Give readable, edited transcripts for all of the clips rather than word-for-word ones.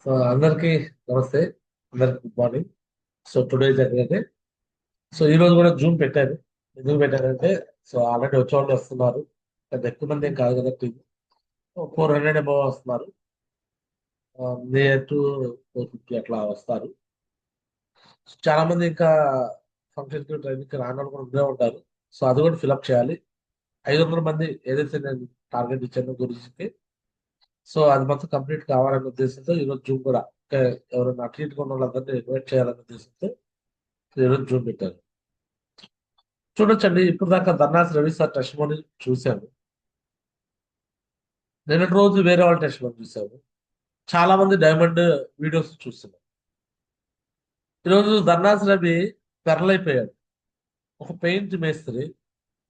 So అందరికీ నమస్తే. అందరికి గుడ్ మార్నింగ్. సో టుడే జరిగినది. సో ఈ రోజు కూడా జూమ్ పెట్టారు. ఎందుకు పెట్టారంటే సో ఆల్రెడీ వచ్చేవాళ్ళు వస్తున్నారు. పెద్ద ఎక్కువ మంది ఏం కాదు కదా, టీం 400 అబౌవ్ వస్తున్నారు. నియర్ టు 450 అట్లా వస్తారు. చాలా మంది ఇంకా ఫంక్షన్ కి ట్రైనింగ్ కి రాని వాళ్ళు కూడా ఉండే ఉంటారు. సో అది కూడా ఫిలప్ చేయాలి. 500 మంది ఏదైతే నేను టార్గెట్ ఇచ్చానో గురించి, సో అది మొత్తం కంప్లీట్ కావాలనే ఉద్దేశంతో ఈరోజు జూమ్ కూడా ఇంకా ఎవరైనా అటు ఇటుగా ఉన్న వాళ్ళందరినీ ఇన్వైట్ చేయాలనే ఉద్దేశంతో ఈరోజు జూమ్ పెట్టారు. చూడొచ్చండి, ఇప్పుడు దాకా ధర్నాస్ రవి సార్ టెస్ట్ చూశాను. నిన్నటి రోజు వేరే వాళ్ళ టెస్ట్ చూశాను. చాలా మంది డైమండ్ వీడియోస్ చూస్తున్నాం. ఈరోజు ధర్నాస్ రవి పెరలైపోయాడు. ఒక పెయింట్ మేస్త్రి,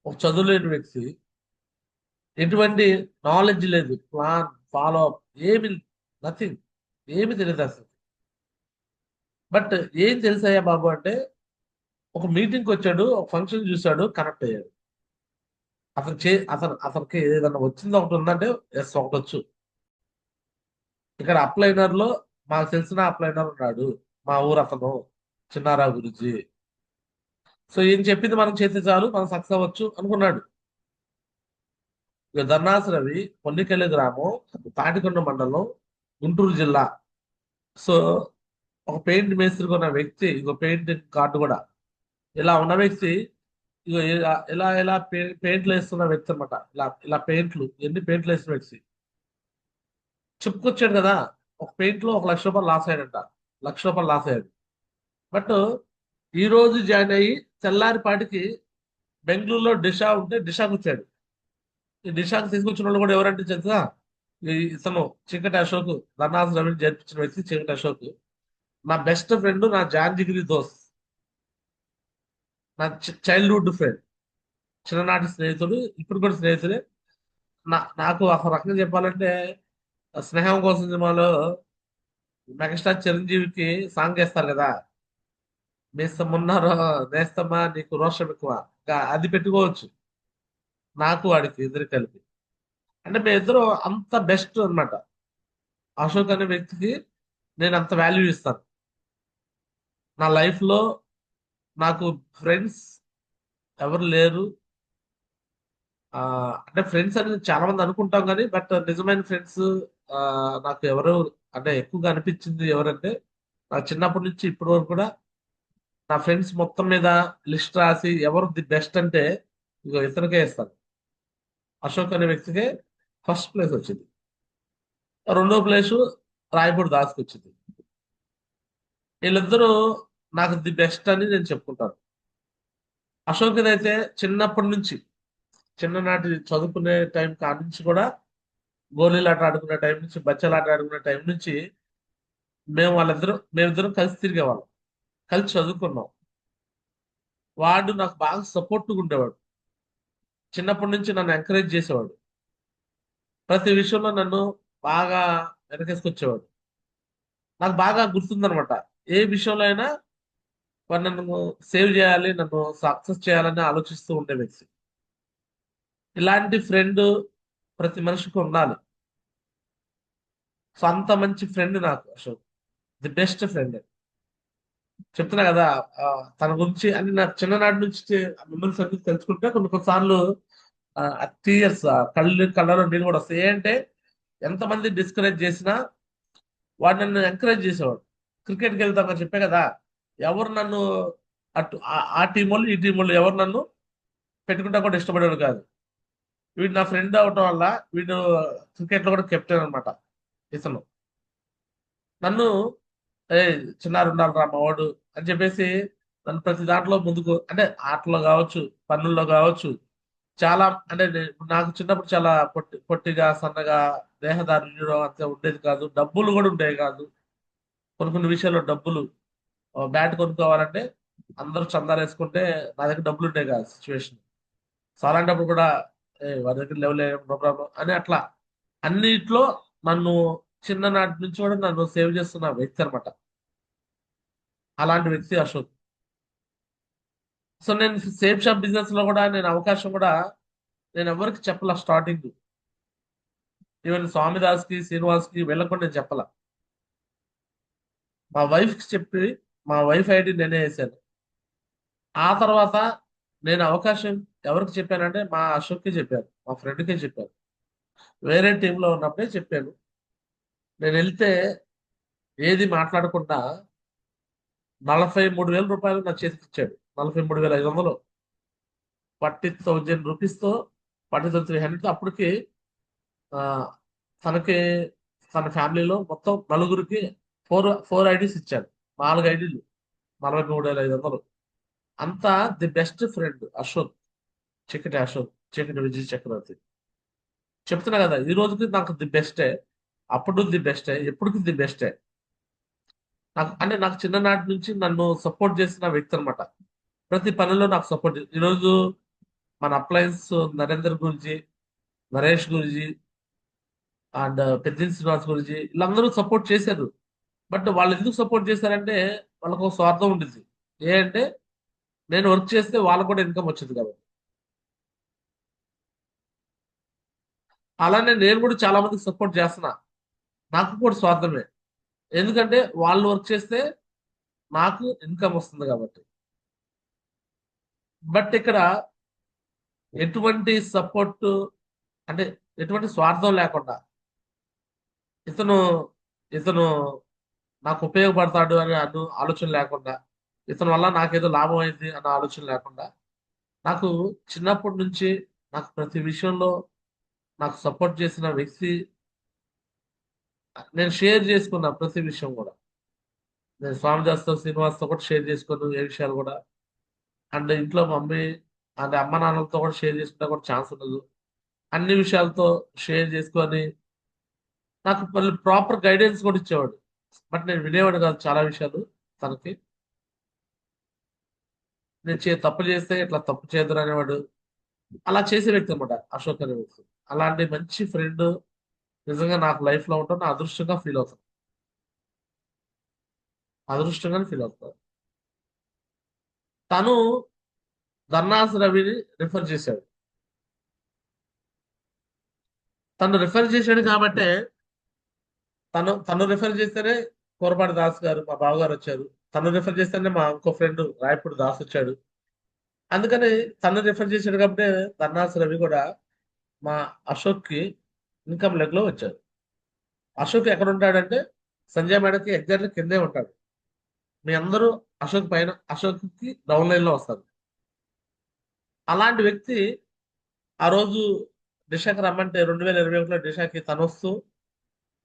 ఒక చదువులేని వ్యక్తి, ఎటువంటి నాలెడ్జ్ లేదు, ప్లాన్ ఫాలో అప్ ఏమి, నథింగ్, ఏమి తెలియదు అసలు. బట్ ఏం తెలుసాయా బాబు అంటే, ఒక మీటింగ్కి వచ్చాడు, ఒక ఫంక్షన్ చూశాడు, కనెక్ట్ అయ్యాడు. అతనికి ఏదైనా వచ్చింది ఒకటి ఉందంటే ఎస్ ఒకటి వచ్చు. ఇక్కడ అప్లైనర్ లో మాకు తెలిసిన అప్లైనర్ ఉన్నాడు, మా ఊరు అతను, చిన్నారా గురించి. సో ఈయన చెప్పింది మనం చేస్తే చాలు, మనం సక్సెస్ అవ్వచ్చు అనుకున్నాడు. ఇక ధర్నాస్ రవి పొన్నికెళ్ళి గ్రామం, తాటికొండ మండలం, గుంటూరు జిల్లా. సో ఒక పెయింట్ మేస్త్రికి ఉన్న వ్యక్తి, ఇంకో పెయింట్ కార్డు కూడా ఇలా ఉన్న వ్యక్తి, ఇగో ఇలా ఇలా ఇలా పెయింట్లు వేస్తున్న వ్యక్తి అనమాట. ఇలా ఇలా పెయింట్లు, ఎన్ని పెయింట్లు వేస్తున్న వ్యక్తి చెప్పుకొచ్చాడు కదా. ఒక పెయింట్ లో 1,00,000 రూపాయలు లాస్ అయ్యాడంట. 1,00,000 రూపాయలు లాస్ అయ్యాడు. బట్ ఈ రోజు జాయిన్ అయ్యి తెల్లారిపాటికి బెంగళూరులో దిశా ఉంటే దిశాకు వచ్చాడు. ఈ దిశాకు తీసుకొచ్చిన వాళ్ళు కూడా ఎవరంటే తెలుసా, ఇతను చీకటి అశోక్, ధర్నాథ్ రవిని చేర్పించిన వ్యక్తి చీకటి అశోక్. నా బెస్ట్ ఫ్రెండ్, నా జాన్ జిగిరి దోస్త్, నా చైల్డ్హుడ్ ఫ్రెండ్, చిన్ననాటి స్నేహితుడు, ఇప్పుడు కూడా స్నేహితుడే. నాకు ఒక రకంగా చెప్పాలంటే, స్నేహం కోసం సినిమాలో మెగాస్టార్ చిరంజీవికి సాంగ్ వేస్తారు కదా, నేస్తమున్నారో నేస్తమా నీకు రోషం ఎక్కువ, ఇంకా అది పెట్టుకోవచ్చు. నాకు వాడికి ఇద్దరు కలిపి, అంటే మీ ఇద్దరు అంత బెస్ట్ అన్నమాట. అశోక్ అనే వ్యక్తికి నేను అంత వాల్యూ ఇస్తాను. నా లైఫ్ లో నాకు ఫ్రెండ్స్ ఎవరు లేరు. ఆ అంటే ఫ్రెండ్స్ అనేది చాలా మంది అనుకుంటాం కానీ, బట్ నిజమైన ఫ్రెండ్స్ నాకు ఎవరు అంటే ఎక్కువగా అనిపించింది ఎవరంటే, నాకు చిన్నప్పటి నుంచి ఇప్పటి వరకు కూడా నా ఫ్రెండ్స్ మొత్తం మీద లిస్ట్ రాసి ఎవరు ది బెస్ట్ అంటే ఇగో ఇతనికే ఇస్తాను. అశోక్ అనే వ్యక్తికే ఫస్ట్ ప్లేస్ వచ్చింది. రెండో ప్లేస్ రాయపూడి దాస్కి వచ్చింది. వీళ్ళిద్దరూ నాకు ది బెస్ట్ అని నేను చెప్పుకుంటాను. అశోక్ అయితే చిన్నప్పటి నుంచి, చిన్ననాటి చదువుకునే టైం కాడి నుంచి కూడా, గోళీలు ఆట ఆడుకునే టైం నుంచి, బచ్చలు ఆట ఆడుకునే టైం నుంచి మేమిద్దరం కలిసి తిరిగేవాళ్ళం, కలిసి చదువుకున్నాం. వాడు నాకు బాగా సపోర్ట్గా ఉండేవాడు. చిన్నప్పటి నుంచి నన్ను ఎంకరేజ్ చేసేవాడు. ప్రతి విషయంలో నన్ను బాగా వెనకేసుకొచ్చేవాడు. నాకు బాగా గుర్తుందనమాట. ఏ విషయంలో అయినా వాడు నన్ను సేవ్ చేయాలి, నన్ను సక్సెస్ చేయాలని ఆలోచిస్తూ ఉండే వ్యక్తి. ఇలాంటి ఫ్రెండ్ ప్రతి మనిషికి ఉండాలి. సో అంత మంచి ఫ్రెండ్ నాకు అశోక్, ది బెస్ట్ ఫ్రెండ్. చెప్తున్నా కదా. ఆ, తన గురించి అని నాకు చిన్ననాటి నుంచి మెమరీస్ అన్ని తెలుసుకుంటే కొన్ని కొన్నిసార్లు టీయర్స్, కళ్ళలో నీళ్ళు కూడా వస్తాయి. ఏంటంటే ఎంతమంది డిస్కరేజ్ చేసినా వాడు నన్ను ఎంకరేజ్ చేసేవాడు. క్రికెట్కి వెళ్తాం అని చెప్పే కదా, ఎవరు నన్ను అటు ఆ టీం వాళ్ళు ఈ టీం వాళ్ళు ఎవరు నన్ను పెట్టుకుంటా కూడా ఇష్టపడేవాడు కాదు. వీడు నా ఫ్రెండ్ అవటం వల్ల వీడు క్రికెట్ లో కూడా కెప్టెన్ అనమాట. ఇతను నన్ను ఏ చిన్నారు ఉండాలి రా మావాడు అని చెప్పేసి నన్ను ప్రతి దాంట్లో ముందుకు, అంటే ఆటలో కావచ్చు, పనుల్లో కావచ్చు, చాలా అంటే నాకు చిన్నప్పుడు చాలా పొట్టిగా సన్నగా, దేహదారుఢ్యం అంతే ఉండేది కాదు. డబ్బులు కూడా ఉండేవి కాదు. కొన్ని కొన్ని విషయాల్లో డబ్బులు, బ్యాట్ కొనుక్కోవాలంటే అందరూ చందాలు వేసుకుంటే నా దగ్గర డబ్బులు ఉండేవి కాదు సిచ్యువేషన్. సో అలాంటప్పుడు కూడా వాడి దగ్గర లెవెల్, నో ప్రాబ్లం అని అట్లా అన్నిట్లో నన్ను చిన్ననాటి నుంచి కూడా నన్ను సేవ్ చేస్తున్న వ్యక్తి అనమాట. అలాంటి వ్యక్తి అశోక్. సో నేను సేఫ్ షాప్ బిజినెస్ లో కూడా నేను అవకాశం కూడా నేను ఎవరికి చెప్పాల స్టార్టింగ్. ఈవెన్ స్వామిదాస్ కి, శ్రీనివాస్ కి, వీళ్ళకి కూడా నేను చెప్పాల. మా వైఫ్కి చెప్పి మా వైఫ్ ఐడి నేనే వేసాను. ఆ తర్వాత నేను అవకాశం ఎవరికి చెప్పానంటే మా అశోక్కి చెప్పాను, మా ఫ్రెండ్కే చెప్పాను. వేరే టీంలో ఉన్నప్పుడే చెప్పాను. నేను వెళ్తే ఏది మాట్లాడకుండా 43,000 రూపాయలు నా చేతికి ఇచ్చాడు. 43,500, 40,000 రూపీస్తో, 40,300తో. అప్పటికి ఆ, తనకి తన ఫ్యామిలీలో మొత్తం నలుగురికి ఫోర్ ఫోర్ ఐడీస్ ఇచ్చాడు. 4 ఐడీలు, 43,500. అంతా ది బెస్ట్ ఫ్రెండ్ అశోక్, చిక్కటి అశోక్, చిక్కటి విజయ్ చక్రవర్తి. చెప్తున్నా కదా, ఈ రోజుకి నాకు ది బెస్టే, అప్పుడు ది బెస్టే, ఎప్పటికి ది బెస్టే. నాకు అంటే నాకు చిన్ననాటి నుంచి నన్ను సపోర్ట్ చేసిన వ్యక్తి అనమాట. ప్రతి పనిలో నాకు సపోర్ట్. ఈరోజు మన అప్లయన్స్ నరేందర్ గురించి, నరేష్ గురించి, అండ్ పెద్దిన్ శ్రీనివాస్ గురించి, వీళ్ళందరూ సపోర్ట్ చేశారు. బట్ వాళ్ళు ఎందుకు సపోర్ట్ చేశారంటే వాళ్ళకు ఒక స్వార్థం ఉంటుంది. ఏ అంటే నేను వర్క్ చేస్తే వాళ్ళకు కూడా ఇన్కమ్ వచ్చింది కాబట్టి. అలానే నేను కూడా చాలా మందికి సపోర్ట్ చేస్తున్నా, నాకు కూడా స్వార్థమే. ఎందుకంటే వాళ్ళు వర్క్ చేస్తే నాకు ఇన్కమ్ వస్తుంది కాబట్టి. బట్ ఇక్కడ ఎటువంటి సపోర్ట్ అంటే ఎటువంటి స్వార్థం లేకుండా, ఇతను ఇతను నాకు ఉపయోగపడతాడు అనే ఆలోచన లేకుండా, ఇతని వల్ల నాకేదో లాభం అయింది అన్న ఆలోచన లేకుండా, నాకు చిన్నప్పటి నుంచి నాకు ప్రతి విషయంలో నాకు సపోర్ట్ చేసిన వ్యక్తి. నేను షేర్ చేసుకున్న ప్రతి విషయం కూడా, నేను స్వామిదాస్తో, శ్రీనివాస్తో కూడా షేర్ చేసుకున్నాను ఏ విషయాలు కూడా. అండ్ ఇంట్లో మమ్మీ అంటే అమ్మ నాన్నలతో కూడా షేర్ చేసుకుంటా కూడా ఛాన్స్ ఉండదు. అన్ని విషయాలతో షేర్ చేసుకొని నాకు మళ్ళీ ప్రాపర్ గైడెన్స్ కూడా ఇచ్చేవాడు. బట్ నేను వినేవాడు కాదు చాలా విషయాలు తనకి. నేను తప్పు చేస్తే ఇట్లా తప్పు చేద్దరు అనేవాడు. అలా చేసే వ్యక్తి అనమాట అశోక్ అనే వ్యక్తి. అలాంటి మంచి ఫ్రెండ్ నిజంగా నాకు లైఫ్ లో ఉంటాను, నా అదృష్టంగా ఫీల్ అవుతాను. అదృష్టంగానే ఫీల్ అవుతాను. తను ధర్నాస్ రవిని రిఫర్ చేశాడు. తను రిఫర్ చేశాడు కాబట్టే, తను రిఫర్ చేస్తేనే కోరపాటి దాస్ గారు మా బావగారు వచ్చారు. తను రిఫర్ చేస్తేనే మా ఇంకో ఫ్రెండ్ రాయపూడి దాస్ వచ్చాడు. అందుకని తను రిఫర్ చేశాడు కాబట్టి ధర్నాస్ రవి కూడా మా అశోక్ కి ఇన్కమ్ లెగ్ లో వచ్చాడు. అశోక్ ఎక్కడ ఉంటాడంటే సంజయ్ మేడకి ఎగ్జాక్ట్లీ కిందే ఉంటాడు. మీ అందరూ అశోక్ పైన, అశోక్ కి డౌన్ లైన్ లో వస్తారు. అలాంటి వ్యక్తి ఆ రోజు దిశాకి రమ్మంటే 2021లో దిశాకి తను వస్తూ,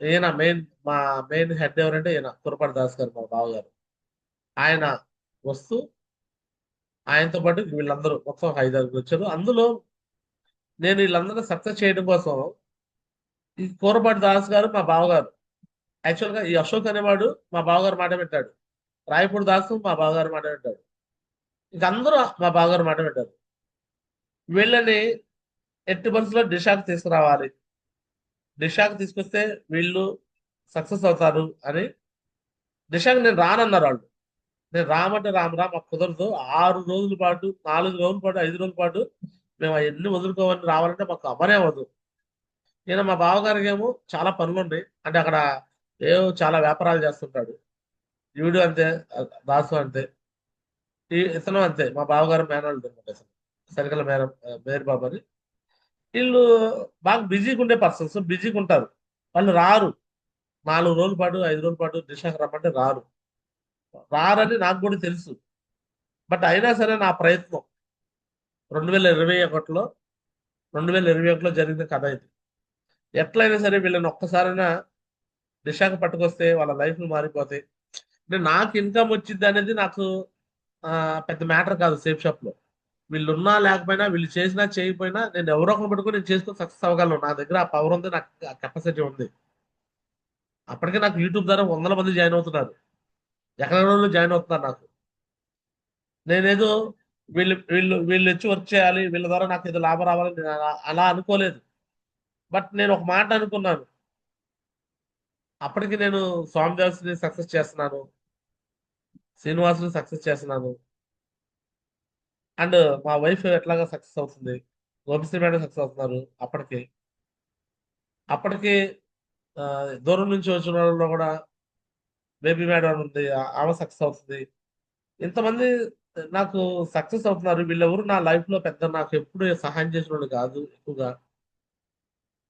ఈయన మెయిన్ మా మెయిన్ హెడ్ ఎవరంటే ఈయన కురపాటి దాస్ గారు మా బావగారు. ఆయన వస్తూ ఆయనతో పాటు వీళ్ళందరూ మొత్తం 5 6 వచ్చారు. అందులో నేను వీళ్ళందరినీ సక్సెస్ చేయడం కోసం ఈ కూరపాటి దాస్ గారు మా బావగారు, యాక్చువల్ గా ఈ అశోక్ అనేవాడు మా బావగారు మాట వింటాడు. రాయపూడి దాసు మా బావగారు మాట వింటాడు. ఇంక అందరూ మా బావగారు మాట వింటారు. వీళ్ళని ఎట్టి పరిస్థితుల్లో దిశాకు తీసుకురావాలి, దిశాకు తీసుకొస్తే వీళ్ళు సక్సెస్ అవుతారు అని. దిశాకు నేను రానన్నారు వాళ్ళు. నేను రామంటే మాకు కుదరదు. 6 రోజుల పాటు, 4 రోజుల పాటు, 5 రోజుల పాటు మేము అవన్నీ వదులుకోవాలని రావాలంటే మాకు అవ్వనే అవ్వదు. నేను మా బావగారికి ఏమో చాలా పనులు ఉన్నాయి అంటే అక్కడ ఏవో చాలా వ్యాపారాలు చేస్తుంటాడు. ఈవిడు అంతే, దాసు అంతే, ఇతను అంతే. మా బావగారు మేనల్లుడు అనమాట అసలు, సరికల మేర బాబు అని. వీళ్ళు బాగా బిజీగా ఉండే పర్సన్స్, బిజీగా ఉంటారు. వాళ్ళు రారు. 4 రోజుల పాటు, 5 రోజుల పాటు దిశాకి రమ్మంటే రారు. రారని నాకు కూడా తెలుసు. బట్ అయినా సరే నా ప్రయత్నం. 2021లో 2021లో జరిగిన కథ ఇది. ఎట్లయినా సరే వీళ్ళని ఒక్కసారైనా దిశాకి పట్టుకొస్తే వాళ్ళ లైఫ్లు మారిపోతాయి. అంటే నాకు ఇన్కమ్ వచ్చింది అనేది నాకు ఆ, పెద్ద మ్యాటర్ కాదు సేఫ్ షాప్ లో. వీళ్ళు ఉన్నా లేకపోయినా, వీళ్ళు చేసినా చేయకపోయినా, నేను ఎవరో ఒకరు పట్టుకొని నేను చేసుకొని సక్సెస్ అవ్వగలను. నా దగ్గర ఆ పవర్ ఉంది, నాకు కెపాసిటీ ఉంది. అప్పటికే నాకు యూట్యూబ్ ద్వారా వందల మంది జాయిన్ అవుతున్నారు, ఎక్కడ జాయిన్ అవుతున్నారు నాకు. నేనేదో వీళ్ళు వచ్చి వర్క్ చేయాలి, వీళ్ళ ద్వారా నాకు ఏదో లాభం రావాలని నేను అలా అనుకోలేదు. బట్ నేను ఒక మాట అనుకున్నాను. అప్పటికి నేను స్వామి దాస్ని సక్సెస్ చేస్తున్నాను, శ్రీనివాసుని సక్సెస్ చేస్తున్నాను, అండ్ మా వైఫ్ ఎట్లాగా సక్సెస్ అవుతుంది, వంశీ మేడం సక్సెస్ అవుతున్నారు. అప్పటికి ఆ, దూరం నుంచి వచ్చిన వాళ్ళలో కూడా బేబీ మేడం ఉంది, ఆమె సక్సెస్ అవుతుంది. ఇంతమంది నాకు సక్సెస్ అవుతున్నారు. వీళ్ళెవరు నా లైఫ్ లో పెద్ద నాకు ఎప్పుడు సహాయం చేసిన వాళ్ళు కాదు ఎక్కువగా.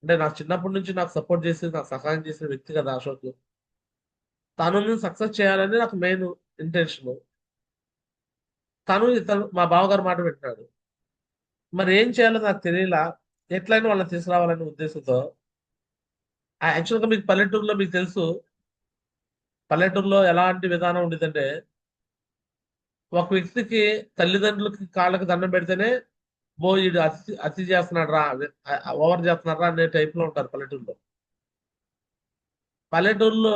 అంటే నాకు చిన్నప్పటి నుంచి నాకు సపోర్ట్ చేసి నాకు సహాయం చేసిన వ్యక్తి కదా అశోక్. తనని సక్సెస్ చేయాలని నాకు మెయిన్ ఇంటెన్షన్. తను మా బావగారు మాట పెట్టినాడు. మరి ఏం చేయాలో నాకు తెలియలా. ఎట్లయినా వాళ్ళని తీసుకురావాలనే ఉద్దేశంతో, యాక్చువల్గా మీకు పల్లెటూరులో మీకు తెలుసు, పల్లెటూరులో ఎలాంటి విధానం ఉండేదంటే, ఒక వ్యక్తికి తల్లిదండ్రులకి కాళ్ళకి దండం పెడితేనే బో ఈడు అతి అతి చేస్తున్నాడు రా, ఓవర్ చేస్తున్నాడు రా అనే టైప్ లో ఉంటారు పల్లెటూరులో. పల్లెటూరులో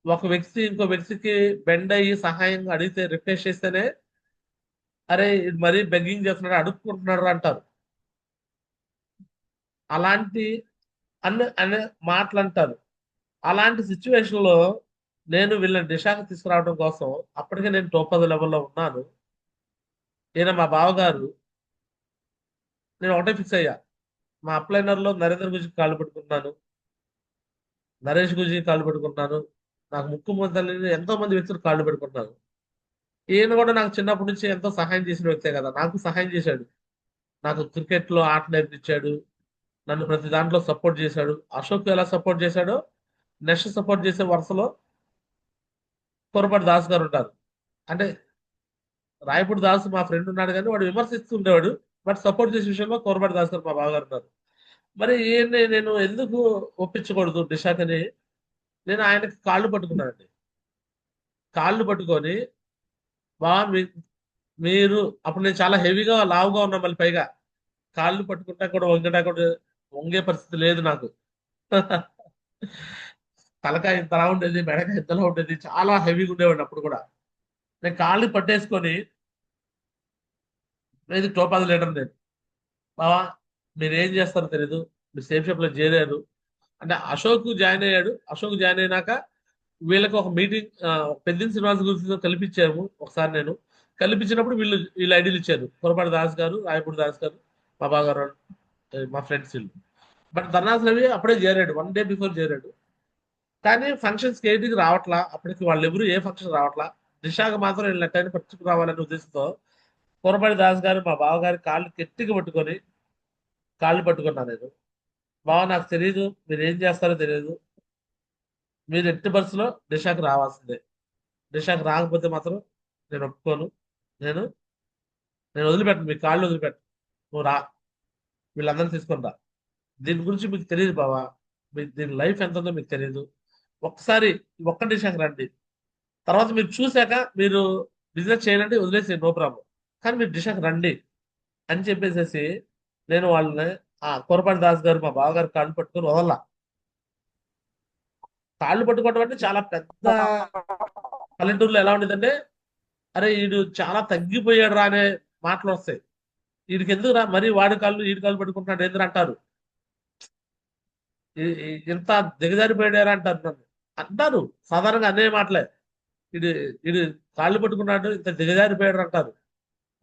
ఒక వ్యక్తి ఇంకో వ్యక్తికి బెండ్ అయ్యి సహాయం అడిగితే రిక్వెస్ట్ చేస్తేనే, అరే ఈడు మరీ బెగ్గింగ్ చేస్తున్నాడు, అడుక్కుంటున్నాడు రా అంటారు. అలాంటి అనే మాటలు అంటారు. అలాంటి సిచ్యువేషన్ లో నేను వీళ్ళని దిశకు తీసుకురావడం కోసం, అప్పటికే నేను టోపర్ లెవెల్లో ఉన్నాను. ఈయన మా బావగారు, నేను ఒకటే ఫిక్స్ అయ్యా. మా అప్లైనర్ లో నరేంద్ర గురించి కాళ్ళు పెట్టుకున్నాను, నరేష్ గురించి కాళ్ళు పెట్టుకున్నాను, నాకు ముక్కు మొదలు ఎంతో మంది వ్యక్తులు కాళ్ళు పెట్టుకున్నాను. ఈయన కూడా నాకు చిన్నప్పటి నుంచి ఎంతో సహాయం చేసిన వ్యక్తే కదా, నాకు సహాయం చేశాడు. నాకు క్రికెట్ లో ఆట నేర్పించాడు, నన్ను ప్రతి దాంట్లో సపోర్ట్ చేశాడు. అశోక్ ఎలా సపోర్ట్ చేశాడో, నెక్స్ట్ సపోర్ట్ చేసే వరుసలో కొరపాటి దాస్ గారు ఉంటారు. అంటే రాయపూడి దాస్ మా ఫ్రెండ్ ఉన్నాడు కానీ వాడు విమర్శిస్తూ ఉండేవాడు. బట్ సపోర్ట్ చేసే విషయంలో కొరపాటి దాస్ గారు మా బావగారు ఉన్నారు. మరి ఈయన్ని నేను ఎందుకు ఒప్పించకూడదు దిశాకని, నేను ఆయనకి కాళ్ళు పట్టుకున్నానండి. కాళ్ళు పట్టుకొని, బా మీరు అప్పుడు నేను చాలా హెవీగా లావుగా ఉన్నా, మళ్ళీ పైగా కాళ్ళు పట్టుకుంటా కూడా వంగడా కూడా వంగే పరిస్థితి లేదు నాకు. తలకాయ ఇంతలా ఉండేది, మెడకాయ ఇంతలా ఉండేది, చాలా హెవీగా ఉండేవాడిని అప్పుడు కూడా. నేను కాళ్ళు పట్టేసుకొని, ఇది టోపాది లీటర్ నేను, బావా మీరు ఏం చేస్తారో తెలియదు, మీరు సేఫ్ షాప్ లో చేరారు అంటే. అశోక్ జాయిన్ అయ్యాడు. అశోక్ జాయిన్ అయినాక వీళ్ళకి ఒక మీటింగ్, పెద్దిన శ్రీనివాస్ గురించి కల్పించాము ఒకసారి నేను. కల్పించినప్పుడు వీళ్ళు ఐడీలు ఇచ్చారు, పొరపాటి దాస్ గారు, రాయపూడి దాస్ గారు, మా బాగారు, మా ఫ్రెండ్స్ వీళ్ళు. బట్ ధర్నాస్ రవి అప్పుడే చేరాడు, 1 డే బిఫోర్ చేరాడు. కానీ ఫంక్షన్స్ ఏటికి రావట్లా, అప్పటికి వాళ్ళు ఎవరు ఏ ఫంక్షన్ రావట్లా. దిశాగా మాత్రం వీళ్ళు ఎట్టయినా పట్టుకు రావాలనే ఉద్దేశంతో పొరపాటి దాస్ గారు మా బావగారి కాళ్ళు గట్టిగా పట్టుకొని, కాళ్ళు పట్టుకున్నాను నేను. బావ నాకు తెలియదు, మీరు ఏం చేస్తారో తెలియదు, మీరు ఎట్టి బస్సులో దిశాకి రావాల్సిందే. దిశాకి రాకపోతే మాత్రం నేను ఒప్పుకోను. నేను నేను వదిలిపెట్టను, మీ కాళ్ళు వదిలిపెట్టను. నువ్వు రా, వీళ్ళందరినీ తీసుకొని రా. దీని గురించి మీకు తెలియదు బావా, మీకు దీని లైఫ్ ఎంత ఉందో మీకు తెలియదు. ఒక్కసారి ఈ ఒక్క దిశాకి రండి, తర్వాత మీరు చూశాక మీరు బిజినెస్ చేయాలంటే వదిలేసి నో ప్రాబ్లం, కానీ మీరు దిశాకి రండి అని చెప్పేసేసి నేను వాళ్ళని, కొరపాటి దాస్ గారు మా బావగారు కాళ్ళు పట్టుకొని వదల్లా. కాళ్ళు పట్టుకోవడం అంటే చాలా పెద్ద, పల్లెటూరులో ఎలా ఉండేదంటే, అరే వీడు చాలా తగ్గిపోయాడు రా అనే మాటలు వస్తాయి. వీడికి ఎందుకు రా మరి, వాడి కాళ్ళు వీడి కాళ్ళు పట్టుకుంటున్నాడు ఎందుకు అంటారు. ఇంత దిగజారిపోయారా అంటారు నన్ను, అంటారు. సాధారణంగా అనే మాటలే. ఇది ఇది కాళ్ళు పట్టుకున్నాడు ఇంత దిగజారిపోయాడు అంటారు.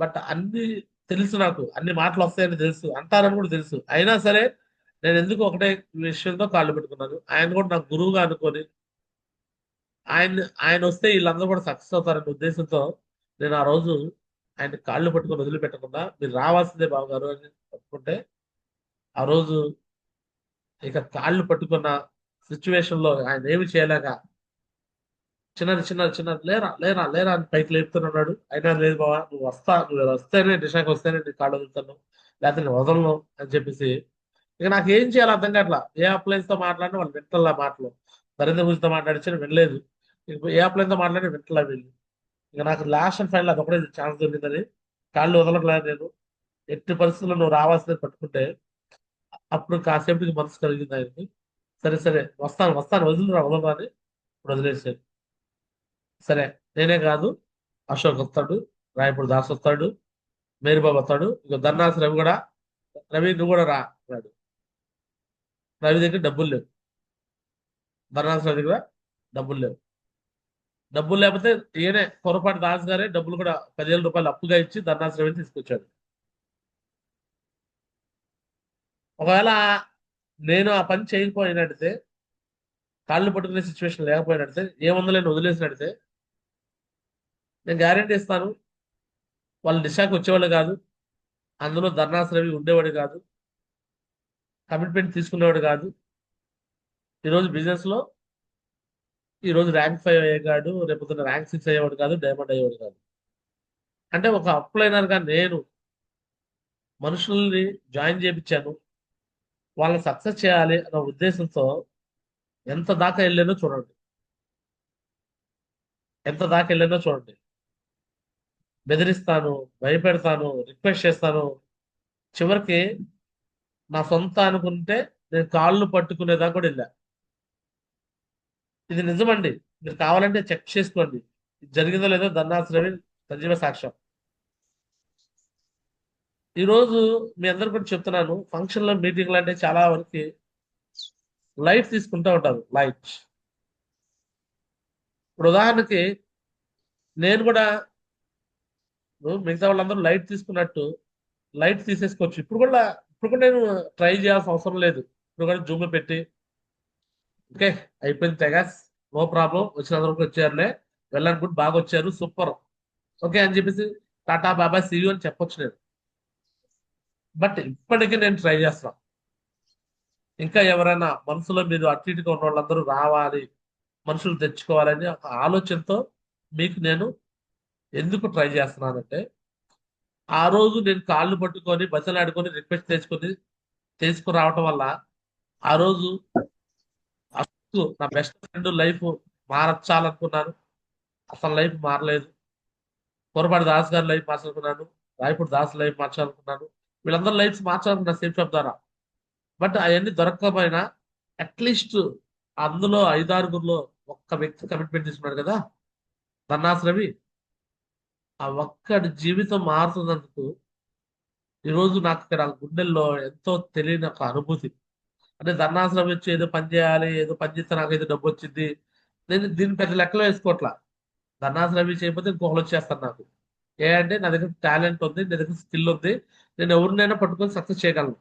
బట్ అన్ని తెలుసు, నాకు అన్ని మాటలు వస్తాయని తెలుసు, అంటారని కూడా తెలుసు. అయినా సరే నేను ఎందుకు ఒకటే విషయంతో కాళ్ళు పెట్టుకున్నాను. ఆయన కూడా నాకు గురువుగా అనుకొని, ఆయన వస్తే వీళ్ళందరూ కూడా సక్సెస్ అవుతారనే ఉద్దేశంతో నేను ఆ రోజు ఆయన కాళ్ళు పట్టుకొని వదిలిపెట్టకుండా, మీరు రావాల్సిందే బావగారు అని పట్టుకుంటే, ఆ రోజు ఇక కాళ్ళు పట్టుకున్న సిచ్యువేషన్ లో ఆయన ఏమి చేయలేక, చిన్న లేరా లేరా లేరా అని పైకి లేపుతున్నాడు. అయినా లేదు బావా, నువ్వు వస్తేనే దిశాకి వస్తేనే నీ కాళ్ళు వదులుతాను, లేకపోతే నేను వదలను అని చెప్పేసి. ఇక నాకు ఏం చేయాలో అర్థం కావట్లా. ఏ అప్లయన్స్ తో మాట్లాడినా వాళ్ళు వింటల్లా మాటలు. నరేంద్ర గురితో మాట్లాడించిన వినలేదు. ఇక ఏ అప్లయన్స్ తో మాట్లాడినా వింటలా వీళ్ళు. ఇక నాకు లాస్ట్ అండ్ ఫైనల్ అదొకటే ఛాన్స్ దొరికిందని కాళ్ళు వదలట్లేదు నేను. ఎట్టి పరిస్థితుల్లో నువ్వు రావాల్సింది పట్టుకుంటే, అప్పుడు కాసేపటికి మనసు కలిగింది ఆయనకి. సరే సరే వస్తాను వస్తాను, వదులురా వదలరా అని ఇప్పుడు వదిలేసాను. సరే, నేనే కాదు, అశోక్ వస్తాడు, రాయపూడి దాస్ వస్తాడు, మేరీబాబు వస్తాడు, ఇక ధర్నాథ్ రవి కూడా, రవి నువ్వు కూడా రా అన్నాడు. రవి దగ్గర డబ్బులు లేవు, ధర్నాథ్ రవి దగ్గర డబ్బులు లేవు. డబ్బులు లేకపోతే ఈయనే పొరపాటు దాస్ గారే డబ్బులు కూడా 10,000 రూపాయలు అప్పుగా ఇచ్చి ధర్నాథ్ రవిని తీసుకొచ్చాడు. ఒకవేళ నేను ఆ పని చేయకపోయినట్టయితే కాళ్ళు పట్టుకునే సిచ్యువేషన్ లేకపోయినట్టే ఏముందలేని వదిలేసినట్టే నేను గ్యారెంటీ ఇస్తాను, వాళ్ళు దిశకు వచ్చేవాళ్ళు కాదు, అందులో ధర్నాస్ రవి ఉండేవాడు కాదు, కమిట్మెంట్ తీసుకునేవాడు కాదు. ఈరోజు బిజినెస్ లో ఈ రోజు ర్యాంక్ 5 అయ్యేవాడు, రేపు ర్యాంక్ 6 అయ్యేవాడు కాదు, డైమండ్ అయ్యేవాడు కాదు. అంటే ఒక అప్లైనర్ గా నేను మనుషుల్ని జాయిన్ చేయించాను, వాళ్ళని సక్సెస్ చేయాలి అన్న ఉద్దేశంతో ఎంత దాకా వెళ్ళానో చూడండి, ఎంత దాకా వెళ్ళానో చూడండి. బెదిరిస్తాను, భయపెడతాను, రిక్వెస్ట్ చేస్తాను. చివరికి నా సొంత అనుకుంటే నేను కాళ్ళు పట్టుకునేదాకా కూడా వెళ్ళా. ఇది నిజమండి, మీరు కావాలంటే చెక్ చేసుకోండి. ఇది జరిగిందో లేదో ధర్నాస్ రవి సజీవ సాక్ష్యం. ఈ రోజు మీ అందరు కూడా చెప్తున్నాను, ఫంక్షన్ లో మీటింగ్లు అంటే చాలా వరకు లైట్ తీసుకుంటూ ఉంటారు, లైట్. ఇప్పుడు ఉదాహరణకి నేను కూడా, మిగతా వాళ్ళందరూ లైట్ తీసుకున్నట్టు లైట్ తీసేసుకోవచ్చు. ఇప్పుడు కూడా నేను ట్రై చేయాల్సిన అవసరం లేదు. ఇప్పుడు కూడా జూమ్ పెట్టి ఓకే అయిపోయింది తెగాస్, నో ప్రాబ్లం, వచ్చినంత వచ్చారులే, వెళ్ళనుకుంటే బాగా వచ్చారు, సూపర్, ఓకే అని చెప్పేసి టాటా బాబా సీయూ అని చెప్పొచ్చు నేను. బట్ ఇప్పటికీ నేను ట్రై చేస్తాను. ఇంకా ఎవరైనా మనసులో మీరు అటు ఇటుగా ఉన్న వాళ్ళందరూ రావాలి, మనుషులు తెచ్చుకోవాలని ఒక ఆలోచనతో మీకు నేను ఎందుకు ట్రై చేస్తున్నానంటే, ఆ రోజు నేను కాళ్ళు పట్టుకొని బసలాడుకొని రిక్వెస్ట్ తీసుకురావటం వల్ల ఆ రోజు నా బెస్ట్ ఫ్రెండ్ లైఫ్ మార్చాలనుకున్నాను. అసలు లైఫ్ మారలేదు. పొరపాటు దాస్ గారి లైఫ్ మార్చాలనుకున్నాను, రాయపూడి దాస్ లైఫ్ మార్చాలనుకున్నాను, వీళ్ళందరూ లైఫ్స్ మార్చాలనుకున్నా సేమ్ షాప్ ద్వారా. బట్ అవన్నీ దొరకకపోయినా అట్లీస్ట్ అందులో ఐదారుగురిలో ఒక్క వ్యక్తి కమిట్మెంట్ తీసుకున్నాడు కదా, ధర్నాస్ రవి. ఆ ఒక్కడి జీవితం మారుతున్నందుకు ఈరోజు నాకు ఇక్కడ గుండెల్లో ఎంతో తెలియని ఒక అనుభూతి. అంటే ధర్నాస్ రవి వచ్చి ఏదో పని చేయాలి, ఏదో పని చేస్తే నాకు ఏదో డబ్బు వచ్చింది, నేను దీన్ని పెద్ద లెక్కలో వేసుకోవట్లా. ధర్నాస్ రవి చేయకపోతే ఇంకొకరు వచ్చేస్తాను నాకు. ఏ అంటే నా దగ్గర టాలెంట్ ఉంది, నా దగ్గర స్కిల్ ఉంది, నేను ఎవరినైనా పట్టుకొని సక్సెస్ చేయగలను.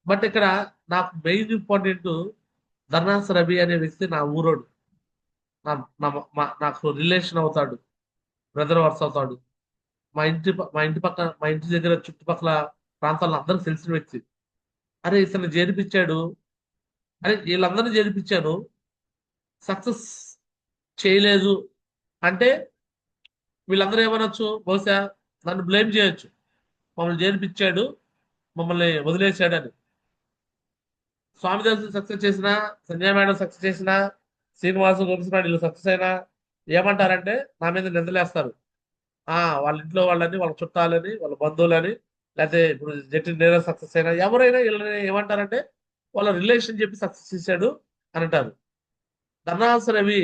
బట్ ఇక్కడ నాకు మెయిన్ ఇంపార్టెంట్, ధర్నాస్ రవి అనే వ్యక్తి నా ఊరోడు, నా నాకు రిలేషన్ అవుతాడు, బ్రదర్ వర్స్ అవుతాడు. మా ఇంటి దగ్గర చుట్టుపక్కల ప్రాంతాల్లో అందరికి తెలిసిన వ్యక్తి. అరే ఇతను చేర్పించాడు, అరే వీళ్ళందరినీ చేర్పించాను, సక్సెస్ చేయలేదు అంటే వీళ్ళందరూ ఏమనొచ్చు, బహుశా నన్ను బ్లేమ్ చేయొచ్చు, మమ్మల్ని చేర్పించాడు, మమ్మల్ని వదిలేశాడని. స్వామి దర్శనం సక్సెస్ చేసినా, సంజయ్ మేడం సక్సెస్ చేసినా, శ్రీనివాసు గోపినాడు వీళ్ళు సక్సెస్ అయినా ఏమంటారంటే నా మీద నిందలేస్తారు. వాళ్ళ ఇంట్లో వాళ్ళని, వాళ్ళ చుట్టాలని, వాళ్ళ బంధువులని, లేకపోతే ఇప్పుడు జట్టి నేర సక్సెస్ అయినా ఎవరైనా వీళ్ళని ఏమంటారంటే వాళ్ళ రిలేషన్ చెప్పి సక్సెస్ చేశాడు అని అంటారు. ధర్నాస్ రవి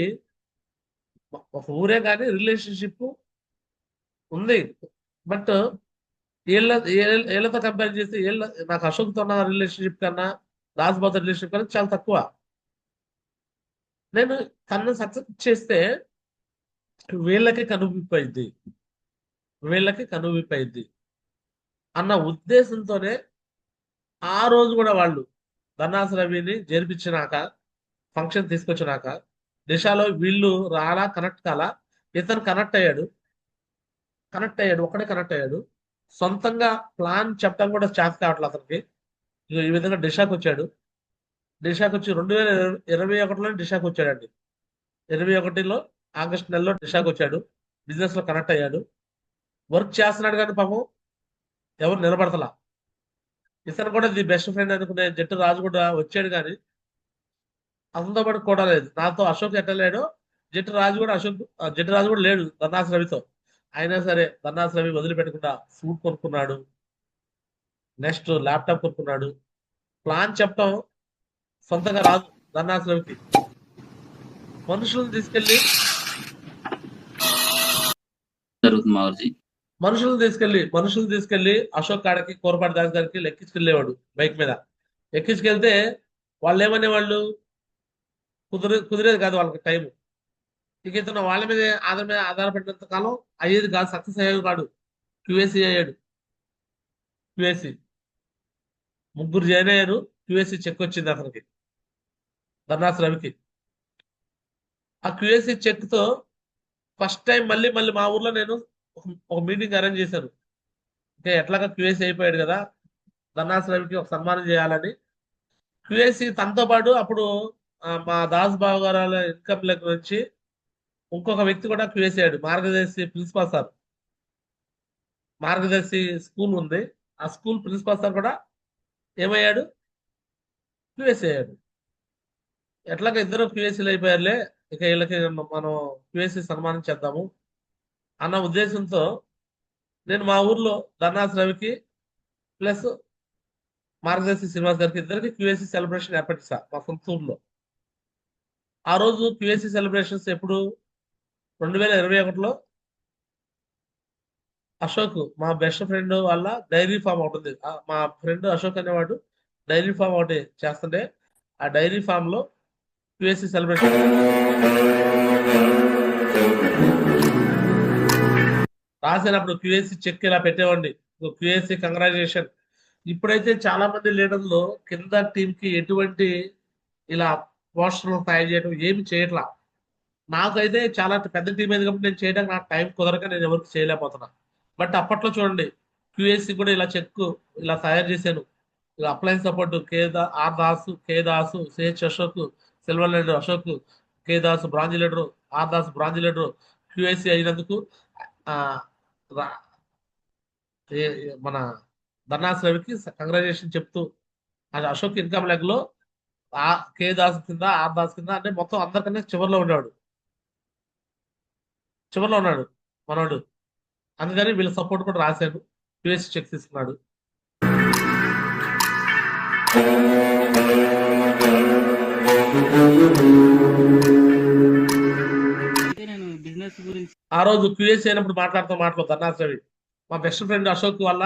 ఒక ఊరే కానీ రిలేషన్షిప్ ఉంది. బట్ వీళ్ళతో కంపేర్ చేస్తే నాకు అశోక్తో ఉన్న రిలేషన్షిప్ కన్నా, రాజ్బాత్ రిలేషన్షిప్ కన్నా చాలా తక్కువ. నేను తనను సక్సెస్ చేస్తే వీళ్ళకి కనువిప్పైంది, వీళ్ళకి కనువిప్పైంది అన్న ఉద్దేశంతోనే ఆ రోజు కూడా వాళ్ళు ధర్నాస్ రవిని చేర్పించినాక, ఫంక్షన్ తీసుకొచ్చినాక దిశలో వీళ్ళు రాలా, కనెక్ట్ కాలా, ఇతను కనెక్ట్ అయ్యాడు, ఒక్కడే కనెక్ట్ అయ్యాడు. సొంతంగా ప్లాన్ చెప్పడం కూడా చేత కావట్లేదు అతనికి. ఈ విధంగా దిశకు వచ్చాడు. దిశకు వచ్చి 2021లో దిశకు వచ్చాడండి. 21లో ఆగస్టు నెలలో దిశకు వచ్చాడు, బిజినెస్ లో కనెక్ట్ అయ్యాడు, వర్క్ చేస్తున్నాడు కానీ పాపం ఎవరు నిలబడతలా. ఇతను కూడా ది బెస్ట్ ఫ్రెండ్ అనుకునే జట్టు రాజు కూడా వచ్చాడు కానీ అందబడి కూడా లేదు. నాతో అశోక్ ఎట్టలేడు, జట్టు రాజు కూడా లేడు ధర్నాస్ రవితో. అయినా సరే ధర్నాస్ రవి వదిలిపెట్టకుండా సూట్ కొనుక్కున్నాడు, నెక్స్ట్ ల్యాప్టాప్ కొనుక్కున్నాడు. ప్లాన్ చెప్పడం సొంతంగా రాదు ధర్నాస్ రవికి. మనుషులను తీసుకెళ్లి జరుగుతుంది మావర్జీ. మనుషులు తీసుకెళ్లి అశోక్ కాడకి, కోరపాటి దాస్ గారికి ఎక్కించుకెళ్ళేవాడు బైక్ మీద. ఎక్కించుకెళ్తే వాళ్ళు ఏమనేవాళ్ళు, కుదిరేది కాదు వాళ్ళకి టైం. ఇక ఇతను వాళ్ళ మీద ఆధారపడినంత కాలం అయ్యేది కాదు, సక్సెస్ అయ్యేది కాదు. క్యూఎస్సీ అయ్యాడు. క్యూఎస్సీ ముగ్గురు జాయిన్ అయ్యారు, క్యూఎస్సీ చెక్ వచ్చింది అతనికి. ధర్నాస్ రవికి. ఆ క్యూఎస్సి చెక్ తో ఫస్ట్ టైం మళ్ళీ మళ్ళీ మా ఊర్లో నేను ఒక మీటింగ్ అరేంజ్ చేశాను. అంటే ఎట్లాగా క్యూఎస్సి అయిపోయాడు కదా, ధర్నాస్ రవికి ఒక సన్మానం చేయాలని. క్యూఎస్సి తనతో పాటు అప్పుడు మా దాస్ బాబు గారు ఇన్కమ్ లెక్క నుంచి ఇంకొక వ్యక్తి కూడా క్యూఎస్సి అయ్యాడు, మార్గదర్శి ప్రిన్సిపాల్ సార్. మార్గదర్శి స్కూల్ ఉంది, ఆ స్కూల్ ప్రిన్సిపాల్ సార్ కూడా ఏమయ్యాడు, క్యూఎస్సి అయ్యాడు. ఎట్లాగా ఇద్దరు క్యూఎస్సీలు అయిపోయారులే, ఇక వీళ్ళకి మనం క్యూఎస్సీ సన్మానం చేద్దాము అన్న ఉద్దేశంతో నేను మా ఊర్లో ధర్నాస్ రవికి ప్లస్ మార్గదర్శి శ్రీనివాస్ గారికి ఇద్దరికి క్యూఎస్సీ సెలబ్రేషన్ ఏర్పాటు చేశా మా సొంత ఊర్లో. ఆ రోజు క్యూఎస్సీ సెలబ్రేషన్స్ ఎప్పుడు 2021లో అశోక్ మా బెస్ట్ ఫ్రెండ్ వాళ్ళ డైరీ ఫామ్ ఒకటి ఉంది. మా ఫ్రెండ్ అశోక్ అనేవాడు డైరీ ఫామ్ ఒకటి చేస్తుంటే ఆ డైరీ ఫామ్ లో క్యూఎస్సీ సెలబ్రేషన్ రాసినప్పుడు క్యూఎస్సీ చెక్ ఇలా పెట్టేవాడిని, క్యూఎస్సీ కంగ్రాచులేషన్. ఇప్పుడైతే చాలా మంది లీడర్లు కింద టీం కి ఎటువంటి ఇలా పోస్టర్లు తయారు చేయడం ఏమి చేయట్లా. నాకైతే చాలా పెద్ద టీం అయింది కాబట్టి నేను చేయడానికి నాకు టైం కుదరక నేను ఎవరికి చేయలేకపోతున్నా. బట్ అప్పట్లో చూడండి, క్యూఎస్సీ కూడా ఇలా చెక్ ఇలా తయారు చేశాను. ఇలా upline support R Dasu, K Dasu, CH Ashok, silver leader Ashok, K Dasu bronze leader, R Dasu bronze leader QSC అయినందుకు ఆ రా- మన ధర్నాస్ రవికి కంగ్రాచులేషన్ చెప్తూ అది అశోక్ ఇన్కమ్ లెగ్ లో ఆ కే దాస్ కింద, ఆర్ దాస్ కింద, అంటే మొత్తం అందరికన్నా చివరిలో ఉన్నాడు మనోడు. అందుకని వీళ్ళ సపోర్ట్ కూడా రాశాను, క్యూఎస్సీ చెక్ తీసుకున్నాడు. అయితే నేను బిజినెస్ గురించి ఆ రోజు క్యూఎస్సీ అయినప్పుడు మాట్లాడుతూ ధర్నాస్ రవి మా బెస్ట్ ఫ్రెండ్ అశోక్ వల్ల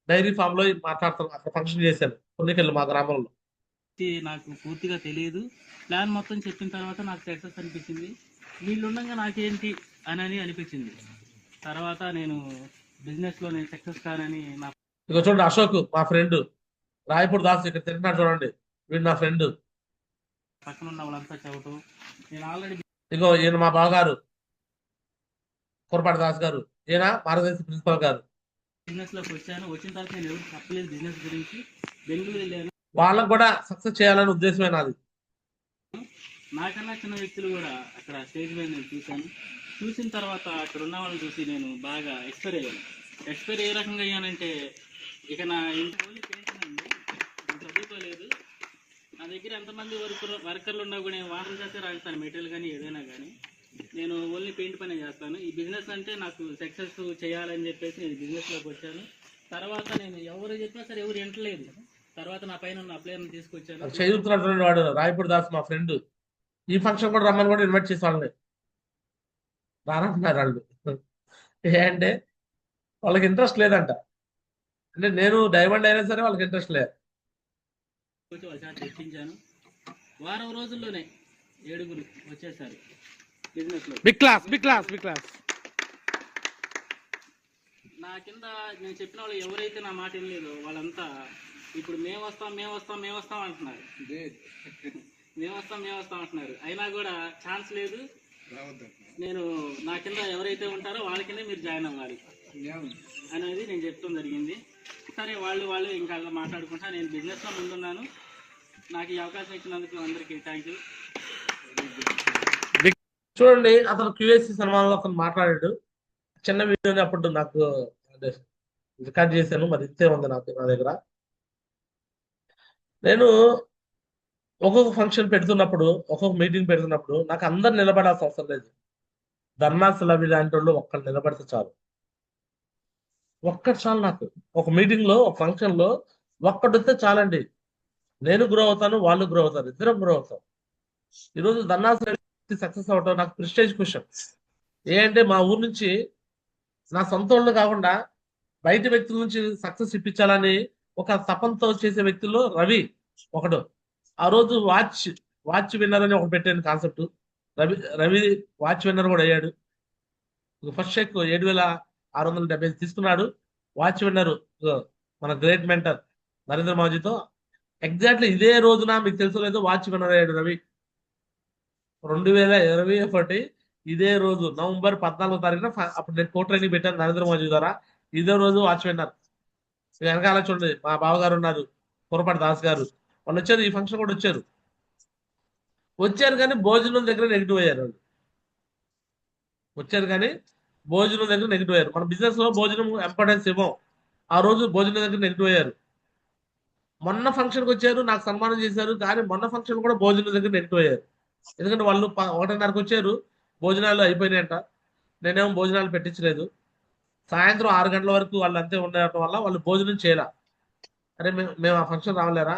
డైరీ ఫామ్ లో మాట్లాడుతాం, అక్కడ ఫంక్షన్ చేశాను కొన్నికెళ్ళి మా గ్రామంలో. నాకు పూర్తిగా తెలియదు. ప్లాన్ మొత్తం చెప్పిన తర్వాత నాకు సక్సెస్ అనిపించింది. వీళ్ళు ఉండగా నాకేంటి అని అనిపించింది. తర్వాత నేను బిజినెస్లో నేను సక్సెస్ కానని నా ఇక చూడండి, అశోక్ మా ఫ్రెండ్ రాయపూర్ దాస్ ఇక్కడ తింటున్నాడు చూడండి, వీడు నా ఫ్రెండ్. పక్కన ఉన్న వాళ్ళంతా చెప్పటం, నేను ఆల్రెడీ ఇగో ఈయన మా బావగారు కురపాటి దాస్ గారు, ఈయన మార్గదర్శి ప్రిన్సిపల్ గారు. బిజినెస్లోకి వచ్చాను. వచ్చిన తర్వాత నేను ఎవరు చెప్పలేదు బిజినెస్ గురించి. బెంగళూరు వెళ్ళాను. వాళ్ళకు కూడా సక్సెస్ చేయాలనే ఉద్దేశమే నాది. నాకన్నా చిన్న వ్యక్తులు కూడా అక్కడ స్టేజ్ మీద నేను చూశాను. చూసిన తర్వాత అక్కడ ఉన్న వాళ్ళని చూసి నేను బాగా ఎక్స్పైర్ అయ్యాను. ఎక్స్పైర్ ఏ రకంగా అయ్యానంటే, ఇక నా ఇంటి ఓన్లీ పెయింటింగ్ అండి, నేను చదువుకోలేదు. నా దగ్గర ఎంతమంది వర్కర్లు ఉన్నా కూడా నేను వాటర్ చేస్తే రాస్తాను, మెటీరియల్ కానీ ఏదైనా కానీ. నేను ఓన్లీ పెయింట్ పనే చేస్తాను. ఈ బిజినెస్ అంటే నాకు సక్సెస్ చేయాలని చెప్పేసి నేను బిజినెస్లోకి వచ్చాను. తర్వాత నేను ఎవరు చెప్పినా సరే ఎవరు వింటలేదు. తర్వాత నా పైన ఉన్న అప్లైని తీసుకొచ్చాను. చదువుతున్నటువంటి వాడు రాయపూర్ దాస్ మా ఫ్రెండ్, ఈ ఫంక్షన్ కూడా రమ్మని కూడా ఇన్వైట్ చేసే వాళ్ళని రానంటున్నారు వాళ్ళు. ఏ అంటే వాళ్ళకి ఇంట్రెస్ట్ లేదంట, అంటే నేను డైమండ్ అయినా సరే వాళ్ళకి ఇంట్రెస్ట్ లేదు. తెప్పించాను. వారం రోజుల్లోనే 7 వచ్చేసారు బిజినెస్ లో. Big class. నా కింద నేను చెప్పిన వాళ్ళు ఎవరైతే నా మాట వినలేదో వాళ్ళంతా ఇప్పుడు మేము వస్తాం అంటున్నారు. మేము వస్తాం అంటున్నారు. అయినా కూడా ఛాన్స్ లేదు. నేను నా కింద ఎవరైతే ఉంటారో వాళ్ళ కింద మీరు జాయిన్ అవ్వాలి అనేది నేను చెప్తాం జరిగింది. సరే వాళ్ళు ఇంకా మాట్లాడుకుంటా నేను బిజినెస్లో ముందున్నాను. నాకు ఈ అవకాశం ఇచ్చినందుకు అందరికీ థ్యాంక్ యూ. చూడండి, అతను క్యూఎస్సీ సన్మానంలో అతను మాట్లాడాడు. చిన్న వీడియోని అప్పుడు నాకు రికార్డ్ చేశాను, మరి ఇంతే ఉంది నా దగ్గర. నేను ఒక్కొక్క ఫంక్షన్ పెడుతున్నప్పుడు, ఒక్కొక్క మీటింగ్ పెడుతున్నప్పుడు నాకు అందరు నిలబడాల్సిన అవసరం లేదు. ధర్నాస్ రవి లాంటి వాళ్ళు ఒక్కరు నిలబడితే చాలు, ఒక్కటి చాలు నాకు. ఒక మీటింగ్ లో, ఒక ఫంక్షన్ లో ఒక్కటి వస్తే చాలండి. నేను గ్రో అవుతాను, వాళ్ళు గ్రో అవుతారు, ఇద్దరం గ్రో అవుతాం. ఈరోజు ధర్నాస్ రవి సక్సెస్ అవటం నాకు ప్రెస్టేజ్ క్వశ్చన్. ఏంటంటే మా ఊరు నుంచి నా సొంత వాళ్ళు కాకుండా బయట వ్యక్తుల నుంచి సక్సెస్ ఇప్పించాలని ఒక తపంతో చేసే వ్యక్తుల్లో రవి ఒకడు. ఆ రోజు వాచ్ విన్నర్ అని ఒకటి పెట్టాను కాన్సెప్ట్. రవి వాచ్ విన్నర్ కూడా అయ్యాడు. ఫస్ట్ చెక్ 7,670 తీసుకున్నాడు. వాచ్ విన్నర్ మన గ్రేట్ మెంటర్ నరేంద్ర మోదీతో ఎగ్జాక్ట్లీ ఇదే రోజున, మీకు తెలుసు లేదో, వాచ్ విన్నర్ అయ్యాడు రవి. 2021 ఇదే రోజు నవంబర్ 14వ తారీఖున అప్పుడు నేను కోర్టు ట్రైనింగ్ పెట్టాను నరేంద్ర మోదీ ద్వారా. ఇదే రోజు వాచ్ విన్నారు. వెనకాల చూడండి మా బావగారు ఉన్నారు, పొరపాటి దాస్ గారు. వాళ్ళు వచ్చారు, ఈ ఫంక్షన్ కూడా వచ్చారు. వచ్చారు కానీ భోజనం దగ్గర నెగిటివ్ అయ్యారు వాళ్ళు. వచ్చారు కానీ భోజనం దగ్గర నెగిటివ్ అయ్యారు. మన బిజినెస్ లో భోజనం ఇంపార్టెన్స్ ఇవ్వం. ఆ రోజు భోజనం దగ్గర నెగిటివ్ అయ్యారు. మొన్న ఫంక్షన్కి వచ్చారు, నాకు సన్మానం చేశారు, కానీ మొన్న ఫంక్షన్ కూడా భోజనం దగ్గర నెగిటివ్ అయ్యారు. ఎందుకంటే వాళ్ళు 1:30కి వచ్చారు, భోజనాలు అయిపోయినాయంట. నేనేమో భోజనాలు పెట్టించలేదు. సాయంత్రం 6 గంటల వరకు వాళ్ళు అంతే ఉండటం వల్ల వాళ్ళు భోజనం చేయాల. అరే మేము ఆ ఫంక్షన్ రావలేరా,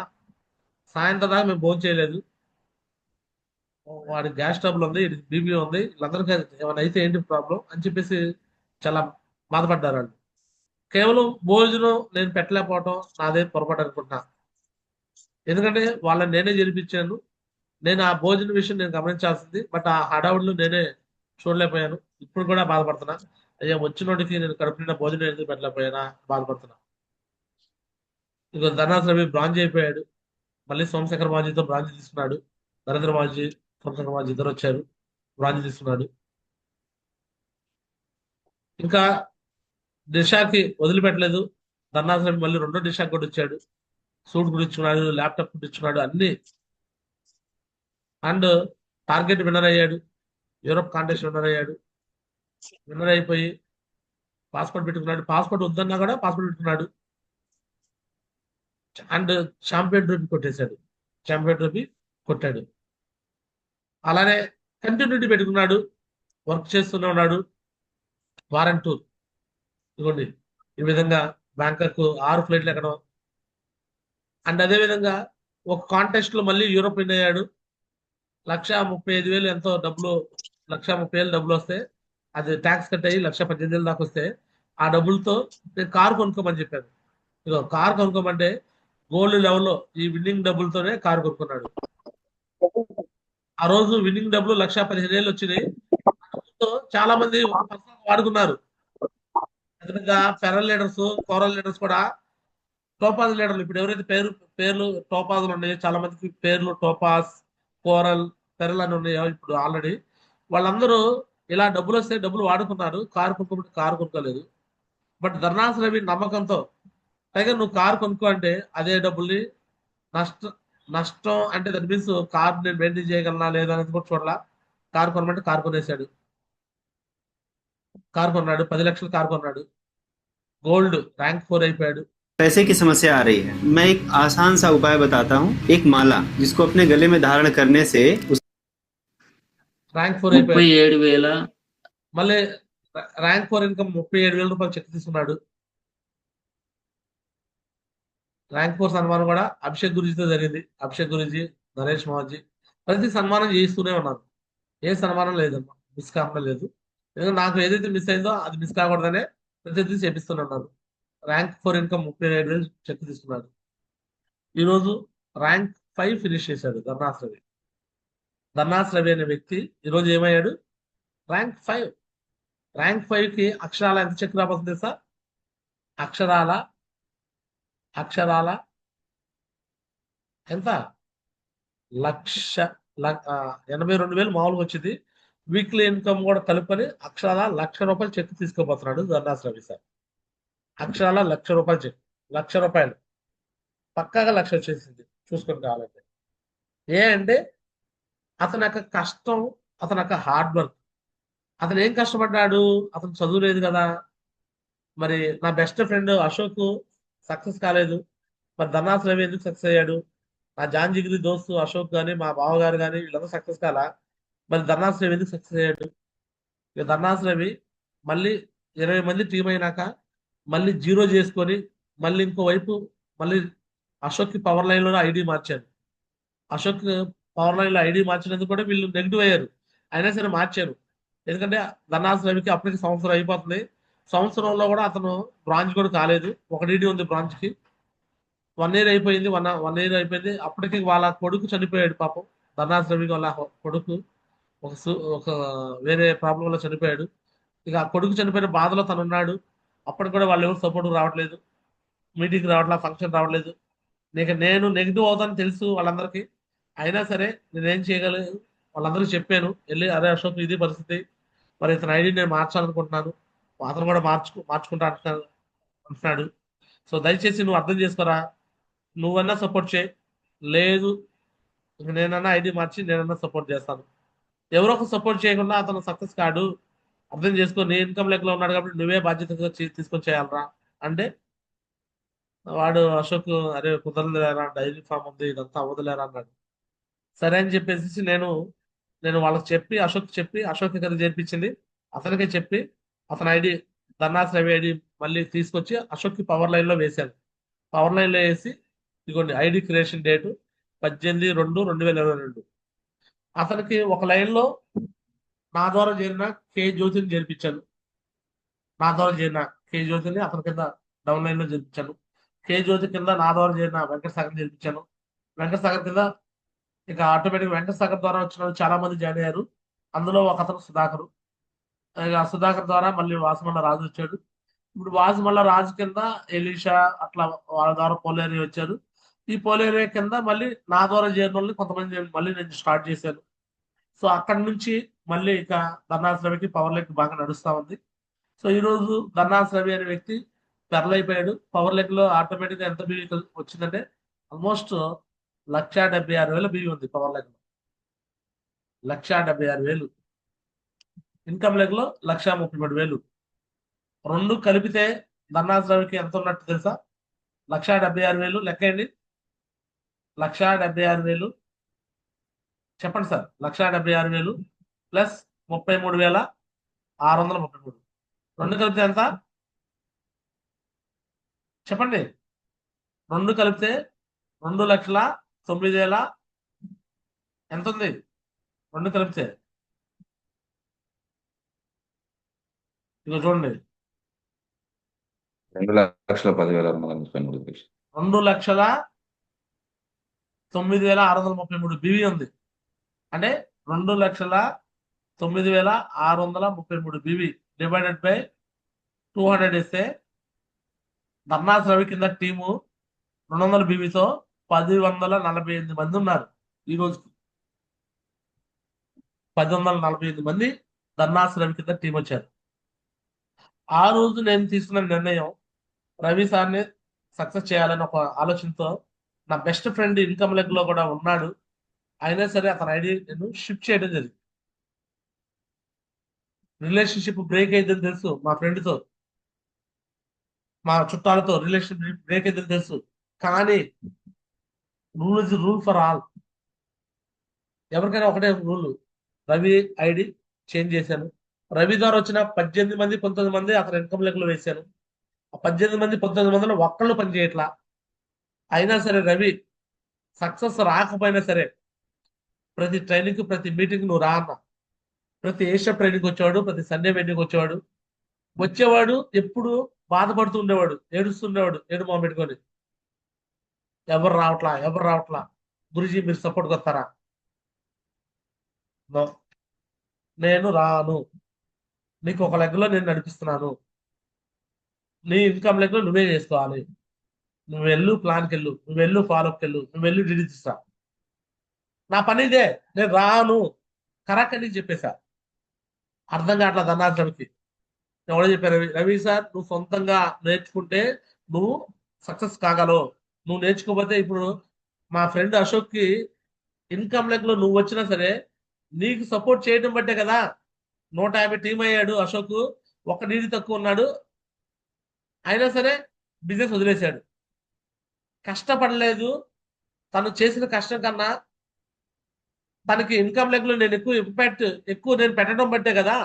సాయంత్రం దాకా మేము భోజనం చేయలేదు, వాడి గ్యాస్ ట్రబుల్ ఉంది, బీపీ ఉంది, వీళ్ళందరికీ ఏమైనా అయితే ఏంటి ప్రాబ్లం అని చెప్పేసి చాలా బాధపడ్డారు వాళ్ళు. కేవలం భోజనం నేను పెట్టలేకపోవటం నాదే పొరపాటు అనుకుంటున్నా. ఎందుకంటే వాళ్ళని నేనే జరిపించాను. నేను ఆ భోజన విషయం నేను గమనించాల్సింది, బట్ ఆ హడావుడిలో నేనే చూడలేకపోయాను. ఇప్పుడు కూడా బాధపడుతున్నా. అయ్యా వచ్చినోడికి నేను కడుపు నిండా భోజనం ఎందుకు పెట్టలేకపోయానా బాధపడుతున్నా. ఇక ధర్నాథ్ రవి బ్రాంజ్ అయిపోయాడు. మళ్ళీ సోమశేఖర్ మాజీతో బ్రాంజ్ తీసుకున్నాడు. నరేంద్ర మాజీ, సోమశేఖర్ మాజీ ఇద్దరు వచ్చారు, బ్రాంజ్ తీసుకున్నాడు. ఇంకా దిశాకి వదిలిపెట్టలేదు. ధర్నాథ్ రవి మళ్ళీ రెండో దిశాకి కూడా వచ్చాడు. సూట్ కుట్టించుకున్నాడు, ల్యాప్టాప్ కుట్టించుకున్నాడు, అన్ని. అండ్ టార్గెట్ విన్నర్ అయ్యాడు, యూరోప్ కాంటెస్ట్ విన్నర్ అయ్యాడు. విన్నర్ అయిపోయి పాస్పోర్ట్ పెట్టుకున్నాడు. పాస్పోర్ట్ వద్దన్నా కూడా పాస్పోర్ట్ పెట్టుకున్నాడు. అండ్ ఛాంపియన్ ట్రోఫీ కొట్టేశాడు. ఛాంపియన్ ట్రోఫీ కొట్టాడు. అలానే కంటిన్యూటీ పెట్టుకున్నాడు, వర్క్ చేస్తూనే ఉన్నాడు. వారెంట్ టూర్ ఇదిగోండి, ఈ విధంగా బ్యాంకాక్ 6 ఫ్లైట్లు ఎక్కడం. అండ్ అదే విధంగా ఒక కాంటెస్ట్ లో మళ్ళీ యూరోప్ విన్ అయ్యాడు. 1,35,000 ఎంతో డబ్బులు, 1,30,000 డబ్బులు వస్తే అది ట్యాక్స్ కట్ అయ్యి 1,18,000 దాకా వస్తే ఆ డబ్బులతో నేను కారు కొనుక్కోమని చెప్పాను. ఇదో కారు కొనుక్కోమంటే గోల్డ్ లెవెల్లో ఈ విన్నింగ్ డబ్బులతోనే కారు కొనుక్కున్నాడు. ఆ రోజు విన్నింగ్ డబ్బులు 1,15,000 వచ్చినాయి. చాలా మంది వాడుకున్నారు. అదేవిధంగా ఫెరల్ లీడర్స్, కోరల్ లీడర్స్ కూడా, టోపాజ్ లీడర్లు ఇప్పుడు ఎవరైతే పేర్లు టోపాజ్లు ఉన్నాయో, చాలా మందికి పేర్లు టోపాజ్, కోరల్, ఫెరల్ అని ఉన్నాయో ఇప్పుడు ఆల్రెడీ, వాళ్ళందరూ ఇలా డబ్బులు వస్తే డబ్బులు వాడుకున్నారు. కారు కొనుక్కోబట్టి కారు కొనుక్కోలేదు. బట్ ధర్నాథ్ రవి నమ్మకంతో, పైగా నువ్వు కారు కొనుక్కో అంటే అదే డబ్బుల్ని నష్టం నష్టం అంటే దట్ మీన్స్ కార్ నేను మెయింటైన్ చేయగలనా లేదా అనేది కూడా చూడాల. కారు కొనమంటే కారు కొనేశాడు. కారు కొన్నాడు, 10 లక్షలు కారు కొన్నాడు. గోల్డ్ ర్యాంక్ 4 అయిపోయాడు. पैसे की समस्या आ रही है, मैं एक आसान सा उपाय बताता हूँ। एक माला जिसको अपने गले में धारण करने से ర్యాంక్ 4 అయిపోయాడు. 37,000 మళ్ళీ ర్యాంక్ 4 ఇన్కమ్ 37,000 రూపాయలు చెక్ తీసుకున్నాడు. ర్యాంక్ 4 సన్మానం కూడా అభిషేక్ గురుజీతో జరిగింది. అభిషేక్ గురుజీ, నరేష్ మహర్జీ ప్రతి సన్మానం చేయిస్తూనే ఉన్నాను. ఏ సన్మానం లేదమ్మా, మిస్ కాకుండా లేదు. ఎందుకంటే నాకు ఏదైతే మిస్ అయిందో అది మిస్ కాకూడదనే ప్రతిదీ చేపిస్తూనే ఉన్నాను. ర్యాంక్ 4 ఇన్కమ్ 37,000 చెక్ తీసుకున్నాడు. ఈరోజు ర్యాంక్ 5 ఫినిష్ చేశాడు ధర్నాథ్ రవి. ధర్నాథ్ రవి అనే వ్యక్తి ఈరోజు ఏమయ్యాడు? ర్యాంక్ 5. ర్యాంక్ 5 కి అక్షరాల ఎంత చెక్ రాబోతుంది తెలుసా? అక్షరాల ఎంత? 82,000 మామూలుగా వచ్చింది. వీక్లీ ఇన్కమ్ కూడా కలుపుకొని అక్షరాల 1,00,000 రూపాయలు చెక్ తీసుకోబోతున్నాడు ధర్నాథ్ రవి సార్. అక్షరాల 1,00,000 రూపాయలు చెక్, 1,00,000 రూపాయలు పక్కాగా 1,00,000 వచ్చేసింది చూసుకొని కావాలంటే. ఏ అంటే అతని యొక్క కష్టం, అతని యొక్క హార్డ్ వర్క్. అతను ఏం కష్టపడ్డాడు? అతను చదువు లేదు కదా. మరి నా బెస్ట్ ఫ్రెండ్ అశోక్ సక్సెస్ కాలేదు, మరి ధర్నాథ్ రవి ఎందుకు సక్సెస్ అయ్యాడు? నా జాన్ జిగిరి దోస్తు అశోక్ కానీ మా బావగారు కానీ వీళ్ళందరూ సక్సెస్ కాలా, మరి ధర్నాథ్ రవి ఎందుకు సక్సెస్ అయ్యాడు? ఇక ధర్నాథ్ రవి మళ్ళీ 20 మంది టీం అయినాక మళ్ళీ 0 చేసుకొని మళ్ళీ ఇంకోవైపు మళ్ళీ అశోక్ పవర్ లైన్ లో ఐడి మార్చాను. అశోక్ పవర్ లైన్ లో ఐడి మార్చినందుకు కూడా వీళ్ళు నెగిటివ్ అయ్యారు. అయినా సరే మార్చారు. ఎందుకంటే ధర్నాథ్ రవికి అప్పటికి సంవత్సరం అయిపోతుంది. సంవత్సరంలో కూడా అతను బ్రాంచ్ కూడా కాలేదు. ఒక డీడీ ఉంది బ్రాంచ్ కి. 1 ఇయర్ అయిపోయింది. 1 ఇయర్ అయిపోయింది. అప్పటికి వాళ్ళ కొడుకు చనిపోయాడు పాపం. ధర్నాథ్ రవి వాళ్ళ కొడుకు ఒక వేరే ప్రాబ్లం వల్ల చనిపోయాడు. ఇక ఆ కొడుకు చనిపోయిన బాధలో తను ఉన్నాడు. అప్పటికి కూడా వాళ్ళు ఎవరు సపోర్ట్ రావట్లేదు, మీటింగ్ రావట్లేదు, ఫంక్షన్ రావట్లేదు. నేను నెగిటివ్ అవుతానని తెలుసు వాళ్ళందరికీ. అయినా సరే నేనేం చేయగలను, వాళ్ళందరికీ చెప్పాను వెళ్ళి, అరే అశోక్ ఇది పరిస్థితి, మరి ఇతని ఐడి నేను మార్చాలనుకుంటున్నాను, అతను కూడా మార్చుకుంటా అంటున్నాడు. సో దయచేసి నువ్వు అర్థం చేసుకోరా, నువ్వన్నా సపోర్ట్ చేయి, లేదు ఇంక నేనన్నా ఐడి మార్చి నేనన్నా సపోర్ట్ చేస్తాను. ఎవరో ఒక సపోర్ట్ చేయకుండా అతను సక్సెస్ కాడు, అర్థం చేసుకో, నీ ఇన్కమ్ లెక్కలో ఉన్నాడు కాబట్టి నువ్వే బాధ్యతగా తీసుకొని చేయాలరా అంటే, వాడు అశోక్ అరే కుదరలేరా, డైరీ ఫామ్ ఉంది, ఇదంతా అవ్వదులేరా అన్నాడు. సరే అని చెప్పేసి నేను వాళ్ళకి చెప్పి అశోక్ దగ్గర చేర్పించింది, అతనికే చెప్పి అతని ఐడి ధర్నాస్ రవి ఐడి మళ్ళీ తీసుకొచ్చి అశోక్ కి పవర్ లైన్ లో వేశాను. పవర్ లైన్ లో వేసి ఇదిగోండి ఐడి క్రియేషన్ డేటు 18/2/2022. అతనికి ఒక లైన్ లో నా ద్వారా చేరిన కే జ్యోతిని చేర్పించాను. నా ద్వారా చేరిన కే జ్యోతిని అతని కింద డౌన్ లైన్ లో చేర్పించాను. కే జ్యోతి కింద నా ద్వారా చేరిన వెంకట సాగర్ చేర్పించాను. వెంకట సాగర్ కింద ఇక ఆటోమేటిక్ వెంకట సాగర్ ద్వారా వచ్చిన వాళ్ళు చాలా మంది జాయిన్ అయ్యారు. అందులో ఒక అతను సుధాకర్. ఇక సుధాకర్ ద్వారా మళ్ళీ వాసుమల్ల రాజు వచ్చాడు. ఇప్పుడు వాసుమల్ల రాజు కింద ఎలీషా అట్లా వాళ్ళ ద్వారా పోలేరియా వచ్చారు. ఈ పోలేరియా కింద మళ్ళీ నా ద్వారా చేరిన వాళ్ళని కొంతమంది మళ్ళీ నేను స్టార్ట్ చేశాను. సో అక్కడి నుంచి మళ్ళీ ఇక ధర్నాస్ రవికి పవర్ లెక్ బాగా నడుస్తా ఉంది. సో ఈ రోజు ధర్నాస్ రవి అనే వ్యక్తి పెరలైపోయాడు. పవర్ లెక్ లో ఆటోమేటిక్ గా ఎంత బియ్యం వచ్చిందంటే ఆల్మోస్ట్ 1,76,000 బియ్యం ఉంది పవర్ లెక్ లో. 1,76,000 ఇన్కమ్ లెగ్ లో 1,33,000. రెండు కలిపితే ధర్నాస్ రవికి ఎంత ఉన్నట్టు తెలుసా? 1,76,000 లెక్కేయండి. 1,76,000 చెప్పండి సార్. 1,76,000 ప్లస్ 33,633. రెండు కలిపితే ఎంత చెప్పండి? రెండు కలిపితే 2,09,000 ఎంత ఉంది? రెండు కలిపితే ఇక చూడండి, 2,10,633. 2,09,633 బివి ఉంది. అంటే 2,09,633 బివి డివైడెడ్ బై 200 ఇస్తే ధర్నాస్ రవి కింద టీము 200 బివితో 1,048 మంది ఉన్నారు. ఈ రోజుకి 1,048 మంది ధర్నాస్ రవి కింద టీం వచ్చారు. ఆ రోజు నేను తీసుకున్న నిర్ణయం రవి సార్ని సక్సెస్ చేయాలని ఒక ఆలోచనతో, నా బెస్ట్ ఫ్రెండ్ ఇన్కమ్ లెగ్ లో కూడా ఉన్నాడు, అయినా సరే అతని ఐడి నేను షిఫ్ట్ చేయడం జరిగింది. రిలేషన్షిప్ బ్రేక్ అయిందని తెలుసు, మా ఫ్రెండ్తో మా చుట్టాలతో రిలేషన్షిప్ బ్రేక్ అయిందని తెలుసు, కానీ rule is rule for all. ఎవరికైనా ఒకటే రూల్. రవి ఐడి చేంజ్ చేశాను. రవి ద్వారా వచ్చిన 18 మంది 19 మంది అతని ఇన్కమ్ లెగ్ లో వేశాను. ఆ 18 మంది 19 మందిలో ఒక్కళ్ళు పని చేయట్లా. అయినా సరే రవి సక్సెస్ రాకపోయినా సరే ప్రతి ట్రైనింగ్ ప్రతి మీటింగ్ నువ్వు రా అన్న. ప్రతి ఏషియా ట్రైనింగ్ వచ్చేవాడు, ప్రతి సండే మీటింగ్ వచ్చేవాడు ఎప్పుడు బాధపడుతూ ఉండేవాడు, ఏడుస్తుండేవాడు, ఏడు మొహం పెట్టుకొని, ఎవరు రావట్లా గురుజీ మీరు సపోర్ట్ కొస్తారా? నో, నేను రాను, నీకు ఒక లెగ్ లో నేను నడిపిస్తున్నాను, నీ ఇన్కమ్ లెగ్ లో నువ్వే చేసుకోవాలి, నువ్వు వెళ్ళు ప్లాన్కి వెళ్ళు, నువ్వు వెళ్ళు ఫాలోకి వెళ్ళు, నువ్వు వెళ్ళు డిడిస్ రా, నా పని ఇదే, నేను రాను కరెక్ట్ అని చెప్పేశా. అర్థం కావట్లా ధర్నాథ్ రవికి. ఎవడో చెప్పారు, రవి సార్ నువ్వు సొంతంగా నేర్చుకుంటే నువ్వు సక్సెస్ కాగలవు, నువ్వు నేర్చుకోకపోతే ఇప్పుడు మా ఫ్రెండ్ అశోక్ కి ఇన్కమ్ లెగ్ లో నువ్వు వచ్చినా సరే నీకు సపోర్ట్ చేయడం బట్టే కదా 150 టీం అయ్యాడు అశోక్. ఒక నీడి తక్కువ ఉన్నాడు, అయినా సరే బిజినెస్ వదిలేశాడు. కష్టపడలేదు, తను చేసిన కష్టం కన్నా తనకి ఇన్కమ్ లెగ్ లో నేను ఎక్కువ నేను పెట్టడం బట్టే కదా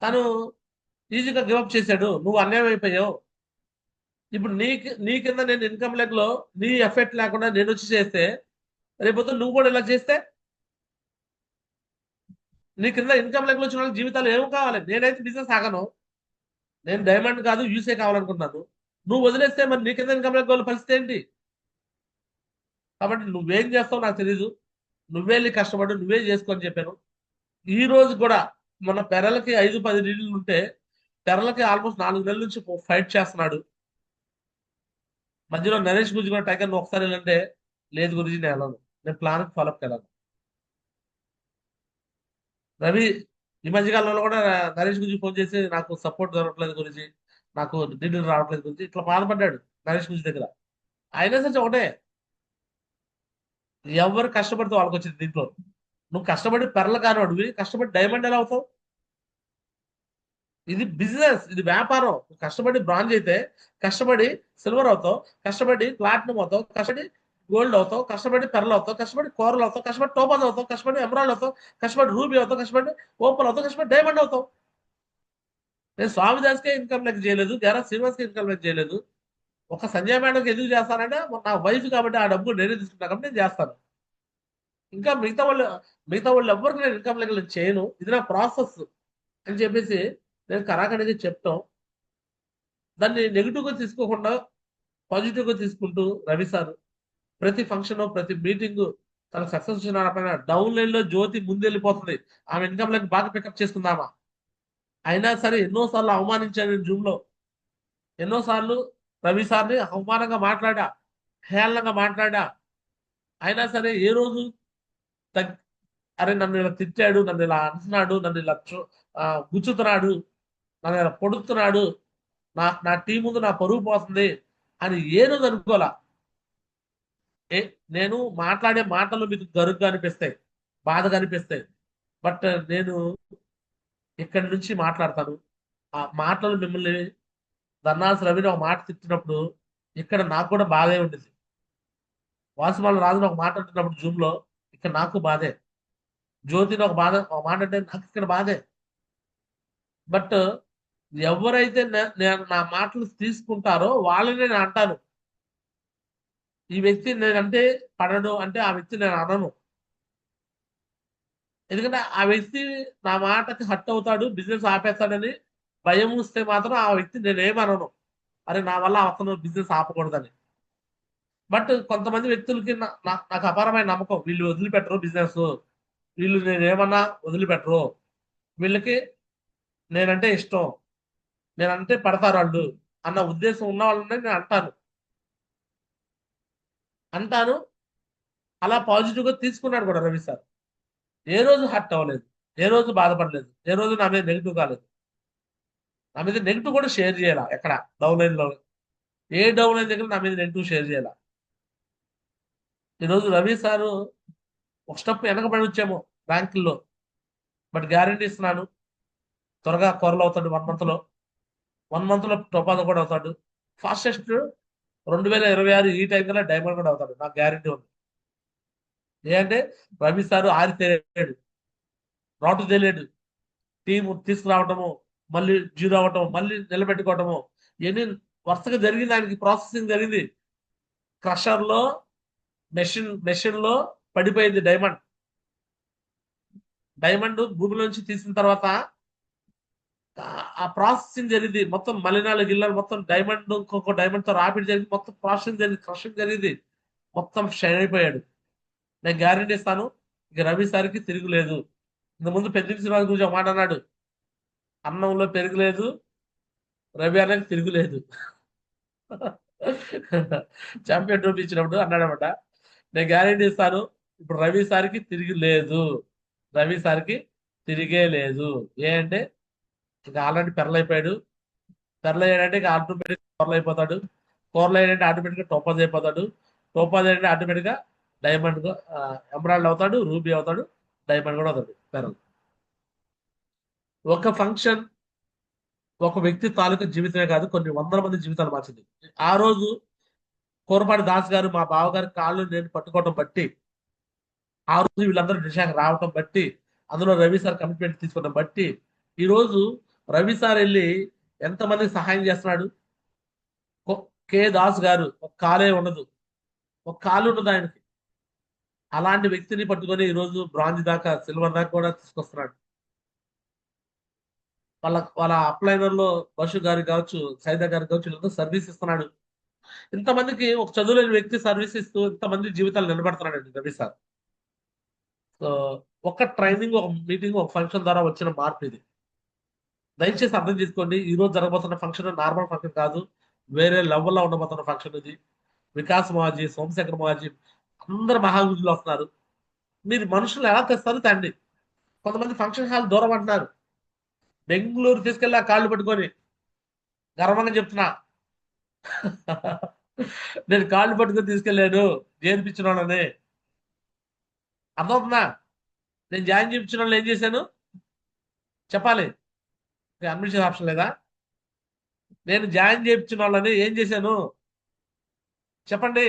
తను ఈజీగా గివప్ చేశాడు. నువ్వు అన్యాయం అయిపోయావు. ఇప్పుడు నీ కింద నేను ఇన్కమ్ లెగ్ లో నీ ఎఫెక్ట్ లేకుండా నేను వచ్చి చేస్తే రేపొద్దు నువ్వు కూడా ఇలా చేస్తే నీ కింద ఇన్కమ్ లెగ్ లో వచ్చిన వాళ్ళ జీవితాలు ఏం కావాలి? నేనైతే బిజినెస్ ఆగను, నేను డైమండ్ కాదు యూసే కావాలనుకుంటున్నాను. నువ్వు వదిలేస్తే మరి నీ కింద ఇన్కమ్ లెగ్ వాళ్ళ పరిస్థితి ఏంటి? కాబట్టి నువ్వేం చేస్తావు నాకు తెలీదు, నువ్వే వెళ్ళి కష్టపడు, నువ్వే చేసుకొని చెప్పాను. ఈ రోజు కూడా మన పెరలకి 5-10 నీళ్ళు ఉంటే పెరలకి ఆల్మోస్ట్ 4 నెలల నుంచి ఫైట్ చేస్తున్నాడు. మధ్యలో నరేష్ గురించి కూడా టైగర్ ఒకసారి వెళ్ళంటే లేదు గురించి నేను వెళ్ళను, నేను ప్లాన్ ఫాలోఅప్ వెళ్ళాను. రవి ఈ మధ్య కాలంలో కూడా నరేష్ గురించి ఫోన్ చేసి నాకు సపోర్ట్ దొరకట్లేదు గురించి, నాకు డీటెయిల్ రావట్లేదు గురించి ఇట్లా బాధపడ్డాడు నరేష్ గురించి దగ్గర. అయినా సరే ఒకటే, ఎవరు కష్టపడితే వాళ్ళకి వచ్చింది దీంట్లో. నువ్వు కష్టపడి పెరలు కానివాడివి, కష్టపడి డైమండ్ ఎలా అవుతావు? ఇది బిజినెస్, ఇది వ్యాపారం. నువ్వు కష్టపడి బ్రాంజ్ అయితే కష్టపడి సిల్వర్ అవుతావు, కష్టపడి ప్లాటినం అవుతావు, కష్టపడి గోల్డ్ అవుతావు, కష్టపడి పెరలు అవుతావు, కష్టపడి కోరలు అవుతావు, కష్టపడి టోపాజ్ అవుతావు, కష్టపడి ఎమరాల్డ్ అవుతావు, కష్టపడి రూబీ అవుతావు, కష్టపడి ఓపల్ అవుతావు, కష్టపడి డైమండ్ అవుతావు. నేను స్వామిదాస్కే ఇన్కమ్ లెక్క చేయలేదు, గెరా శ్రీనివాస్కి ఇన్కమ్ లెక్క చేయలేదు. ఒక సంజయ్ మేడంకి ఎందుకు చేస్తానంటే నా వైఫ్ కాబట్టి ఆ డబ్బు నేనే తీసుకుంటా కాబట్టి నేను చేస్తాను. ఇంకా మిగతా వాళ్ళు ఎవరికి నేను ఇన్కమ్ లెక్కలు చేయను, ఇది నా ప్రాసెస్ అని చెప్పేసి నేను కరాఖండిగా చెప్తాం. దాన్ని నెగిటివ్ గా తీసుకోకుండా పాజిటివ్ గా తీసుకుంటూ రవి సార్ ప్రతి ఫంక్షన్ ప్రతి మీటింగ్ తన సక్సెస్ వచ్చిన డౌన్ లైన్ లో జ్యోతి ముందెళ్ళిపోతుంది. ఆమె ఇన్కమ్ లెక్క బాగా పికప్ చేసుకుందామా. అయినా సరే ఎన్నోసార్లు అవమానించాను నేను జూమ్ లో, ఎన్నోసార్లు రవి సార్ని అవమానంగా మాట్లాడా, హేళనగా మాట్లాడా. అయినా సరే ఏ రోజు తగ్ అరే నన్ను ఇలా తిట్టాడు, నన్ను ఇలా అంటున్నాడు, నన్ను ఇలా గుచ్చుతున్నాడు, నన్ను ఇలా పొడుస్తున్నాడు, నా టీం ముందు నా పరువు పోతుంది అని ఏ రోజు అనుకోలా. ఏ నేను మాట్లాడే మాటలు మీకు గరుగ్గా అనిపిస్తాయి, బాధగా అనిపిస్తాయి. బట్ నేను ఇక్కడి నుంచి మాట్లాడతాను. ఆ మాటలు మిమ్మల్ని ధర్నాస్ రవిని ఒక మాట తిట్టినప్పుడు ఇక్కడ నాకు కూడా బాధే ఉండేది. వాసుమాల రాజుని ఒక మాట అంటున్నప్పుడు జూమ్ లో ఇక్కడ నాకు బాధే. జ్యోతిని ఒక మాట అంటే నాకు ఇక్కడ బాధే. బట్ ఎవరైతే నేను నా మాటలు తీసుకుంటారో వాళ్ళని నేను అంటాను. ఈ వ్యక్తి నేనంటే పడడు అంటే ఆ వ్యక్తి నేను అనను. ఎందుకంటే ఆ వ్యక్తి నా మాటకి హట్ అవుతాడు, బిజినెస్ ఆపేస్తాడని భయం వస్తే మాత్రం ఆ వ్యక్తి నేనేమనను, అరే నా వల్ల అతను బిజినెస్ ఆపకూడదని. బట్ కొంతమంది వ్యక్తులకి నాకు అపారమైన నమ్మకం, వీళ్ళు వదిలిపెట్టరు బిజినెస్, వీళ్ళు నేనేమన్నా వదిలిపెట్టరు, వీళ్ళకి నేనంటే ఇష్టం, నేనంటే పడతారు వాళ్ళు అన్న ఉద్దేశం ఉన్న వాళ్ళని నేను అంటాను. అలా పాజిటివ్ గా తీసుకున్నాడు కూడా రవి సార్. ఏ రోజు హర్ట్ అవ్వలేదు, ఏ రోజు బాధపడలేదు, ఏ రోజు నా మీద నెగిటివ్ కాలేదు. నా మీద నెగిటివ్ కూడా షేర్ చేయాల ఎక్కడ డౌన్ లైన్ లో, ఏ డౌన్ లైన్ దగ్గర నా మీద నెగిటివ్ షేర్ చేయాల. ఈరోజు రవి సారు ఒక స్టెప్ వెనకబడి వచ్చాము ర్యాంకుల్లో, బట్ గ్యారంటీ ఇస్తున్నాను త్వరగా కొరలు అవుతాడు. 1 మంత్ లో 1 మంత్ లో టొపాజో కూడా అవుతాడు. ఫాస్టెస్ట్ 2026 ఈ టైం కల్లా డైమండ్ కూడా అవుతాడు, నాకు గ్యారంటీ ఉంది. ఏంటంటే రవి సారు ఆరితేరాడు, రాటు తేలేడు. టీం తీసుకురావటము, మళ్ళీ జీరో అవటం, మళ్ళీ నిలబెట్టుకోవటము, ఇవన్నీ వరుసగా జరిగింది. ఆయనకి ప్రాసెసింగ్ జరిగింది. క్రషర్ లో మెషిన్ లో పడిపోయింది డైమండ్. డైమండ్ భూమిలోంచి తీసిన తర్వాత ఆ ప్రాసెసింగ్ జరిగింది. మొత్తం మలినాలు గిల్లలు మొత్తం డైమండ్ ఇంకొక డైమండ్ తో రాపిడ్ జరిగింది, మొత్తం ప్రాసెసింగ్ జరిగింది, క్రషింగ్ జరిగింది. మొత్తం షైన్ అయిపోయాడు. నేను గ్యారెంటీ ఇస్తాను, ఇక రవి సార్కి తిరుగులేదు. ఇంత ముందు పెద్ద శ్రీనివాస్ గురించి ఒక మాట అన్నాడు, అన్నంలో పెరుగులేదు, రవి అన్నకి తిరుగులేదు. ఛాంపియన్ ట్రోఫీ ఇచ్చినప్పుడు అన్నాడనమాట. నేను గ్యారెంటీ ఇస్తాను, ఇప్పుడు రవి సార్కి తిరిగి లేదు, రవి సార్కి తిరిగే లేదు. ఏ అంటే ఇక ఆల్రెడీ పెరలైపోయాడు, పెరలయ్యాడంటే ఇక ఆటోమేటిక్ కోరలు అయిపోతాడు, కోరలు అయ్యాడంటే ఆటోమేటిక్ గా టోపాజ్ అయిపోతాడు, టోపాజ్ అయ్యాడంటే ఆటోమేటిక్ గా డైమండ్ ఎమరాల్డ్ అవుతాడు, రూబీ అవుతాడు, డైమండ్ కూడా అవుతాడు పెరల్. ఒక ఫంక్షన్ ఒక వ్యక్తి తాలూకా జీవితమే కాదు, కొన్ని వందల మంది జీవితాలు మార్చింది. ఆ రోజు కోరపాటి దాస్ గారు మా బావగారి కాళ్ళు నేను పట్టుకోవడం బట్టి, ఆ రోజు వీళ్ళందరూ డిసిషన్ రావటం బట్టి, అందులో రవి సార్ కమిట్మెంట్ తీసుకోవడం బట్టి ఈ రోజు రవి సార్ వెళ్ళి ఎంతమందికి సహాయం చేస్తున్నాడు. కే దాస్ గారు ఒక కాలే ఉండదు, ఒక కాలు ఉండదు ఆయనకి. అలాంటి వ్యక్తిని పట్టుకొని ఈ రోజు బ్రాంజ్ దాకా సిల్వర్ దాకా కూడా తీసుకొస్తున్నాడు. వాళ్ళ అప్లైనర్ లో బషు గారికి కావచ్చు, సైదా గారికి కావచ్చు, వీళ్ళందరూ సర్వీస్ ఇస్తున్నాడు. ఇంతమందికి ఒక చదువులేని వ్యక్తి సర్వీస్ ఇస్తూ ఇంతమంది జీవితాలు నిలబెడుతున్నాడండి రవి సార్. సో ఒక ట్రైనింగ్, ఒక మీటింగ్, ఒక ఫంక్షన్ ద్వారా వచ్చిన మార్పు ఇది. దయచేసి అర్థం చేసుకోండి, ఈ రోజు జరగబోతున్న ఫంక్షన్ నార్మల్ ఫంక్షన్ కాదు, వేరే లెవెల్లో ఉండబోతున్న ఫంక్షన్ ఇది. వికాస్ మాజీ, సోమశేఖర్ మాజీ, అందరు మహాగుజులు వస్తున్నారు. మీరు మనుషులు ఎలా తెస్తారు తండ్రి. కొంతమంది ఫంక్షన్ హాల్ దూరం అంటున్నారు. బెంగళూరు తీసుకెళ్ళి ఆ కాళ్ళు పట్టుకొని గర్వంగా చెప్తున్నా. నేను కాళ్ళు పట్టుకొని తీసుకెళ్ళాను చేర్పించిన వాళ్ళని. అర్థమవుతుందా? నేను జాయిన్ చేయించిన వాళ్ళు ఏం చేశాను చెప్పాలి. అడ్మిషన్ ఆప్షన్ లేదా? నేను జాయిన్ చేయించిన వాళ్ళని ఏం చేశాను చెప్పండి.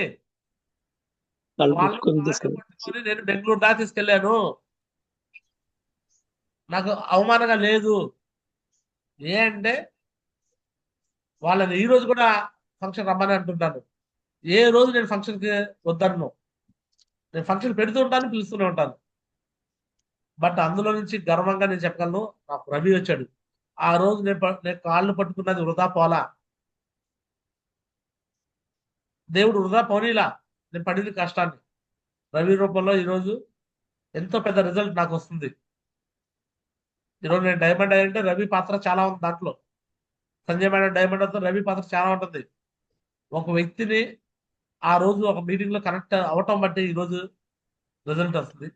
వాళ్ళు వాళ్ళు పట్టుకొని కాళ్ళు తీసుకెళ్ళి పట్టుకొని నేను బెంగళూరు దాకా తీసుకెళ్ళాను. నాకు అవమానంగా లేదు. ఏ అంటే వాళ్ళని ఈ రోజు కూడా ఫంక్షన్ రమ్మని అంటున్నాను. ఏ రోజు నేను ఫంక్షన్కి వద్దను. నేను ఫంక్షన్ పెడుతూ ఉంటాను, పిలుస్తూనే ఉంటాను. బట్ అందులో నుంచి గర్వంగా నేను చెప్పగలను, నాకు రవి వచ్చాడు. ఆ రోజు నేను కాళ్ళు పట్టుకున్నది వృధా పోలా. దేవుడు వృధా పోనీలా నేను పడింది కష్టాన్ని. రవి రూపంలో ఈరోజు ఎంతో పెద్ద రిజల్ట్ నాకు వస్తుంది. ఈరోజు నేను డైమండ్ అయ్యంటే రవి పాత్ర చాలా ఉంది దాంట్లో. సంజయ్ మేడం డైమండ్ అవుతా రవి పాత్ర చాలా ఉంటుంది. ఒక వ్యక్తిని ఆ రోజు ఒక మీటింగ్ లో కనెక్ట్ అవటం బట్టి ఈ రోజు రిజల్ట్ వస్తుంది.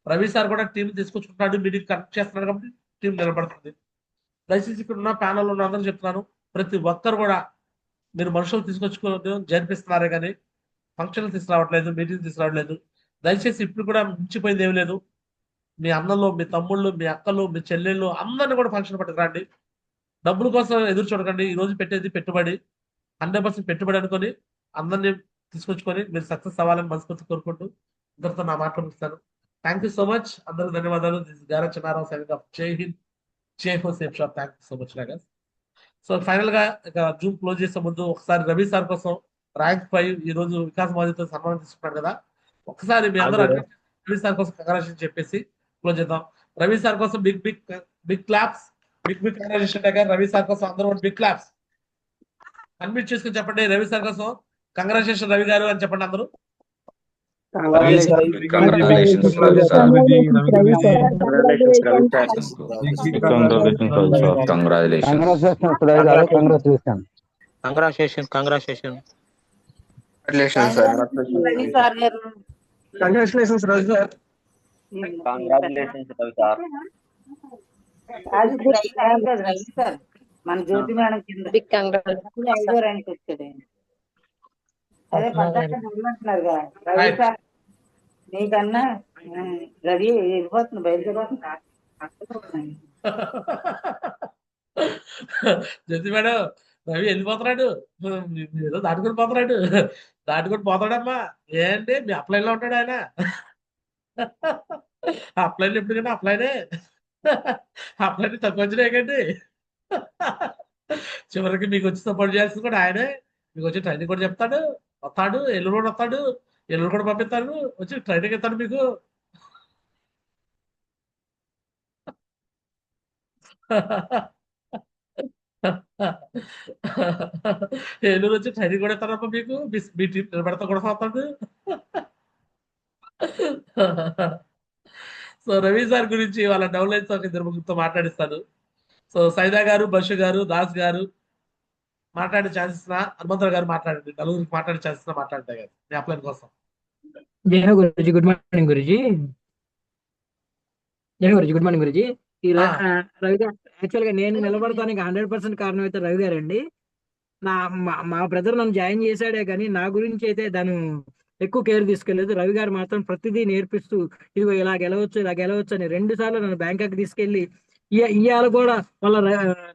రవి సార్ కూడా టీం తీసుకొచ్చుకుంటాడు, మీటింగ్ కనెక్ట్ చేస్తున్నాడు కాబట్టి టీం నిలబడుతుంది. దయచేసి ఇక్కడ ఉన్న ప్యానల్ ఉన్న అందరూ చెప్తున్నాను, ప్రతి ఒక్కరు కూడా మీరు మనుషులు తీసుకొచ్చుకోవడం జరిపిస్తున్నారే కానీ ఫంక్షన్లు తీసుకురావట్లేదు, మీటింగ్ తీసుకురావట్లేదు. దయచేసి ఇప్పుడు కూడా మించిపోయింది ఏమి లేదు. మీ అన్నలు, మీ తమ్ముళ్ళు, మీ అక్కలు, మీ చెల్లెళ్ళు అందరిని కూడా ఫంక్షన్ పట్టుకురండి. డబ్బుల కోసం ఎదురు చూడకండి. ఈ రోజు పెట్టేది పెట్టుబడి, 100% పెట్టుబడి అనుకొని అందరినీ తీసుకొచ్చుకొని మీరు సక్సెస్ అవ్వాలని మనస్ఫూర్తి కోరుకుంటూ అందరితో నా మాటలు ముగిస్తాను. Thank you so much. అందరికి ధన్యవాదాలు. దిస్ గారా చిన్నారావు సైనింగ్ ఆఫ్. జై Hind, Jai Ho, Safe Shop. Thank you so much నాగస్. సో ఫైనల్ గా ఇక జూమ్ క్లోజ్ చేసే ముందు ఒకసారి రవి సార్ కోసం ర్యాంక్ 5 ఈ రోజు వికాస్ మాదితో సన్మానం తీసుకున్నాడు కదా, ఒకసారి మీ అందరూ రవి సార్ కోసం కంగ్రాచులేషన్ చెప్పేసి క్లోజ్ చేద్దాం. రవి సార్ కోసం big big big claps, big big congratulation దగ్గర రవి సార్ కోసం అందరూ బిగ్ క్లాప్స్ అన్మ్యూట్ చేసుకుని చెప్పండి. రవి సార్ కోసం కంగ్రాచులేషన్ రవి గారు అని చెప్పండి అందరూ. Congratulations Ravi sir. Congratulations. Congratulations Raju sir. మన జ్యోతి మేడం కింద ఐదో ర్యాంక్ వచ్చాడు. అదే పద్దాక అంటున్నారు కదా రవి సార్, నీకన్నా రవి వెళ్ళిపోతుంది, బయలుదేరిపోతుంది. జ్యోతి మేడం, రవి వెళ్ళిపోతున్నాడు, ఏదో దాటుకొని పోతున్నాడు, దాటుకొని పోతాడమ్మా. ఏంటి మీ అప్లైన్ లో ఉంటాడు ఆయన. అప్లైన్ ఎప్పటికంటే అప్లైనే, అప్లైన్ తక్కువ వచ్చినాయి కండి. చివరికి మీకు వచ్చి సపోర్ట్ చేయాల్సింది కూడా ఆయనే. మీకు వచ్చి ట్రైనింగ్ కూడా చెప్తాడు, వస్తాడు, ఎల్లురు కూడా వస్తాడు, ఎల్లురు కూడా పంపిస్తాడు, వచ్చి ట్రైనింగ్ ఇస్తాడు మీకు. ఏలూరు వచ్చి ట్రైనింగ్ కూడా ఇస్తారమ్మా మీకు, మీ టీం నిలబెడతా కూడా పోతాడు. సో రవి సార్ గురించి వాళ్ళ డౌన్లైన్స్ ఒక ఇద్దరు ముగ్గురితో మాట్లాడిస్తాను. సో సైదా గారు, బషు గారు, దాస్ గారు మాట్లాడే ఛాన్సెస్, హనుమంతరావు గారు మాట్లాడండి. నలుగురికి మాట్లాడే ఛాన్సెస్ మాట్లాడతాయి కదా మీ అప్లైన్ కోసం. జయ గురుజీ, గుడ్ మార్నింగ్ గురుజీ. జయ గురుజీ, గుడ్ మార్నింగ్ గురుజీ. ఈ రవి గారు యాక్చువల్ గా నేను నిలబడటానికి 100% కారణం అయితే రవి గారు అండి. మా బ్రదర్ నన్ను జాయిన్ చేశాడే కానీ నా గురించి అయితే దాని ఎక్కువ కేర్ తీసుకోలేదు. రవి గారు మాత్రం ప్రతిదీ నేర్పిస్తూ ఇదిగో ఇలా గెలవచ్చు, ఇలా గెలవచ్చు అని 2 సార్లు నన్ను బ్యాంకాక్ తీసుకెళ్లి ఇవాళ కూడా వాళ్ళ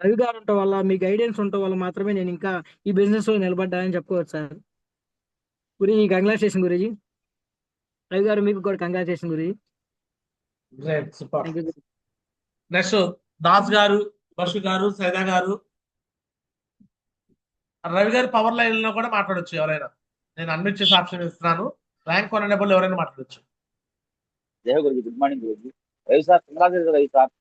రవి గారు ఉండటం వల్ల, మీ గైడెన్స్ ఉండటం వల్ల మాత్రమే నేను ఇంకా ఈ బిజినెస్ లో నిలబడ్డానని చెప్పుకోవచ్చు సార్. గురుజీ కంగ్రాచులేషన్ గురుజీ. రవి గారు మీకు కూడా congratulation Guruji. Great, super. Next Das గారు, బషు గారు, సైదా గారు. రవి గారు పవర్ లైన్ లో కూడా మాట్లాడొచ్చు ఎవరైనా. నేను అన్మిట్ చేసి ఆప్షన్ ఇస్తున్నాను. ర్యాంక్ 1 అనేబుల్ ఎవరైనా మాట్లాడొచ్చు. Jaya Guruji, good morning Guruji. Ravi sir, congratulation Ravi sir.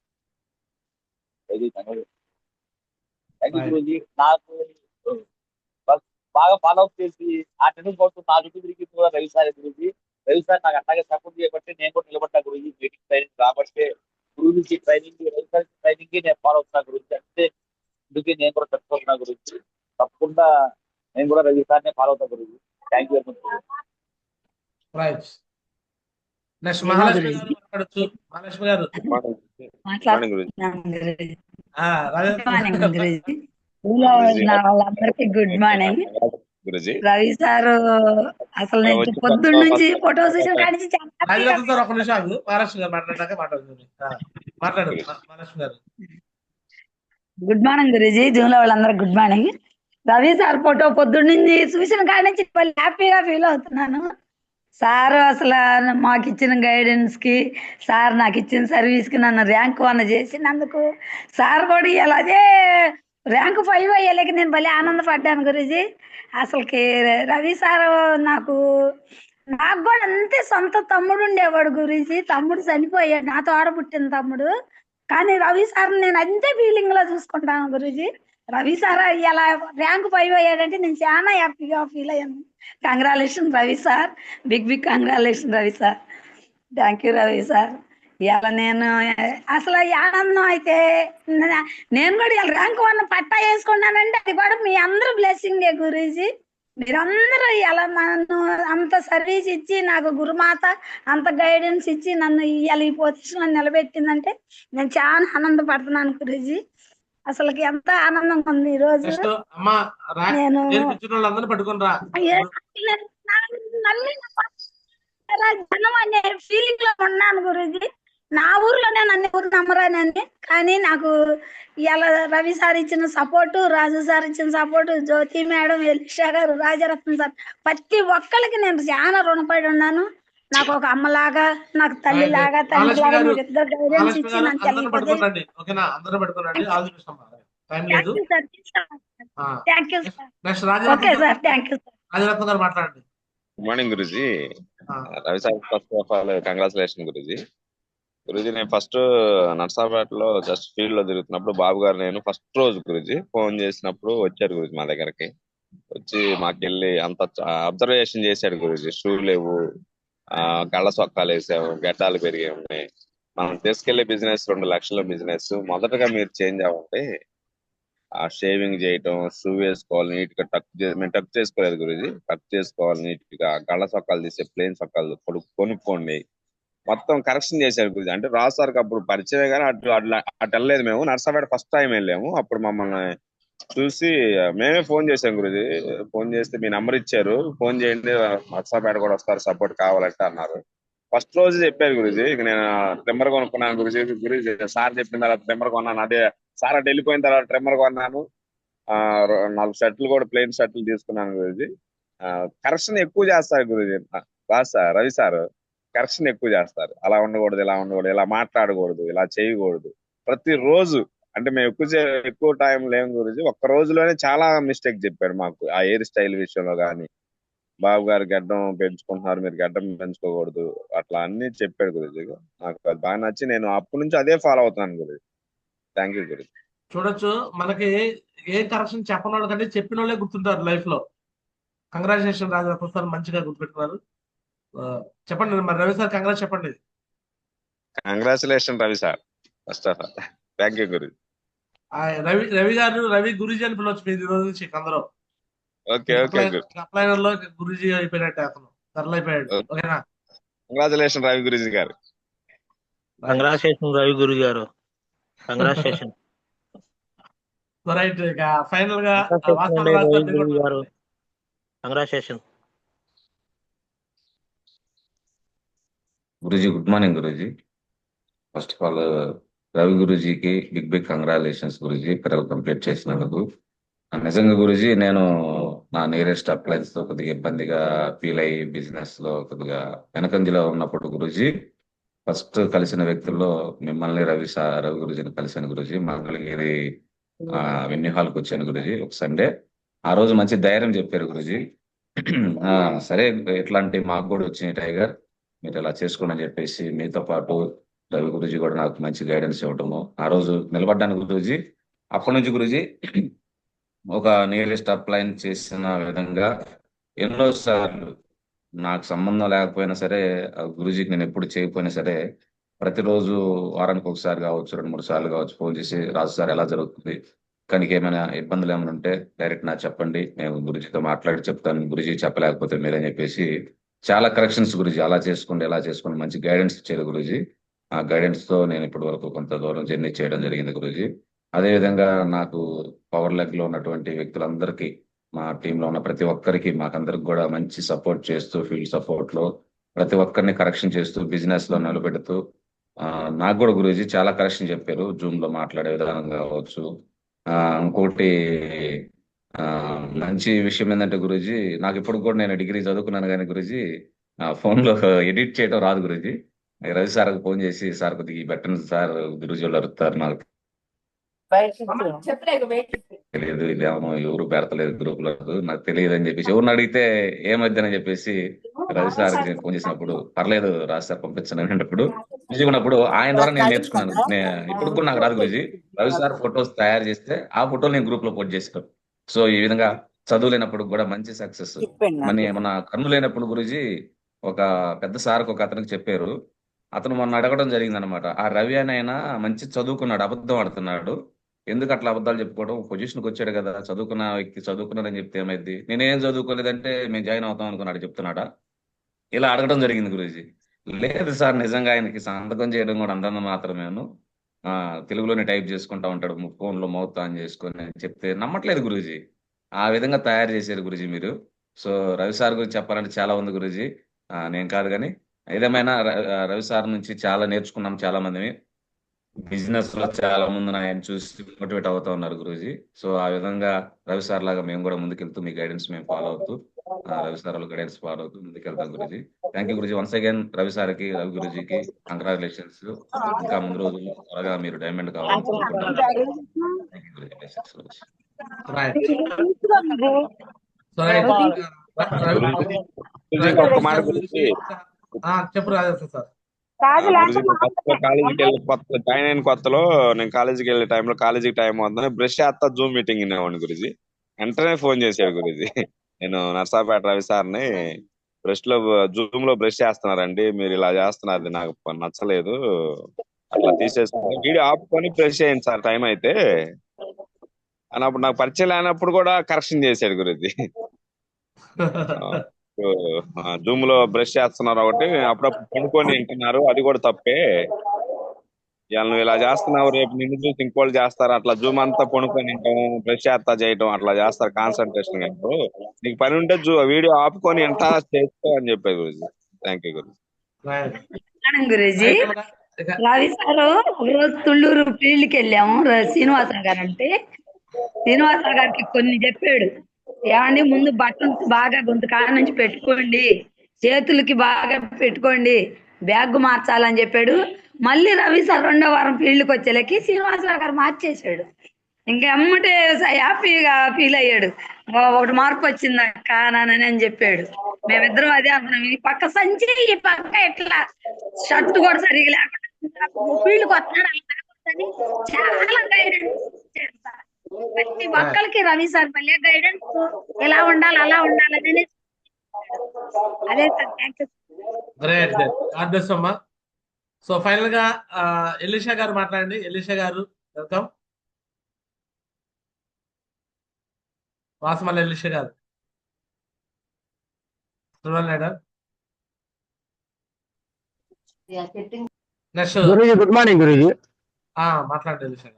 Thank you Guruji. నాకు బాగా ఫాలో అప్ చేసి ఆ ట్రైనింగ్ కోసం నా చుట్టూ తిరిగి కూడా రవి సార్ గురుజీ. రవి సార్ నాకు అట్లాగే సపోర్ట్ చేయబట్టి నేను కూడా నిలబడ్డా గురుజీ. మీటింగ్ ట్రైనింగ్ కాబట్టి Guruji training, Ravi sir training నేను ఫాలో అవుతున్నా గురుజీ. అంటే అందుకే నేను కూడా చెప్పుకుంటున్నా గురుజీ. తప్పకుండా నేను కూడా రవి సార్ నే ఫాలో అవుతా Guruji. Thank you very much. Right. Next ఏమో మహాలక్ష్మి గురూజీ గారు మాట్లాడొచ్చు. మహాలక్ష్మి గారు మార్నింగ్ గురించి మాట్లాడుతున్నాను గురూజీ. ఆ, గుడ్ మార్నింగ్ రాజేంద్ర గురూజీ. ఊళ్ళో గురుజీ ఉన్న వాళ్ళందరికీ good morning. Guruji Ravi sir అసలు నేను వచ్చిన పొద్దున్న నుంచి ఫోటో తర్వాత సెషన్ కాడి నుంచి చాలా హ్యాపీగా రాజరత్న సార్ ఒక నిమిషం ఆగు. మహాలక్ష్మి గారు మాట్లాడాక మాట్లాడుతుంది. మాట్లాడు మహాలక్ష్మి గారు. Good morning Guruji. జూన్ లో వాళ్ళందరూ good morning. Ravi sir photo పొద్దున్న నుంచి చూసిన కాడి నుంచి వాళ్ళు హ్యాపీగా ఫీల్ అవుతున్నాను. సార్ అసలు మాకు ఇచ్చిన గైడెన్స్ కి, సార్ నాకు ఇచ్చిన సర్వీస్ కి నన్ను ర్యాంక్ 1 చేసినందుకు సార్ కూడా ఇలా అదే ర్యాంక్ 5 అయ్యేలేక నేను భలే ఆనందపడ్డాను గురూజీ. అసలుకి రవి సార్ నాకు నాకు కూడా అంతే సొంత తమ్ముడు ఉండేవాడు గురూజీ. తమ్ముడు చనిపోయాడు, నా తోడ పుట్టిన తమ్ముడు. కానీ రవి సార్ నేను అంతే ఫీలింగ్ లో చూసుకుంటాను గురూజీ. రవి సార్ ఇలా ర్యాంక్ 5 అయ్యాడంటే నేను చాలా హ్యాపీగా ఫీల్ అయ్యాను. Congratulation Ravi sir. Big congratulation Ravi sir. Thank you Ravi sir. ఇలా నేను అసలు ఈ ఆనందం అయితే నేను కూడా ఇలా ర్యాంక్ 1 పట్టా వేసుకున్నానంటే అది కూడా మీ అందరూ బ్లెస్సింగ్ గురూజీ. మీరందరూ ఇలా నన్ను అంత సర్వీస్ ఇచ్చి నాకు గురుమాత అంత గైడెన్స్ ఇచ్చి నన్ను ఇవాళ ఈ పొజిషన్ లో నిలబెట్టిందంటే నేను చాలా ఆనందపడుతున్నాను గురూజీ. అసలుకి ఎంత ఆనందంగా ఉంది ఈ రోజు. నెక్స్ట్ అమ్మా నేను నేర్పించిన వాళ్ళందరూ పట్టుకుని రా. జనం అనే ఫీలింగ్ లో ఉన్నాను గురూజీ. నా ఊర్లోనే నన్ను ఊరు నమ్మరానని, కానీ నాకు ఇలా రవి సార్ ఇచ్చిన సపోర్టు, రాజు సార్ ఇచ్చిన సపోర్టు, జ్యోతి మేడం, ఎలిషా గారు, రాజరత్న సార్, ప్రతి ఒక్కరికి నేను చాలా రుణపడి ఉన్నాను. నాకు ఒక అమ్మలాగా, నాకు తల్లిలాగా, తండ్రిలాగా మీరు ఇద్దరు గైడెన్స్ ఇచ్చి నన్ను అందరూ పట్టుకోండి. ఓకేనా? అందరూ పట్టుకోండి. ఆల్ ది బెస్ట్ అమ్మా. టైం లేదు. Thank you sir. Next okay sir, thank you sir. Rajaratna గారు మాట్లాడండి. Good morning Guruji. Ravi sir first of all congratulation Guruji. Guruji నేను ఫస్ట్ నర్సాపేటలో జస్ట్ ఫీల్డ్ లో తిరుగుతున్నప్పుడు బాబు గారు నేను ఫస్ట్ రోజు గురుజీ ఫోన్ చేసినప్పుడు వచ్చారు గురుజీ మా దగ్గరకి. వచ్చి మాకెళ్ళి అంత అబ్జర్వేషన్ చేశాడు గురుజీ. షూ లేవు, కళ్ళ సొక్కాలు వేసాము, గడ్డాలు పెరిగి ఉన్నాయి, మనం తీసుకెళ్లే బిజినెస్ 2 లక్షల బిజినెస్, మొదటగా మీరు చేంజ్ అవ్వండి, ఆ షేవింగ్ చేయటం, షూ వేసుకోవాలి నీట్ గా, మేము టక్ చేసుకోలేదు గురుజీ, టక్ చేసుకోవాలి నీట్ గా, కళ్ళ సొక్కాలు తీసే ప్లేన్ సొక్కాలు కొనుక్కోండి, మొత్తం కరెక్షన్ చేశారు గురుజీ. అంటే రాజు సార్కి అప్పుడు పరిచయం కానీ అటు వెళ్ళలేదు. మేము నర్సాపేట ఫస్ట్ టైం వెళ్ళాము. అప్పుడు మమ్మల్ని చూసి మేమే ఫోన్ చేసాం గురుజీ. ఫోన్ చేస్తే మీ నెంబర్ ఇచ్చారు, ఫోన్ చేయండి నర్సాపేట కూడా వస్తారు సపోర్ట్ కావాలంటే అన్నారు. ఫస్ట్ రోజు చెప్పారు గురుజీ. ఇక నేను ట్రిమ్మర్ కొనుక్కున్నాను గురుజీ. సార్ చెప్పిన తర్వాత ట్రిమ్మర్ కొన్నాను. అదే సార్ అటు వెళ్ళిపోయిన తర్వాత ట్రిమ్మర్ కొన్నాను. 4 షర్ట్లు కూడా ప్లెయిన్ షర్ట్లు తీసుకున్నాను గురుజీ. కరెక్షన్ ఎక్కువ చేస్తారు Guruji. Sir Ravi sir correction ఎక్కువ చేస్తారు. అలా ఉండకూడదు, ఇలా ఉండకూడదు, ఇలా మాట్లాడకూడదు, ఇలా చేయకూడదు. ప్రతిరోజు అంటే మేము ఎక్కువ టైం లేము గురుజీ. ఒక్క రోజులోనే చాలా మిస్టేక్ చెప్పాడు మాకు. ఆ హెయిర్ స్టైల్ విషయంలో కానీ, బాబు గారు గడ్డం పెంచుకుంటున్నారు, మీరు గడ్డం పెంచుకోకూడదు, అట్లా అన్ని చెప్పాడు గురుజీ. నాకు అది బాగా నచ్చి నేను అప్పటి నుంచి అదే ఫాలో అవుతున్నాను గురుజీ. Thank you Guruji. చూడొచ్చు, మనకి ఏ కరెక్షన్ చెప్పని వాళ్ళు కంటే చెప్పిన వాళ్ళే గుర్తుంటారు లైఫ్ లో. కంగ్రాచులేషన్ రాజరత్న సార్, మంచిగా గుర్తుపెట్టుకున్నారు. చెప్పండి మరి రవి సార్, కంగ్రాట్స్ చెప్పండి. Congratulation Ravi sir first of all. Thank you Guruji. Ravi గారు, రవి గురుజీ అని పిలవచ్చు మీరు ఈ రోజు నుంచి అందరూ. ఓకే ఓకే అప్లైనర్ లో గురుజీ అయిపోయినట్టే, అతను సరళ అయిపోయాడు. ఓకేనా? కంగ్రాచులేషన్ రవి గురుజీ గారు. Congratulation Ravi Guru garu. Congratulation. Right. ఇక ఫైనల్ గా congratulation Guruji. Good morning Guruji. First of all Ravi గురుజీకి బిగ్ కంగ్రాచులేషన్స్ గురుజీ, పిల్లలు కంప్లీట్ చేసినందుకు. నిజంగా గురుజీ, నేను నా నియరెస్ట్ అప్లయన్స్ తో కొద్దిగా ఇబ్బందిగా ఫీల్ అయ్యి బిజినెస్ లో కొద్దిగా వెనకంజలో ఉన్నప్పుడు గురుజీ ఫస్ట్ కలిసిన వ్యక్తుల్లో మిమ్మల్ని రవి గురుజీని కలిశాను గురుజీ. మంగళగిరి వెన్యూ హాల్కి వచ్చాను గురుజీ ఒక సండే. ఆ రోజు మంచి ధైర్యం చెప్పారు గురుజీ. సరే ఇట్లాంటి మాకు కూడా వచ్చినాయి టైగర్, మీరు ఇలా చేసుకోండి అని చెప్పేసి మీతో పాటు రవి గురుజీ కూడా నాకు మంచి గైడెన్స్ ఇవ్వటము. ఆ రోజు నిలబడ్డాను గురుజీ. అప్పటి నుంచి గురుజీ ఒక నియరెస్ట్ అప్లైన్ చేసిన విధంగా ఎన్నోసార్లు నాకు సంబంధం లేకపోయినా సరే, గురుజీకి నేను ఎప్పుడు చేయకపోయినా సరే, ప్రతిరోజు వారానికి ఒకసారి కావచ్చు, 2-3 సార్లు కావచ్చు, ఫోన్ చేసి రాజు సార్ ఎలా జరుగుతుంది, కానీ ఏమైనా ఇబ్బందులు ఏమైనా ఉంటే డైరెక్ట్ నాకు చెప్పండి, నేను గురుజీతో మాట్లాడి చెప్తాను, గురుజీ చెప్పలేకపోతే మీరని చెప్పేసి చాలా కరెక్షన్స్ గురుజీ, అలా చేసుకోండి ఎలా చేసుకోండి మంచి గైడెన్స్ ఇచ్చారు గురుజీ. ఆ గైడెన్స్ తో నేను ఇప్పటి వరకు కొంత దూరం జర్నీ చేయడం జరిగింది గురుజీ. అదేవిధంగా నాకు పవర్ లెగ్ లో ఉన్నటువంటి వ్యక్తులందరికీ, మా టీంలో ఉన్న ప్రతి ఒక్కరికి, మాకందరికి కూడా మంచి సపోర్ట్ చేస్తూ, ఫీల్డ్ సపోర్ట్ లో ప్రతి ఒక్కరిని కరెక్షన్ చేస్తూ, బిజినెస్ లో నిలబెడుతూ, నాకు కూడా గురూజీ చాలా కరెక్షన్ చెప్పారు. జూమ్ లో మాట్లాడే విధానం కావచ్చు. ఇంకోటి ఆ, మంచి విషయం ఏంటంటే గురూజీ, నాకు ఇప్పుడు కూడా నేను డిగ్రీ చదువుకున్నాను కానీ గురూజీ, ఫోన్ లో ఎడిట్ చేయడం రాదు గురూజీ. రవి సార్కి ఫోన్ చేసి, సార్ కొద్దిగా పెట్టండి సార్, గురూజీ వాళ్ళు అడుగుతారు, నాకు తెలియదు, ఇదేమో ఎవరు పెడతలేదు గ్రూప్ లో, నాకు తెలియదు అని చెప్పేసి ఎవరిని అడిగితే ఏమైందని చెప్పేసి రవి సార్ ఫోన్ చేసినప్పుడు, పర్లేదు రాజు సార్ పంపించండి అనేటప్పుడు బిజీగా ఉన్నప్పుడు ఆయన ద్వారా నేను నేర్చుకున్నాను. ఇప్పుడు కూడా నాకు రాదు గురూజీ. రవి సార్ ఫొటోస్ తయారు చేస్తే ఆ ఫోటోలు నేను గ్రూప్ లో పోస్ట్ చేస్తాను. సో ఈ విధంగా చదువు లేనప్పుడు కూడా మంచి సక్సెస్. మన కన్ను లేనప్పుడు గురూజీ ఒక పెద్ద సార్కి ఒక అతనికి చెప్పారు. అతను మొన్న అడగడం జరిగింది అనమాట. ఆ రవి అని ఆయన మంచి చదువుకున్నాడు, అబద్ధం ఆడుతున్నాడు, ఎందుకు అట్లా అబద్ధాలు చెప్పుకోవడం, పొజిషన్కి వచ్చాడు కదా, చదువుకున్న వ్యక్తి చదువుకున్నాడని చెప్తే ఏమైంది, నేనేం చదువుకోలేదంటే మేము జాయిన్ అవుతాం అనుకున్నాడు, చెప్తున్నాడా? ఇలా అడగడం జరిగింది గురూజీ. లేదు సార్, నిజంగా ఆయనకి సంతకం చేయడం కూడా అందరం మాత్రమేను, తెలుగులోనే టైప్ చేసుకుంటా ఉంటాడు, ఫోన్ లో మౌత్ ఆన్ చేసుకొని అని చెప్తే నమ్మట్లేదు గురూజీ. ఆ విధంగా తయారు చేశారు గురూజీ మీరు. సో రవి సార్ గురించి చెప్పాలంటే చాలా ఉంది గురూజీ. నేను కాదు కానీ ఏదేమైనా రవి సార్ నుంచి చాలా నేర్చుకున్నాం చాలా మంది. బిజినెస్ లో చాలా మంది ఆయన చూసి మోటివేట్ అవుతా ఉన్నారు గురూజీ. సో ఆ విధంగా రవి సార్ లాగా మేము కూడా ముందుకెళ్తూ మీ గైడెన్స్ మేము ఫాలో అవుతూ, రవి సార్ గైడెన్స్ ఫాలో అవుతూ ముందుకెళ్తాం Guruji. Thank you Guruji. Once again Ravi సార్కి, రవి గురూజీకి కంగ్రాచులేషన్స్. ఇంకా ముందు రోజుల్లో త్వరగా మీరు డైమండ్ కావాలని కోరుకుంటాం. Thank you Guruji. Blessings Guruji. Right. So right. గురూజీకి ఒక్క మాట గురించి, చెప్పు రాజేశ్వర సార్. గురూజీ కొత్తలో కాలేజీకి వెళ్ళి జాయిన్ అయిన కొత్తలో, నేను కాలేజీకి వెళ్ళే టైంలో, కాలేజీకి టైం అవుతుందని బ్రష్ చేస్తా జూమ్ మీటింగ్ వినేవాడిని గురూజీ. వెంటనే ఫోన్ చేశాడు గురూజీ, నేను నర్సాపేట రవి సార్ని, జూమ్ లో బ్రష్ చేస్తున్నారండి, మీరు ఇలా చేస్తున్నారు, నాకు నచ్చలేదు, అట్లా తీసేసుకుని వీడియో ఆపుకొని బ్రష్ చేయండి సార్ టైం అయితే అన్నప్పుడు, నాకు పరిచయం లేనప్పుడు కూడా కరెక్షన్ చేశాడు గురూజీ. జూమ్ లో బ్రష్ చేస్తున్నారు ఒకటి, అప్పుడప్పుడు పడుకొని వింటున్నారు, అది కూడా తప్పే, ఇవాళ నువ్వు ఇలా చేస్తున్నావు, రేపు నిన్ను చూసి ఇంకోళ్ళు చేస్తారు, అట్లా జూమ్ అంతా పడుకొని వింటాం, బ్రష్ చేస్తా చేయటం అట్లా చేస్తారు, కాన్సన్ట్రేషన్ అంటూ, నీకు పని ఉంటే వీడియో ఆపుకొని ఎంత చేసుకో అని చెప్పారు Guruji. Thank you Guruji. Guruji, Ravi sir ఒకరోజు తుళ్ళూరు ఫీల్డ్కి వెళ్ళాము, శ్రీనివాసరావు గారు అంటే, శ్రీనివాసరావు గారికి కొన్ని చెప్పాడు. ఏమండి, ముందు బట్టలు బాగా గొంతు కాడ నుంచి పెట్టుకోండి, చేతులకి బాగా పెట్టుకోండి, బ్యాగ్ మార్చాలని చెప్పాడు. మళ్ళీ రవి సార్ 2వ వారం ఫీల్డ్కి వచ్చేలకి శ్రీనివాసరావు గారు మార్చేశాడు. ఇంకా అమ్మటే హ్యాపీగా ఫీల్ అయ్యాడు, ఒకటి మార్పు వచ్చింది అక్క అని చెప్పాడు. మేమిద్దరం అదే అనుకున్నాం, ఈ పక్క సంచి ఈ పక్క ఎట్లా షర్ట్ కూడా సరిగా లేకుండా ఫీల్డ్కి వస్తున్నాడు అని చాలా గైడెన్స్ ఇచ్చాడు సార్. ప్రతి ఒక్కరికి రవి సార్ మళ్ళీ గైడెన్స్, ఎలా ఉండాలి అలా ఉండాలని. అదే sir, thank you. Great great. God bless అమ్మా. సో ఫైనల్ గా ఎలీషా గారు మాట్లాడండి. ఎలీషా గారు వెల్కమ్. వాసమల్ల ఎలీషా గారు. Next Guruji, good morning Guruji. మాట్లాడండి ఎలీషా గారు.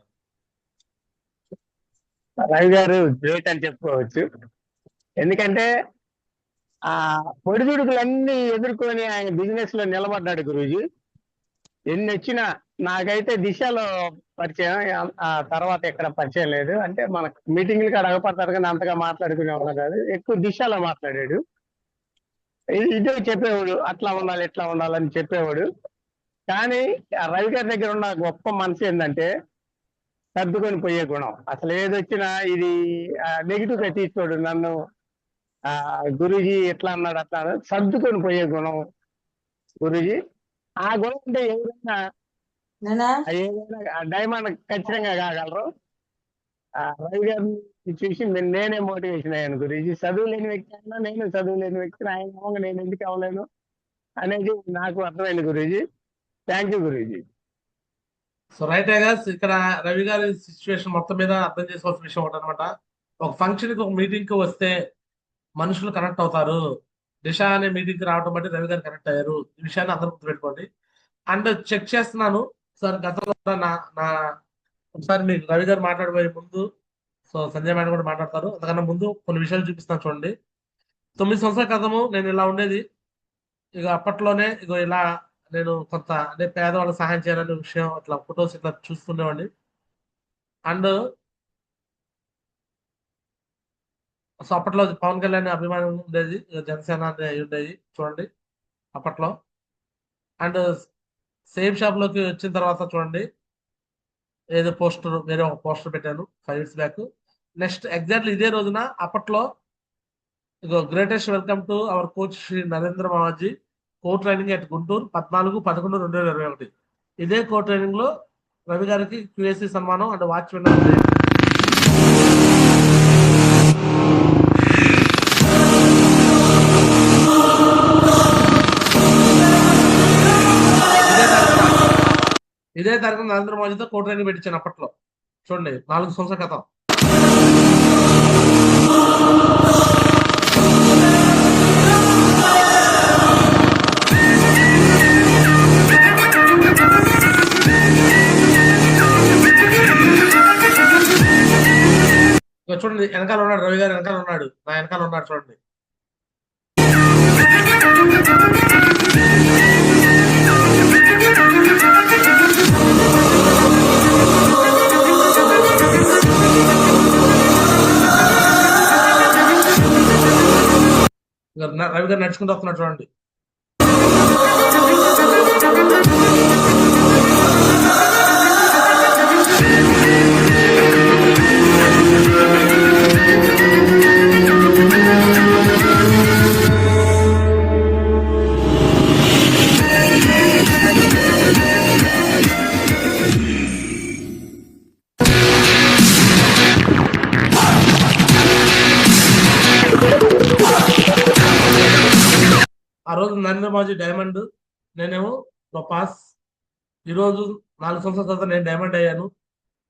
రవి గారు గ్రేట్ అని చెప్పుకోవచ్చు. ఎందుకంటే ఆ పొడిదుడుకులన్నీ ఎదుర్కొని ఆయన బిజినెస్ లో నిలబడ్డాడు గురూజీ. ఎన్ని వచ్చినా నాకైతే దిశలో పరిచయం, ఆ తర్వాత ఎక్కడ పరిచయం లేదు. అంటే మన మీటింగ్లకి అడగపడతారు కానీ అంతగా మాట్లాడుకునే ఉన్నా కాదు, ఎక్కువ దిశలో మాట్లాడాడు. ఇదే చెప్పేవాడు, అట్లా ఉండాలి ఇట్లా ఉండాలని చెప్పేవాడు. కానీ ఆ రవి గారి దగ్గర ఉన్న గొప్ప మనసు ఏంటంటే సర్దుకొని పోయే గుణం. అసలు ఏదొచ్చినా ఇది నెగిటివ్ గా తీసుకోడు. నన్ను గురూజీ ఎట్లా అన్నాడు అట్లా సర్దుకొని పోయే గుణం గురూజీ. ఆ గుణం అంటే ఏదైనా డైమండ్ ఖచ్చితంగా కాగలరు. రవి గారిని చూసి నేనే మోటివేషన్ అయ్యాను గురూజీ. చదువు లేని వ్యక్తి అయినా నేను చదువు లేని వ్యక్తిని, ఆయన నేను ఎందుకు అవ్వలేను అనేది నాకు అర్థమైంది Guruji. Thank you Guruji. So right guys, ఇక్కడ రవి గారి సిచ్యువేషన్ మొత్తం మీద అర్థం చేసుకోవాల్సిన విషయం ఒకటి అనమాట. ఒక ఫంక్షన్ కి, ఒక మీటింగ్ కి వస్తే మనుషులు కనెక్ట్ అవుతారు, దిశ అనే మీటింగ్ కి రావడం బట్టి రవి గారు కనెక్ట్ అయ్యారు. ఈ విషయాన్ని అందరూ గుర్తుపెట్టుకోండి. అండ్ చెక్ చేస్తున్నాను సార్, గతంలో కూడా నా నా ఒకసారి మీకు రవి గారు మాట్లాడబోయే ముందు సో సంజయ్ మేడం కూడా మాట్లాడతారు. అంతకన్నా ముందు కొన్ని విషయాలు చూపిస్తాను చూడండి. 9 సంవత్సరాల క్రితము నేను ఇలా ఉండేది. ఇక అప్పట్లోనే ఇగో ఇలా నేను కొంత అంటే పేదవాళ్ళకి సహాయం చేయాలనే విషయం అట్లా ఫొటోస్ ఇట్లా చూస్తుండేవాడిని. అండ్ సో అప్పట్లో పవన్ కళ్యాణ్ అభిమానం ఉండేది, జనసేన అయి ఉండేది చూడండి అప్పట్లో. అండ్ సేమ్ షాప్ లోకి వచ్చిన తర్వాత చూడండి, ఏదో పోస్టర్, వేరే ఒక పోస్టర్ పెట్టాను 5 years బ్యాక్. నెక్స్ట్ ఎగ్జాక్ట్లీ ఇదే రోజున అప్పట్లో ఇగో greatest welcome to our coach Shri Narendra Mamaji co training at Guntur 14/11/2021. ఇదే కో ట్రైనింగ్ లో రవి గారికి QAC సన్మానం అండ్ వాచ్ విన్నర్. ఇదే తారీఖు నరేంద్ర మోదీతో కో ట్రైనింగ్ పెట్టించాను అప్పట్లో చూడండి, 4 సంవత్సరాల క్రితం. ఇక చూడండి వెనకాల ఉన్నాడు రవి గారు, వెనకాల ఉన్నాడు, నా వెనకాల ఉన్నాడు చూడండి. ఇక రవి గారు నడుచుకుంటూ వస్తున్నాడు చూడండి. ఆ రోజు నరేంద్ర మోదీ డైమండ్, నేనేమో టోపాస్. ఈరోజు 4 సంవత్సరాల తర్వాత నేను డైమండ్ అయ్యాను.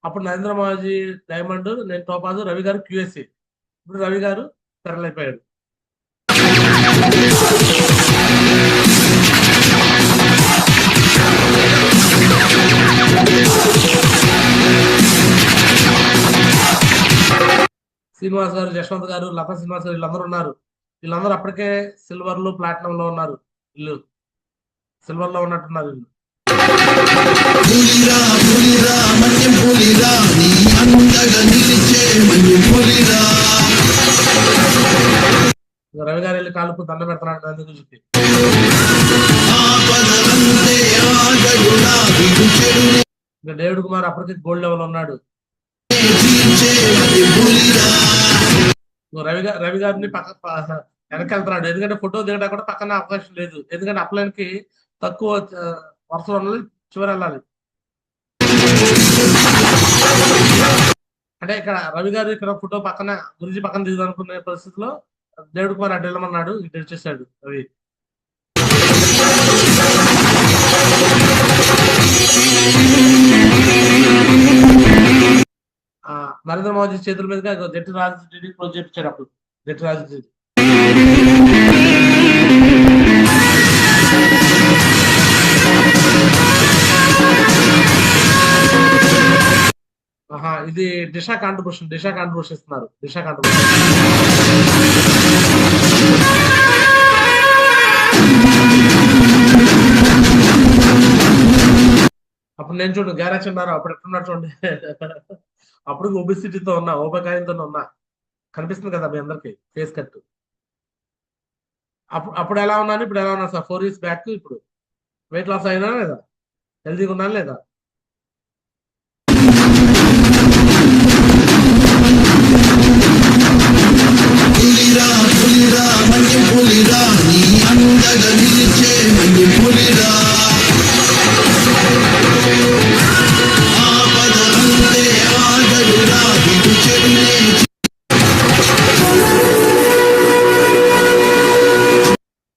అప్పుడు నరేంద్ర మోదీ డైమండ్, నేను టోపాజ్, రవి గారు QAC. ఇప్పుడు రవి గారు తెరలైపోయాడు. శ్రీనివాస్ గారు, యశ్వంత్ గారు, లతా శ్రీనివాస్ గారు వీళ్ళందరూ ఉన్నారు. వీళ్ళందరూ అప్పటికే సిల్వర్లు ప్లాటినం లో ఉన్నారు. వీళ్ళు సిల్వర్ లో ఉన్నట్టున్నారు వీళ్ళు. రవి గారు వెళ్ళి కాలుపు దండ పెడుతున్నాడు నంది గురించి. ఇంకా డేవిడ్ కుమార్ అప్పటికే గోల్డ్ లెవెల్ ఉన్నాడు. రవి గారిని వెనకెళ్తున్నాడు, ఎందుకంటే ఫోటో దిగడం కూడా పక్కన అవకాశం లేదు, ఎందుకంటే అప్లైన్కి తక్కువ వరుసలో ఉన్నది చివరి వెళ్ళాలి. అంటే ఇక్కడ రవి గారు ఇక్కడ ఫోటో పక్కన గురించి పక్కన దిగుదనుకునే పరిస్థితిలో డేవిడ్ కుమార్ అడ్డు వెళ్ళమన్నాడు, ఇటు వచ్చేసాడు రవి. నరేంద్ర మోదీ చేతుల మీదుగా జట్టి రాజు క్లోజ్ చేయించాడు అప్పుడు జట్టి రాజు. ఇది దిశ కాంట్రిబ్యూషన్ ఇస్తున్నారు. దిశ కాంట్రిబ్యూషన్ అప్పుడు నేను చూడు గ్యారేజ్ ఉన్నారు, అప్పుడు ఎట్టున్నారు చూడండి. అప్పుడు ఒబిసిటీతో ఉన్నా, ఓబకాయంతో ఉన్నా, కనిపిస్తుంది కదా మీ అందరికి ఫేస్ కట్. అప్పుడు ఎలా ఉన్నాను, ఇప్పుడు ఎలా ఉన్నాను సార్? 4 years back. ఇప్పుడు వెయిట్ లాస్ అయినా లేదా, హెల్తీగా ఉన్నాను లేదా?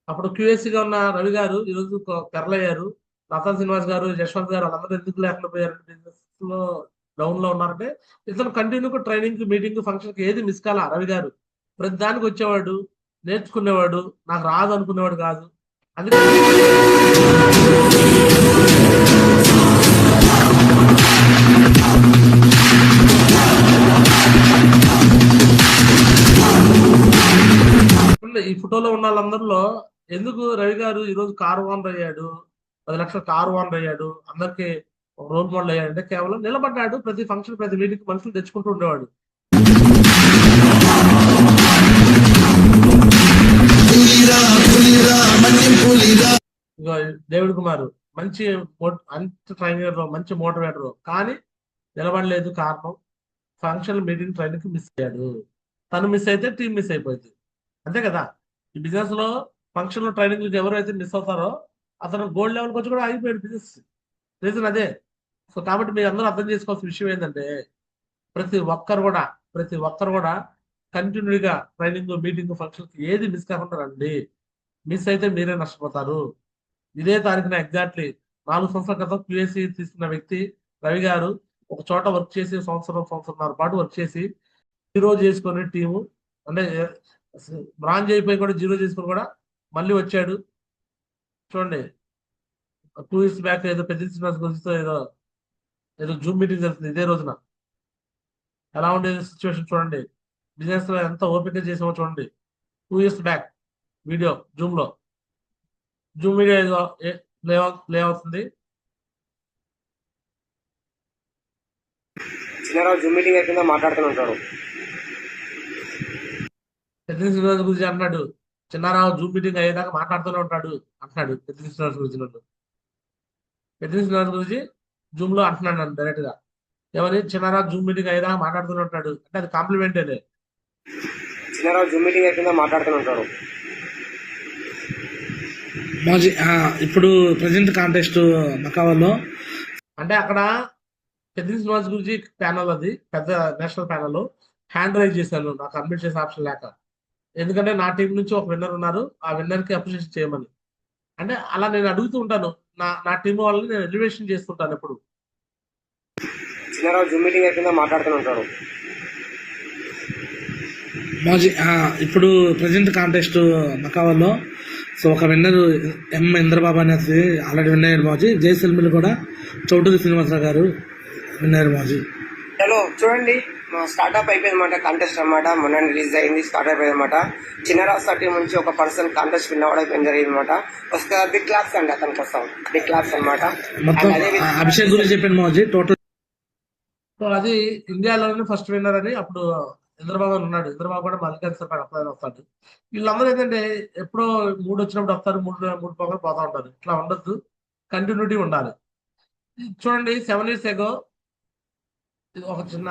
అప్పుడు QACగా ఉన్న రవి గారు ఈరోజు తెరలయ్యారు. లతా శ్రీనివాస్ గారు, యశ్వంత్ గారు వాళ్ళందరూ ఎందుకు లేకుండా పోయారు, బిజినెస్ లో డౌన్ లో ఉన్నారంటే ఇతను కంటిన్యూగా ట్రైనింగ్, మీటింగ్, ఫంక్షన్ కి ఏది మిస్ కాల. రవి గారు ప్రతి దానికి వచ్చేవాడు, నేర్చుకునేవాడు, నాకు రాదు అనుకునేవాడు కాదు. అందుకని ఈ ఫోటోలో ఉన్న వాళ్ళందరిలో ఎందుకు రవి గారు ఈరోజు కారు ఓనర్ అయ్యాడు, 10 లక్షల కారు ఓనర్ అయ్యాడు, అందరికి రోల్ మోడల్ అయ్యాడు అంటే కేవలం నిలబడ్డాడు. ప్రతి ఫంక్షన్, ప్రతి మీటింగ్ మనుషులు తెచ్చుకుంటూ ఉండేవాడు. ఇగో డేవిడ్ కుమార్ మంచి ట్రైనర్, మంచి మోటివేటర్, కానీ నిలబడలేదు. కారణం ఫంక్షన్, మీటింగ్, ట్రైనింగ్ మిస్ అయ్యాడు. తను మిస్ అయితే టీం మిస్ అయిపోయింది. అంతే కదా. ఈ బిజినెస్ లో ఫంక్షన్ లో ట్రైనింగ్ ఎవరైతే మిస్ అవుతారో అతను గోల్డ్ లెవెల్కి వచ్చి కూడా ఆగిపోయాడు బిజినెస్. రీజన్ అదే. సో కాబట్టి మీరు అందరూ అర్థం చేసుకోవాల్సిన విషయం ఏంటంటే ప్రతి ఒక్కరు కూడా కంటిన్యూగా ట్రైనింగ్, మీటింగ్, ఫంక్షన్ ఏది మిస్ కాకుండా రండి. మిస్ అయితే మీరే నష్టపోతారు. ఇదే తారీఖున ఎగ్జాక్ట్లీ 4 సంవత్సరాల క్రితం QAC తీసుకున్న వ్యక్తి రవి గారు ఒక చోట వర్క్ చేసి సంవత్సరంన్నర పాటు వర్క్ చేసి జీరో చేసుకునే టీము, అంటే బ్రాంజ్ అయిపోయి కూడా జీరో చేసుకుని కూడా మళ్ళీ వచ్చాడు. చూడండి 2 years బ్యాక్ ఏదో పెద్ద గురించి ఏదో జూమ్ మీటింగ్ జరుగుతుంది ఇదే రోజున. ఎలా ఉండేది సిచ్యువేషన్ చూడండి. బిజినెస్ లో ఎంత ఓపిక చేసామో చూడండి. 2 years back video Zoom video ఏదో ప్లే అవుతుంది. జూమ్ మీటింగ్ అయిపోయిందా మాట్లాడుతూనే ఉంటాడు. పెద్ద శ్రీనివాస్ గురించి అన్నాడు, చిన్నారావు జూమ్ మీటింగ్ అయ్యేదాకా మాట్లాడుతూనే ఉంటాడు అంటున్నాడు. పెద్ద శ్రీనివాస్ గురించి పెద్ద శ్రీనివాస్ గురించి జూమ్ లో అంటున్నాడు నన్ను డైరెక్ట్ గా. ఏమని? చిన్నారావు జూమ్ మీటింగ్ అయ్యేదాకా మాట్లాడుతూనే ఉంటాడు అంటే అది కాంప్లిమెంటేనే. చిన్నారావు జూమ్ మీటింగ్ అయిపోయిందా మాట్లాడుతూనే ఉంటాడు. ఇప్పుడు ప్రజెంట్ కాంటెస్ట్ మకావాలో అంటే అక్కడ పెద్ద శ్రీనివాస్ గురించి ప్యానల్, అది పెద్ద నేషనల్ ప్యానల్ హ్యాండ్ రైజ్ చేశాను నాకు అడ్మిట్ చేసే ఆప్షన్ లేక. ఎందుకంటే నా టీం నుంచి ఒక విన్నర్ ఉన్నారు, ఆ విన్నర్ కి అప్రిషియేషన్ చేయమని. అంటే అలా నేను అడుగుతూ ఉంటాను. నా టీం వాళ్ళని నేను ఎలివేషన్ చేస్తుంటాను ఎప్పుడు. చిన్నారావు జూమ్ మీటింగ్ అయిపోయిందా మాట్లాడుతూనే ఉంటాడు. ఇప్పుడు ప్రజెంట్ కాంటెస్ట్ మకావాలో సో ఒక విన్నర్ ఇంద్రబాబు అనేది ఆల్రెడీ విన్ అయ్యారు మాజీ. జైసల్మీర్ కూడా చౌటూరి శ్రీనివాసరావు గారు విన్ అయ్యారు మాజీ. హలో చూడండి, స్టార్ట్అప్ అయిపోయింది అనమాట. కాంటెస్ట్ అనమాట మొన్న రిలీజ్ అయింది, స్టార్ట్ అయిపోయింది అనమాట. చిన్నరాజు టీం నుంచి ఒక పర్సన్ కాంటెస్ట్ విన్ అవ్వడం జరిగింది అనమాట. ఒక బిగ్ క్లాప్స్ అండి అతని కోసం, బిగ్ క్లాప్స్ అనమాట. మొత్తం అభిషేక్ గురించి చెప్పాను మాజీ. టోటల్ సో అది ఇండియాలోనే ఫస్ట్ విన్నర్ అని అప్పుడు ఇంద్రబాబు ఉన్నాడు. ఇంద్రబాబు కూడా మల్లికార్జున అప్లై వస్తాడు. వీళ్ళందరూ ఏంటంటే ఎప్పుడో 3 వచ్చినప్పుడు వస్తారు, 3 పోగా పోతా ఉంటారు. ఇట్లా ఉండొద్దు, కంటిన్యూటీ ఉండాలి. చూడండి 7 years ago ఒక చిన్న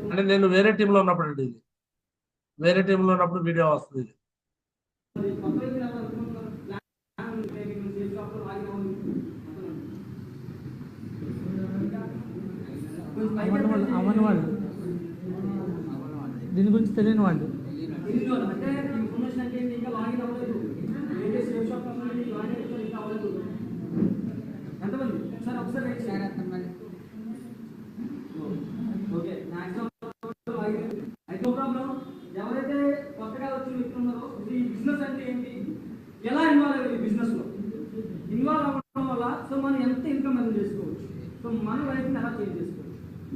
అంటే నేను వేరే టీంలో ఉన్నప్పుడు అండి, ఇది వేరే టీంలో ఉన్నప్పుడు వీడియో వస్తుంది. ఇది అవన్న వాళ్ళు దీని గురించి తెలియని వాళ్ళు ఎవరైతే కొత్తగా వచ్చిన వ్యక్తులు ఉన్నారో ఈ బిజినెస్ అంటే ఏంటి, ఎలా ఇన్వాల్వ్ అయ్యారు ఈ బిజినెస్ లో, ఇన్వాల్వ్ అవ్వడం వల్ల సో మనం ఎంత ఇన్కమ్ అనేది చేసుకోవచ్చు, సో మన లైఫ్ ని ఎలా చేంజ్ చేసుకోవచ్చు.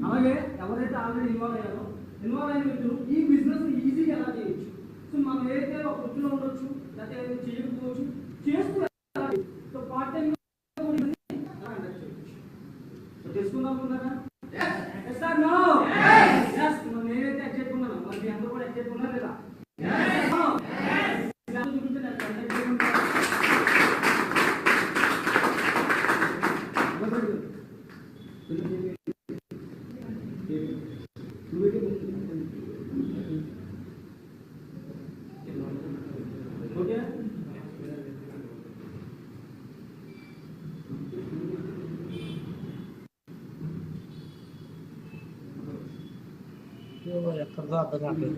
అలాగే ఎవరైతే ఆల్రెడీ ఇన్వాల్వ్ అయ్యారో, ఇన్వాల్వ్ అయిన వ్యక్తులు ఈ బిజినెస్ ఈజీగా ఎలా చేయొచ్చు. సో మనం ఏదైతే ఒక వృత్తిలో ఉండొచ్చు, లేకపోతే చేయకపోవచ్చు, చేస్తూ సో పార్ట్ టైం తెలుసుకుందాం. నేనైతే ఎక్సైట్ ఉన్నాను, మరి మీ అందరూ కూడా ఎక్సైట్ ఉన్నారు లేదా? ఎక్కడో అర్థం కావట్లేదు.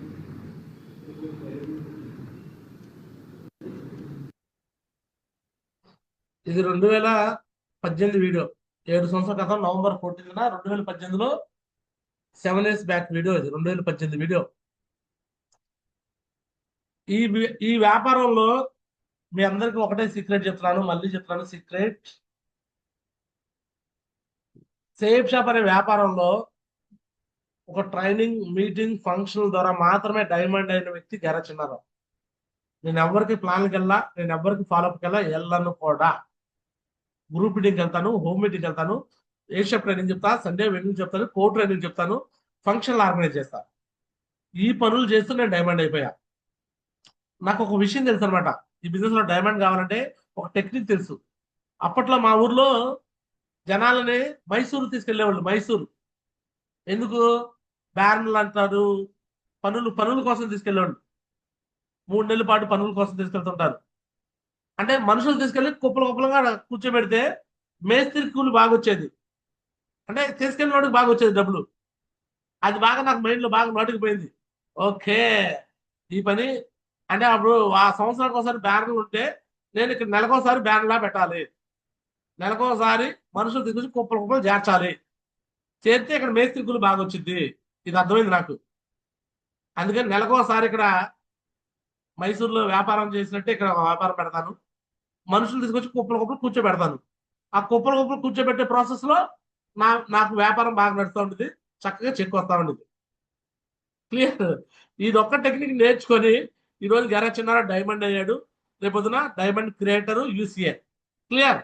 ఇది 2018 వీడియో. 7 సంవత్సరాల క్రితం నవంబర్ 14న 2018లో 7 ఇయర్స్ బ్యాక్ వీడియో ఇది 2018 వీడియో. ఈ వ్యాపారంలో మీ అందరికి ఒకటే సీక్రెట్ చెప్తున్నాను, మళ్ళీ చెప్తున్నాను సీక్రెట్. సేఫ్ షాప్ అనే వ్యాపారంలో ఒక ట్రైనింగ్, మీటింగ్, ఫంక్షన్ ద్వారా మాత్రమే డైమండ్ అయిన వ్యక్తి గెర చిన్నారావు. నేను ఎవరికి ప్లాన్కి వెళ్ళా, నేను ఎవరికి ఫాలోఅప్కి వెళ్ళను కూడా. గ్రూప్ మీటింగ్కి వెళ్తాను, హోమ్ మీటింగ్కి వెళ్తాను, ఏషియా ట్రైనింగ్ చెప్తా, సండే వెన్నింగ్ చెప్తాను, కో ట్రైనింగ్ చెప్తాను, ఫంక్షన్లు ఆర్గనైజ్ చేస్తాను. ఈ పనులు చేస్తూ నేను డైమండ్ అయిపోయా. నాకు ఒక విషయం తెలుసు అనమాట, ఈ బిజినెస్ లో డైమండ్ కావాలంటే ఒక టెక్నిక్ తెలుసు. అప్పట్లో మా ఊర్లో జనాలని మైసూరు తీసుకెళ్లేవాళ్ళు. మైసూరు ఎందుకు? బ్యారన్లు అంటారు, పనుల కోసం తీసుకెళ్లేవాళ్ళు. 3 నెలల పాటు పనుల కోసం తీసుకెళ్తుంటారు. అంటే మనుషులు తీసుకెళ్లి కుప్పలుగా కూర్చోబెడితే మేస్త్రి కూలి బాగా వచ్చేది, అంటే తీసుకెళ్ళిన వాడికి బాగా వచ్చేది డబ్బులు. అది బాగా నాకు మైండ్ లో బాగా నోటికి పోయింది. ఓకే, ఈ పని అంటే అప్పుడు ఆ సంవత్సరానికి ఒకసారి బ్యానర్లు ఉంటే నేను ఇక్కడ నెలకోసారి బ్యానర్లా పెట్టాలి, నెలకోసారి మనుషులు తీసుకొచ్చి కుప్పలు చేర్చాలి, చేర్తే ఇక్కడ మేస్త్రి కూలి బాగా వచ్చింది. ఇది అర్థమైంది నాకు. అందుకని నెలకోసారి ఇక్కడ మైసూర్లో వ్యాపారం చేసినట్టే ఇక్కడ వ్యాపారం పెడతాను, మనుషులు తీసుకొచ్చి కుప్పలు కూర్చోబెడతాను. ఆ కుప్పలు కూర్చోబెట్టే ప్రాసెస్ లో నాకు వ్యాపారం బాగా నడుస్తూ ఉంటుంది, చక్కగా చెక్ వస్తూ ఉంటుంది. క్లియర్? ఇది ఒక్క టెక్నిక్ నేర్చుకొని ఈరోజు గెర చిన్నారావు డైమండ్ అయ్యాడు, రేపొద్దున డైమండ్ క్రియేటర్ యూసీఏ. క్లియర్?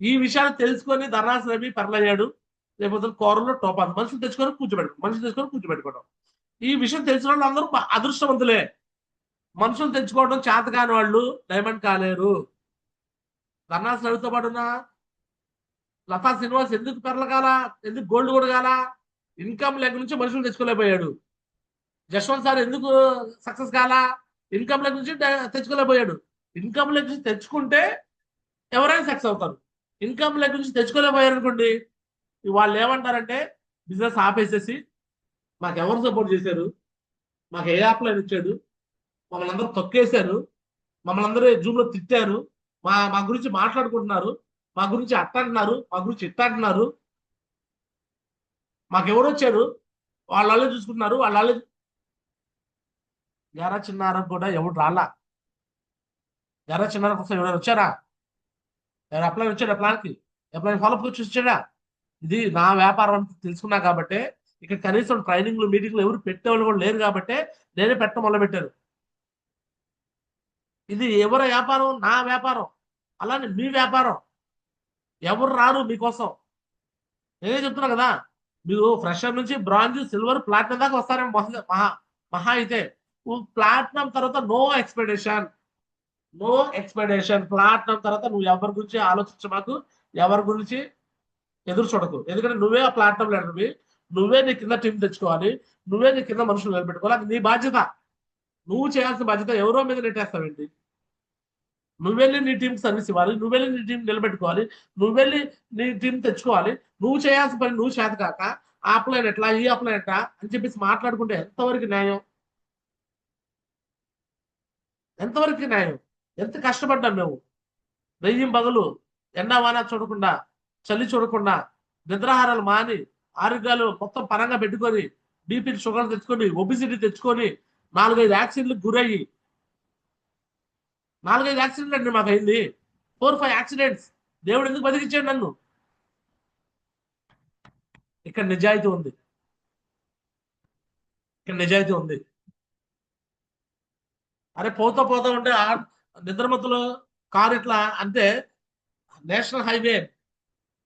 ఈ విషయాలు తెలుసుకొని ధర్నాస్ రవి పెరలయ్యాడు, రేపొద్దున కోరలో టోపాన్. మనుషులు తెచ్చుకొని కూర్చోబెట్టుకోవడం. ఈ విషయం తెలిసిన వాళ్ళు అందరూ అదృష్టవంతులే. మనుషులు తెచ్చుకోవడం చేత కాని వాళ్ళు డైమండ్ కాలేరు. ధర్నాస్ రవితో పాటున్న లతా శ్రీనివాస్ ఎందుకు పెరలగాల, ఎందుకు గోల్డ్ కూడా కాల? ఇన్కమ్ లెక్క నుంచి మనుషులు తెచ్చుకోలేకపోయాడు. జశ్వంత్ సార్ ఎందుకు సక్సెస్ కాలా? ఇన్కమ్ లెక్క నుంచి తెచ్చుకోలేకపోయాడు. ఇన్కమ్ లెక్క నుంచి తెచ్చుకుంటే ఎవరైనా సక్సెస్ అవుతారు. ఇన్కమ్ లెక్క నుంచి తెచ్చుకోలేకపోయారు అనుకోండి, వాళ్ళు ఏమంటారంటే బిజినెస్ ఆపేసేసి మాకు ఎవరు సపోర్ట్ చేశారు, మాకు ఏ యాప్ లైన్ ఇచ్చాడు, మమ్మల్ని అందరూ తొక్కేశారు, మమ్మల్ని అందరూ జూమ్ లో తిట్టారు, మా గురించి మాట్లాడుకుంటున్నారు, మా గురించి అట్ట అంటున్నారు, మా గురించి ఇట్ట అంటున్నారు, మాకెవరు వచ్చారు, వాళ్ళే చూసుకుంటున్నారు, వాళ్ళే. గెర చిన్నారావు కూడా ఎవరు రాలా. గెర చిన్నారావు కోసం ఎవరైనా వచ్చారా? ఎవరు అప్లై వచ్చాడా? ప్లాన్కి ఎప్పుడైనా ఫాలోఅప్ వచ్చి వచ్చాడా? ఇది నా వ్యాపారం అని తెలుసుకున్నా కాబట్టి, ఇక కనీసం ట్రైనింగ్లు, మీటింగ్లు ఎవరు పెట్టేవాళ్ళు కూడా లేరు కాబట్టి నేనే పెట్టడం మొదలుపెట్టారు. ఇది ఎవరి వ్యాపారం? నా వ్యాపారం. అలానే మీ వ్యాపారం. ఎవరు రారు మీకోసం. నేనే చెప్తున్నా కదా, మీరు ఫ్రెషర్ నుంచి బ్రాంజ్, సిల్వర్, ప్లాటినం దాకా వస్తారేమో మహా అయితే. ప్లాటినం తర్వాత నో ఎక్స్పెక్టేషన్. ప్లాటినం తర్వాత నువ్వు ఎవరి గురించి ఆలోచించమాకు, ఎవరి గురించి ఎదురు చూడకు. ఎందుకంటే నువ్వే ఆ ప్లాటినం లీడర్వి, నువ్వే నీ కింద టీం తెచ్చుకోవాలి, నువ్వే నీ కింద మనుషులు నిలబెట్టుకోవాలి. అది నీ బాధ్యత. నువ్వు చేయాల్సిన బాధ్యత ఎవరో మీద నెట్టేస్తావేంటి? నువ్వెళ్ళి నీ టీంకి సర్వీస్ ఇవ్వాలి, నువ్వెళ్ళి నీ టీం నిలబెట్టుకోవాలి, నువ్వెళ్ళి నీ టీం తెచ్చుకోవాలి. నువ్వు చేయాల్సిన పని నువ్వు చేత కాక ఆప్లైన్ ఎట్లా, ఈ ఆప్లైన్ ఎట్లా అని చెప్పేసి మాట్లాడుకుంటే ఎంతవరకు న్యాయం? ఎంతవరకు న్యాయం? ఎంత కష్టపడ్డాం మేము. 1000 పగలు ఎండా వాన చూడకుండా, చలి చూడకుండా, నిద్రాహారాలు మాని, ఆరోగ్యాలు మొత్తం పరంగా పెట్టుకొని, బీపీ షుగర్ తెచ్చుకొని, ఒబిసిటీ తెచ్చుకొని, 4-5 యాక్సిడెంట్లకు గురయ్యి, 4-5 యాక్సిడెంట్లు అండి మాకు అయింది. 4-5 యాక్సిడెంట్స్. దేవుడు ఎందుకు బతికించాడు నన్ను? ఇక్కడ నిజాయితీ ఉంది. అరే పోతా ఉంటే నిద్రమత్తులో కారు ఇట్లా అంతే. నేషనల్ హైవే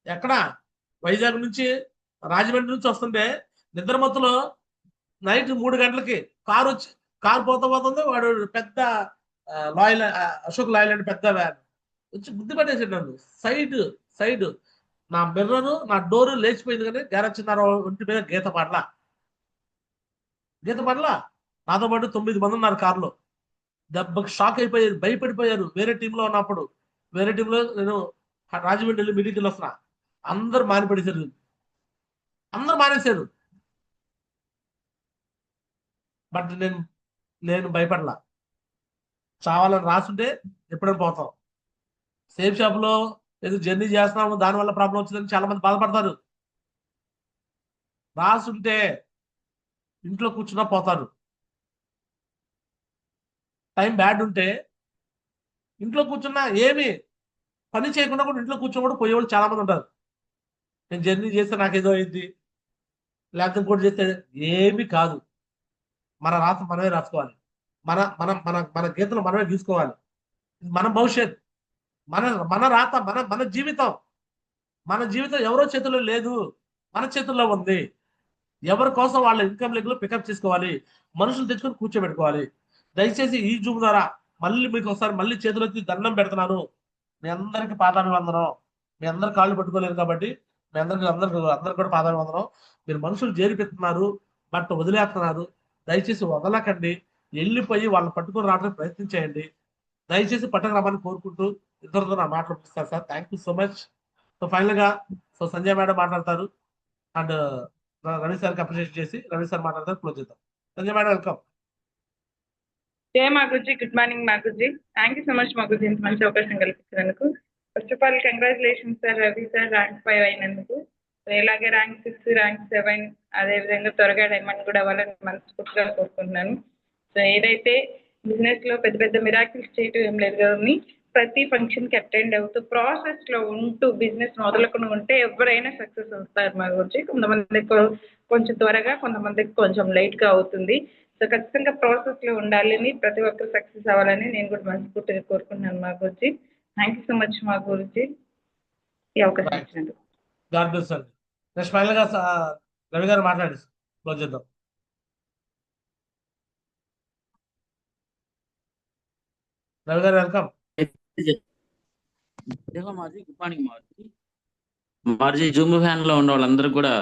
ఎక్కడ వైజాగ్ నుంచి, రాజమండ్రి నుంచి వస్తుంటే నిద్రమత్తులో నైట్ 3 గంటలకి కారు పోతుంది. వాడు పెద్ద లాయల్, అశోక్ లాయల్ పెద్ద వ్యాన్ వచ్చి గుద్ది పట్టేసాడు నన్ను. సైడ్ నా మిర్రరు, నా డోరు లేచిపోయింది. కానీ గెర చిన్నారావు ఒంటి మీద గీత పడలా. నాతో పాటు 9 మంది ఉన్నారు కారులో. దెబ్బకి షాక్ అయిపోయారు, భయపడిపోయారు. వేరే టీంలో ఉన్నప్పుడు, వేరే టీంలో నేను రాజమండ్రి మీటింగ్కి వస్తున్నా, అందరు మానేశారు. బట్ నేను భయపడలా. చావాలని రాసుంటే ఎప్పుడైనా పోతాం. సేఫ్ షాప్ లో ఏదో జర్నీ చేస్తున్నాము దానివల్ల ప్రాబ్లం వచ్చిందని చాలా మంది బాధపడతారు. రాసుంటే ఇంట్లో కూర్చున్నా పోతారు. టైం బ్యాడ్ ఉంటే ఇంట్లో కూర్చున్నా ఏమి పని చేయకుండా కూడా ఇంట్లో కూర్చొని కూడా పోయేవాళ్ళు చాలా మంది ఉంటారు. నేను జర్నీ చేస్తే నాకేదో అయింది, లేకపోతే ఇంకోటి చేస్తే ఏమీ కాదు. మన రాత మనమే రాసుకోవాలి. మన మన మన మన గీతలు మనమే గీసుకోవాలి. మన భవిష్యత్, మన మన రాత, మన మన జీవితం. మన జీవితం ఎవరో చేతుల్లో లేదు, మన చేతుల్లో ఉంది. ఎవరి కోసం వాళ్ళ ఇన్కమ్ లెక్కలు పికప్ చేసుకోవాలి, మనుషులు తెచ్చుకొని కూర్చోబెట్టుకోవాలి. దయచేసి ఈ జూమ్ ద్వారా మళ్ళీ మీకు ఒకసారి మళ్ళీ చేతులెత్తి దండం పెడుతున్నాను. మీ అందరికి పాదాభివందనం. మీ అందరు కాళ్ళు పట్టుకోలేరు కాబట్టి మీ అందరికి కూడా పాదాభివందనం. మీరు మనుషులు చేరిపెడుతున్నారు, బట్ వదిలేస్తున్నారు. దయచేసి వదలకండి. వెళ్ళిపోయి వాళ్ళని పట్టుకొని రావడానికి ప్రయత్నం చేయండి. దయచేసి పట్టణరామని కోరుకుంటూ ఇద్దరితో నా మాటలు ముగిస్తాను sir. Thank you so much. So final గా సంజయ్ మేడం మాట్లాడతారు అండ్ రవి సార్కి అప్రిషియేట్ చేసి రవి సార్ మాట్లాడతారు. క్లోజ్ చేద్దాం. Sanjay madam welcome. జై మాగుజీ, గుడ్ మార్నింగ్ మాగుజీ. థ్యాంక్ యూ సో మచ్ మాగుజీ, ఇంత మంచి అవకాశం కల్పించినందుకు. First of all congratulations sir, Ravi sir rank 5 అయినందుకు. ఇలాగే ర్యాంక్ 6, ర్యాంక్ 7 అదేవిధంగా త్వరగా డైమండ్ కూడా అవ్వాలని మనస్ఫూర్తిగా కోరుకుంటున్నాను. సో ఏదైతే బిజినెస్ లో పెద్ద పెద్ద మిరాకిల్స్ చేయటం ఏం లేదు కానీ ప్రతి ఫంక్షన్ కి అటెండ్ అవుతూ ప్రాసెస్ లో ఉంటూ బిజినెస్ మొదలుకొని ఉంటే ఎవరైనా సక్సెస్ అవుతారు మా గురించి. కొంతమందికి కొంచెం త్వరగా, కొంతమందికి కొంచెం లేట్ గా అవుతుంది. సో ఖచ్చితంగా ప్రాసెస్ లో ఉండాలని, ప్రతి ఒక్కరు సక్సెస్ అవ్వాలని నేను కూడా మనస్ఫూర్తిగా కోరుకుంటున్నాను మా గురించి. థ్యాంక్ యూ సో మచ్ మా గురించి ఈ అవకాశం ఇచ్చినందుకు. గాడ్ బ్లెస్ అండి. నెక్స్ట్ ఫైనల్ గా రవి గారు మాట్లాడి క్లోజ్ చేద్దాం. రవి గారు వెల్కమ్. మాజీ గుడ్ మార్నింగ్ మాజీ జూమ్ ఫ్యాన్ లో ఉన్న వాళ్ళందరూ కూడా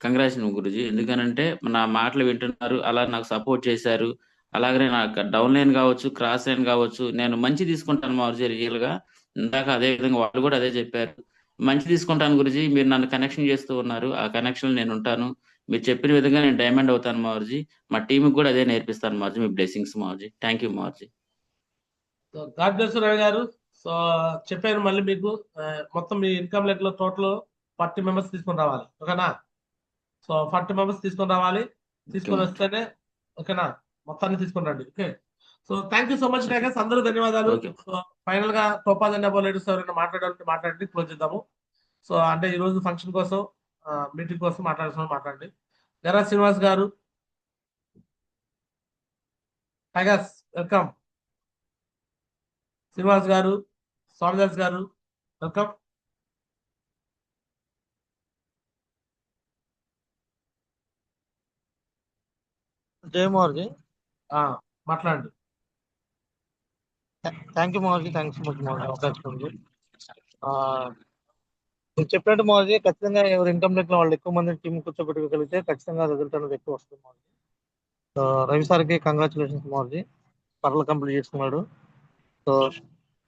కంగ్రాచులేషన్ గురుజీ. ఎందుకనంటే నా మాటలు వింటున్నారు, అలా నాకు సపోర్ట్ చేశారు. అలాగనే నాకు డౌన్ లైన్ కావచ్చు, క్రాస్ లైన్ కావచ్చు, నేను మంచి తీసుకుంటాను మాజీ. రియల్ గా ఇందాక అదే విధంగా వాళ్ళు కూడా అదే చెప్పారు, మంచి తీసుకుంటాను గురుజీ. మీరు నన్ను కనెక్షన్ చేస్తూ ఉన్నారు, ఆ కనెక్షన్ నేను ఉంటాను. మీరు చెప్పిన విధంగా నేను డైమండ్ అవుతాను మాజీ. మా టీంకి కూడా అదే నేర్పిస్తాను మాజీ. మీ బ్లెస్సింగ్స్ మాజీ. థ్యాంక్ యూ మాజీ. గాడ్ బ్లెస్ రవి గారు. సో చెప్పాను మళ్ళీ మీకు మొత్తం మీ ఇన్కమ్ లెక్కలో టోటల్ 40 మెంబర్స్ తీసుకొని రావాలి. ఓకేనా? సో 40 మెంబర్స్ తీసుకొని రావాలి. తీసుకొని వస్తేనే ఓకేనా మొత్తాన్ని తీసుకొని రండి. Okay. So thank you so much నాగస్, అందరూ ధన్యవాదాలు. సో ఫైనల్ గా టోపాజ్ అబోలేడీస్ ఎవరైనా మాట్లాడండి క్లోజ్ చేద్దాము. సో అంటే ఈ రోజు ఫంక్షన్ కోసం మీటింగ్ కోసం మాట్లాడండి. గరా శ్రీనివాస్ గారు, టైగర్స్ వెల్కమ్. శ్రీనివాస్ గారు, స్వామిదాస్ గారు వెల్కమ్. జై మోర్జీ. మాట్లాడండి. థ్యాంక్ యూ మోర్జీ, థ్యాంక్స్ మచ్ మోర్జీ అవకాశం ఉంది. మీరు చెప్పినట్టు మోర్జీ, ఖచ్చితంగా ఎవరు ఇన్కమ్ లెక్కలో వాళ్ళు ఎక్కువ మంది టీం కూర్చోబెట్టుకోగలిగితే ఖచ్చితంగా రిజల్ట్ అనేది ఎక్కువ వస్తుంది మోర్జీ. సో రవి సార్కి కంగ్రాచులేషన్స్ మోర్జీ, పర్లు కంప్లీట్ చేసుకున్నాడు. సో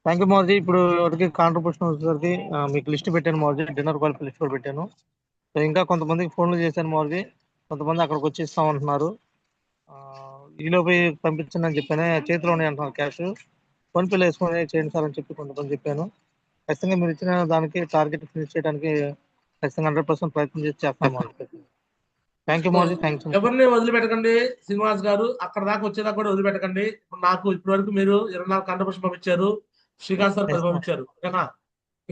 థ్యాంక్ యూ మోర్జీ. ఇప్పుడు ఎవరికి కాంట్రిబ్యూషన్ వచ్చేసరికి మీకు లిస్ట్ పెట్టాను మోర్జీ, డిన్నర్ కాల్ లిస్ట్ కూడా పెట్టాను. సో ఇంకా కొంతమందికి ఫోన్లు చేశాను మోర్జీ, కొంతమంది అక్కడికి వచ్చి ఇస్తామంటున్నారు. ఈలోపు పంపించండి అని చెప్పాను. చేతిలో ఉన్నాయి అంటున్నారు క్యాష్, ఫోన్పేలో వేసుకొని చేయండి సార్ అని చెప్పి కొంతమంది చెప్పాను. ఖచ్చితంగా మీరు ఇచ్చిన దానికి టార్గెట్ ఫినిష్ చేయడానికి ఖచ్చితంగా 100% ప్రయత్నం చేసి చేస్తాం. థ్యాంక్ యూ మోర్జీ, థ్యాంక్స్. ఎవరిని వదిలిపెట్టకండి శ్రీనివాస్ గారు, అక్కడ దాకా వచ్చేదాకా కూడా వదిలిపెట్టకండి. నాకు ఇప్పటి వరకు మీరు 24 కాంట్రిబ్యూషన్ పంపించారు, శ్రీకాంత్ సార్ 10 పంపించారు. ఓకేనా?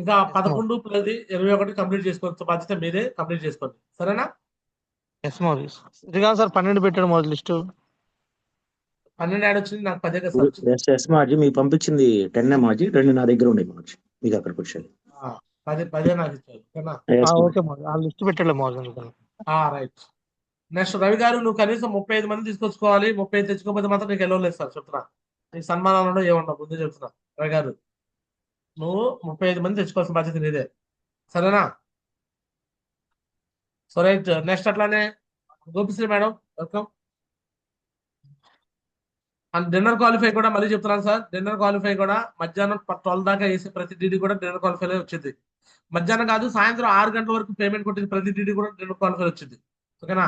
ఇంకా 11 + 21 కంప్లీట్ చేసుకోవచ్చు. బాధ్యత మీరే, కంప్లీట్ చేసుకోండి. సరేనా? ఎస్ మోర్జీ. శ్రీకాంత్ సార్ 12 పెట్టాడు మోర్జీ లిస్ట్. 12 యాడ్ వచ్చింది, నాకు 10 ఎస్ మాజీ, మీకు పంపించింది 10 మాజీ, 2 నా దగ్గర ఉన్నాయి మాజీ, మీకు అక్కడికి వచ్చాయి 10 నాకు ఇచ్చారు. ఓకేనా? ఓకే మోర్జీ, ఆ లిస్ట్ పెట్టాడు మోర్జీ. రైట్. నెక్స్ట్ రవి గారు, నువ్వు కనీసం 35 మంది తీసుకొచ్చుకోవాలి. 35 తెచ్చుకోకపోతే మాత్రం నీకు ఎలా లేదు సార్ చెప్తున్నా. నీకు సన్మానాలు ఏమన్నా ముందు చెప్తున్నా. రవి గారు, నువ్వు 35 మంది తెచ్చుకోవాల్సిన బాధ్యత నీదే. సరేనా? So right. నెక్స్ట్ అట్లానే Gopisri madam welcome. And dinner qualify కూడా మళ్ళీ చెప్తున్నాను సార్, డిన్నర్ క్వాలిఫై కూడా మధ్యాహ్నం 12 దాకా వేసే ప్రతి డీడీ కూడా డిన్నర్ క్వాలిఫై వచ్చింది. మధ్యాహ్నం కాదు, సాయంత్రం 6 గంటల వరకు పేమెంట్ కొట్టింది ప్రతి డీడీ కూడా డిన్నర్ క్వాలిఫై వచ్చింది. ఓకేనా?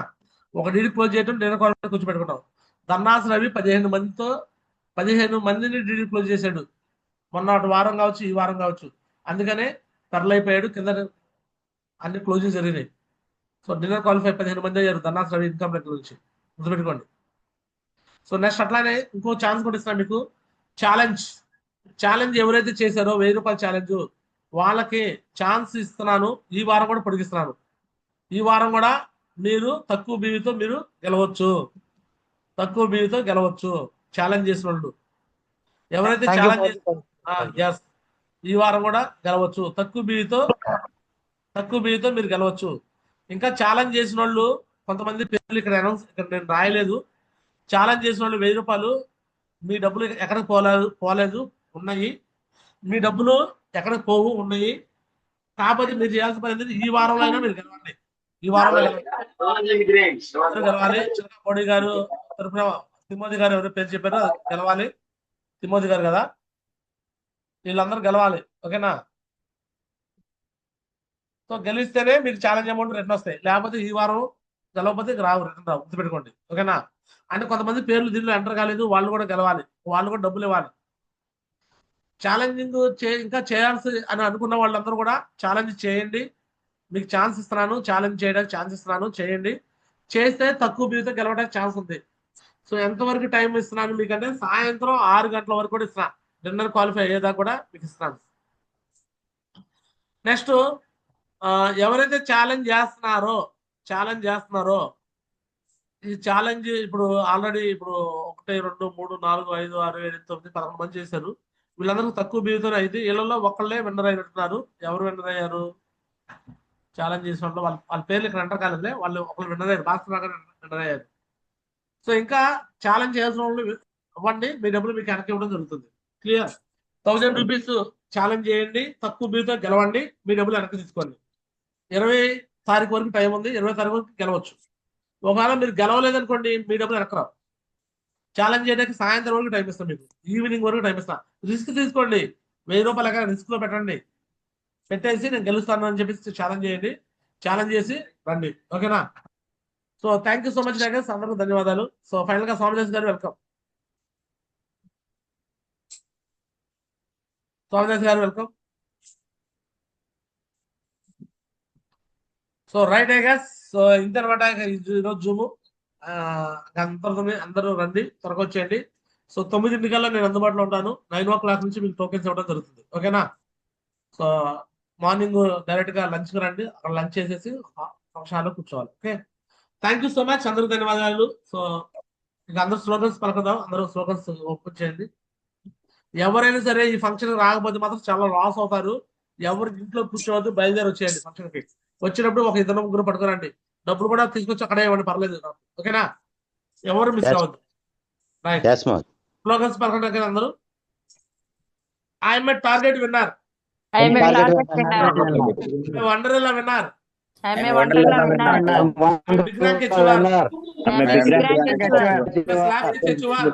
ఒక డీడీ క్లోజ్ చేయడం, డిన్నర్ క్వాలిఫై కూర్చోబెట్టుకుంటాం. దన్నాస్ రవి 15 మందిని డీడీ క్లోజ్ చేశాడు మొన్న వారం కావచ్చు, ఈ వారం కావచ్చు. అందుకనే టర్ల్ అయిపోయాడు, కింద అన్ని క్లోజింగ్ జరిగినాయి. సో డిన్నర్ క్వాలిఫై 15 మంది అయ్యారు ధర్నాస్ రవి ఇన్కమ్ లెక్క నుంచి, గుర్తుపెట్టుకోండి. సో నెక్స్ట్ అట్లానే ఇంకో ఛాన్స్ కూడా ఇస్తున్నాను మీకు. ఛాలెంజ్ ఎవరైతే చేశారో 1000 రూపాయల ఛాలెంజ్ వాళ్ళకి ఛాన్స్ ఇస్తున్నాను. ఈ వారం కూడా పొడిగిస్తున్నాను. ఈ వారం కూడా మీరు తక్కువ బీవీతో మీరు గెలవచ్చు. ఛాలెంజ్ చేసిన వాళ్ళు ఎవరైతే ఛాలెంజ్ ఎస్, ఈ వారం కూడా గెలవచ్చు. తక్కువ బీవీతో మీరు గెలవచ్చు. ఇంకా ఛాలెంజ్ చేసిన వాళ్ళు కొంతమంది పేర్లు ఇక్కడ నేను రాయలేదు. ఛాలెంజ్ చేసిన వాళ్ళు 1000 రూపాయలు, మీ డబ్బులు ఎక్కడికి పోలేదు ఉన్నాయి. మీ డబ్బులు ఎక్కడికి పోవు ఉన్నాయి. కాకపోతే మీరు చేయాల్సిన పని ఏంటంటే ఈ వారంలో అయినా మీరు గెలవండి. ఈ వారంలో గెలవాలి. మోడీ గారు తరఫున తిమోతి గారు ఎవరు పేరు చెప్పారో గెలవాలి. తిమోతి గారు కదా, వీళ్ళందరూ గెలవాలి. ఓకేనా? సో గెలిస్తేనే మీకు ఛాలెంజ్ అమౌంట్ రిటర్న్ వస్తాయి. లేకపోతే ఈ వారం గెలవకపోతే రావు, రిటర్న్ రావు. గుర్తుపెట్టుకోండి. ఓకేనా? అంటే కొంతమంది పేర్లు దీనిలో ఎంటర్ కాలేదు, వాళ్ళు కూడా గెలవాలి. వాళ్ళు కూడా డబ్బులు ఇవ్వాలి. ఛాలెంజింగ్ ఇంకా చేయాల్సి అని అనుకున్న వాళ్ళందరూ కూడా ఛాలెంజ్ చేయండి. మీకు ఛాన్స్ ఇస్తున్నాను, ఛాలెంజ్ చేయడానికి ఛాన్స్ ఇస్తున్నాను, చేయండి. చేస్తే తక్కువ బీవీతో గెలవడానికి ఛాన్స్ ఉంది. సో ఎంతవరకు టైం ఇస్తున్నాను మీకంటే సాయంత్రం 6 గంటల వరకు కూడా ఇస్తున్నాను. డిన్నర్ క్వాలిఫై అయ్యేదాకా కూడా మీకు ఇస్తున్నాను. నెక్స్ట్ ఎవరైతే ఛాలెంజ్ చేస్తున్నారో ఈ ఛాలెంజ్ ఇప్పుడు ఆల్రెడీ 1, 2, 3, 4, 5, 6, 7, 8, 9, 11 మంది చేశారు. వీళ్ళందరూ తక్కువ బీవీతోనే అయితే వీళ్ళలో ఒకళ్ళే విన్నర్ అయినట్టున్నారు. ఎవరు విన్నర్ అయ్యారు? ఛాలెంజ్ చేసిన వాళ్ళు, వాళ్ళ పేర్లు ఇక్కడ ఎంటర్ కాలేదులే, వాళ్ళు ఒకళ్ళు విన్నర్ అయ్యారు. భాస్కర్ విన్నర్ అయ్యారు. సో ఇంకా ఛాలెంజ్ చేయాల్సిన వాళ్ళు ఇవ్వండి, మీ డబ్బులు మీకు వెనక్కి ఇవ్వడం జరుగుతుంది. క్లియర్? 1000 రూపీస్ ఛాలెంజ్ చేయండి, తక్కువ బీవీతో గెలవండి, మీ డబ్బులు వెనక్కి తీసుకోండి. 20 తారీఖు వరకు టైం ఉంది. 20 తారీఖు వరకు గెలవచ్చు. ఒకవేళ మీరు గెలవలేదనుకోండి, మీ డబ్బులు వెనక్కి రావు. ఛాలెంజ్ చేయడానికి సాయంత్రం వరకు టైం ఇస్తాను, మీకు ఈవినింగ్ వరకు టైం ఇస్తాను. రిస్క్ తీసుకోండి. 1000 రూపాయలు ఎక్కడ రిస్క్ లో పెట్టేసి నేను గెలుస్తాను అని చెప్పేసి ఛాలెంజ్ చేయండి. ఛాలెంజ్ చేసి రండి. ఓకేనా? So thank you so much guys, అందరికీ ధన్యవాదాలు. సో ఫైనల్ గా Swamidas garu welcome. Swamidas garu welcome. So right guys, so ఇంతనమాట ఈరోజు జూము. అందరూ రండి, త్వరగా వచ్చేయండి. సో 9 కల్లా నేను అందుబాటులో ఉంటాను. 9 o'clock నుంచి మీకు టోకెన్స్ ఇవ్వడం జరుగుతుంది. ఓకేనా? సో మార్నింగ్ డైరెక్ట్ గా లంచ్ కి రండి, అక్కడ లంచ్ చేసేసి ఫంక్షన్ హాల్లో కూర్చోవాలి. Okay, thank you so much, అందరూ ధన్యవాదాలు. సో ఇక అందరూ స్లోగన్స్ పలకదాం, అందరూ స్లోగన్స్ ఓపెన్ చేయండి. ఎవరైనా సరే ఈ ఫంక్షన్ రాకపోతే మాత్రం చాలా లాస్ అవుతారు. ఎవరు ఇంట్లో కూర్చోవద్దు, బయలుదేరి వచ్చేయండి ఫంక్షన్ కి. వచ్చినప్పుడు ఒక 2 ముగ్గురు పట్టుకురండి. డబ్బులు కూడా తీసుకొచ్చి అక్కడే ఇవ్వండి, పర్లేదు. ఓకేనా? ఎవరు మిస్ అవ్వద్దు. రైట్, స్లోగన్స్ పలకండి అందరూ. I'm a target winner, Wonderla winner, big rank achiever,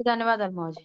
ధన్యవాదాలు మోజీ.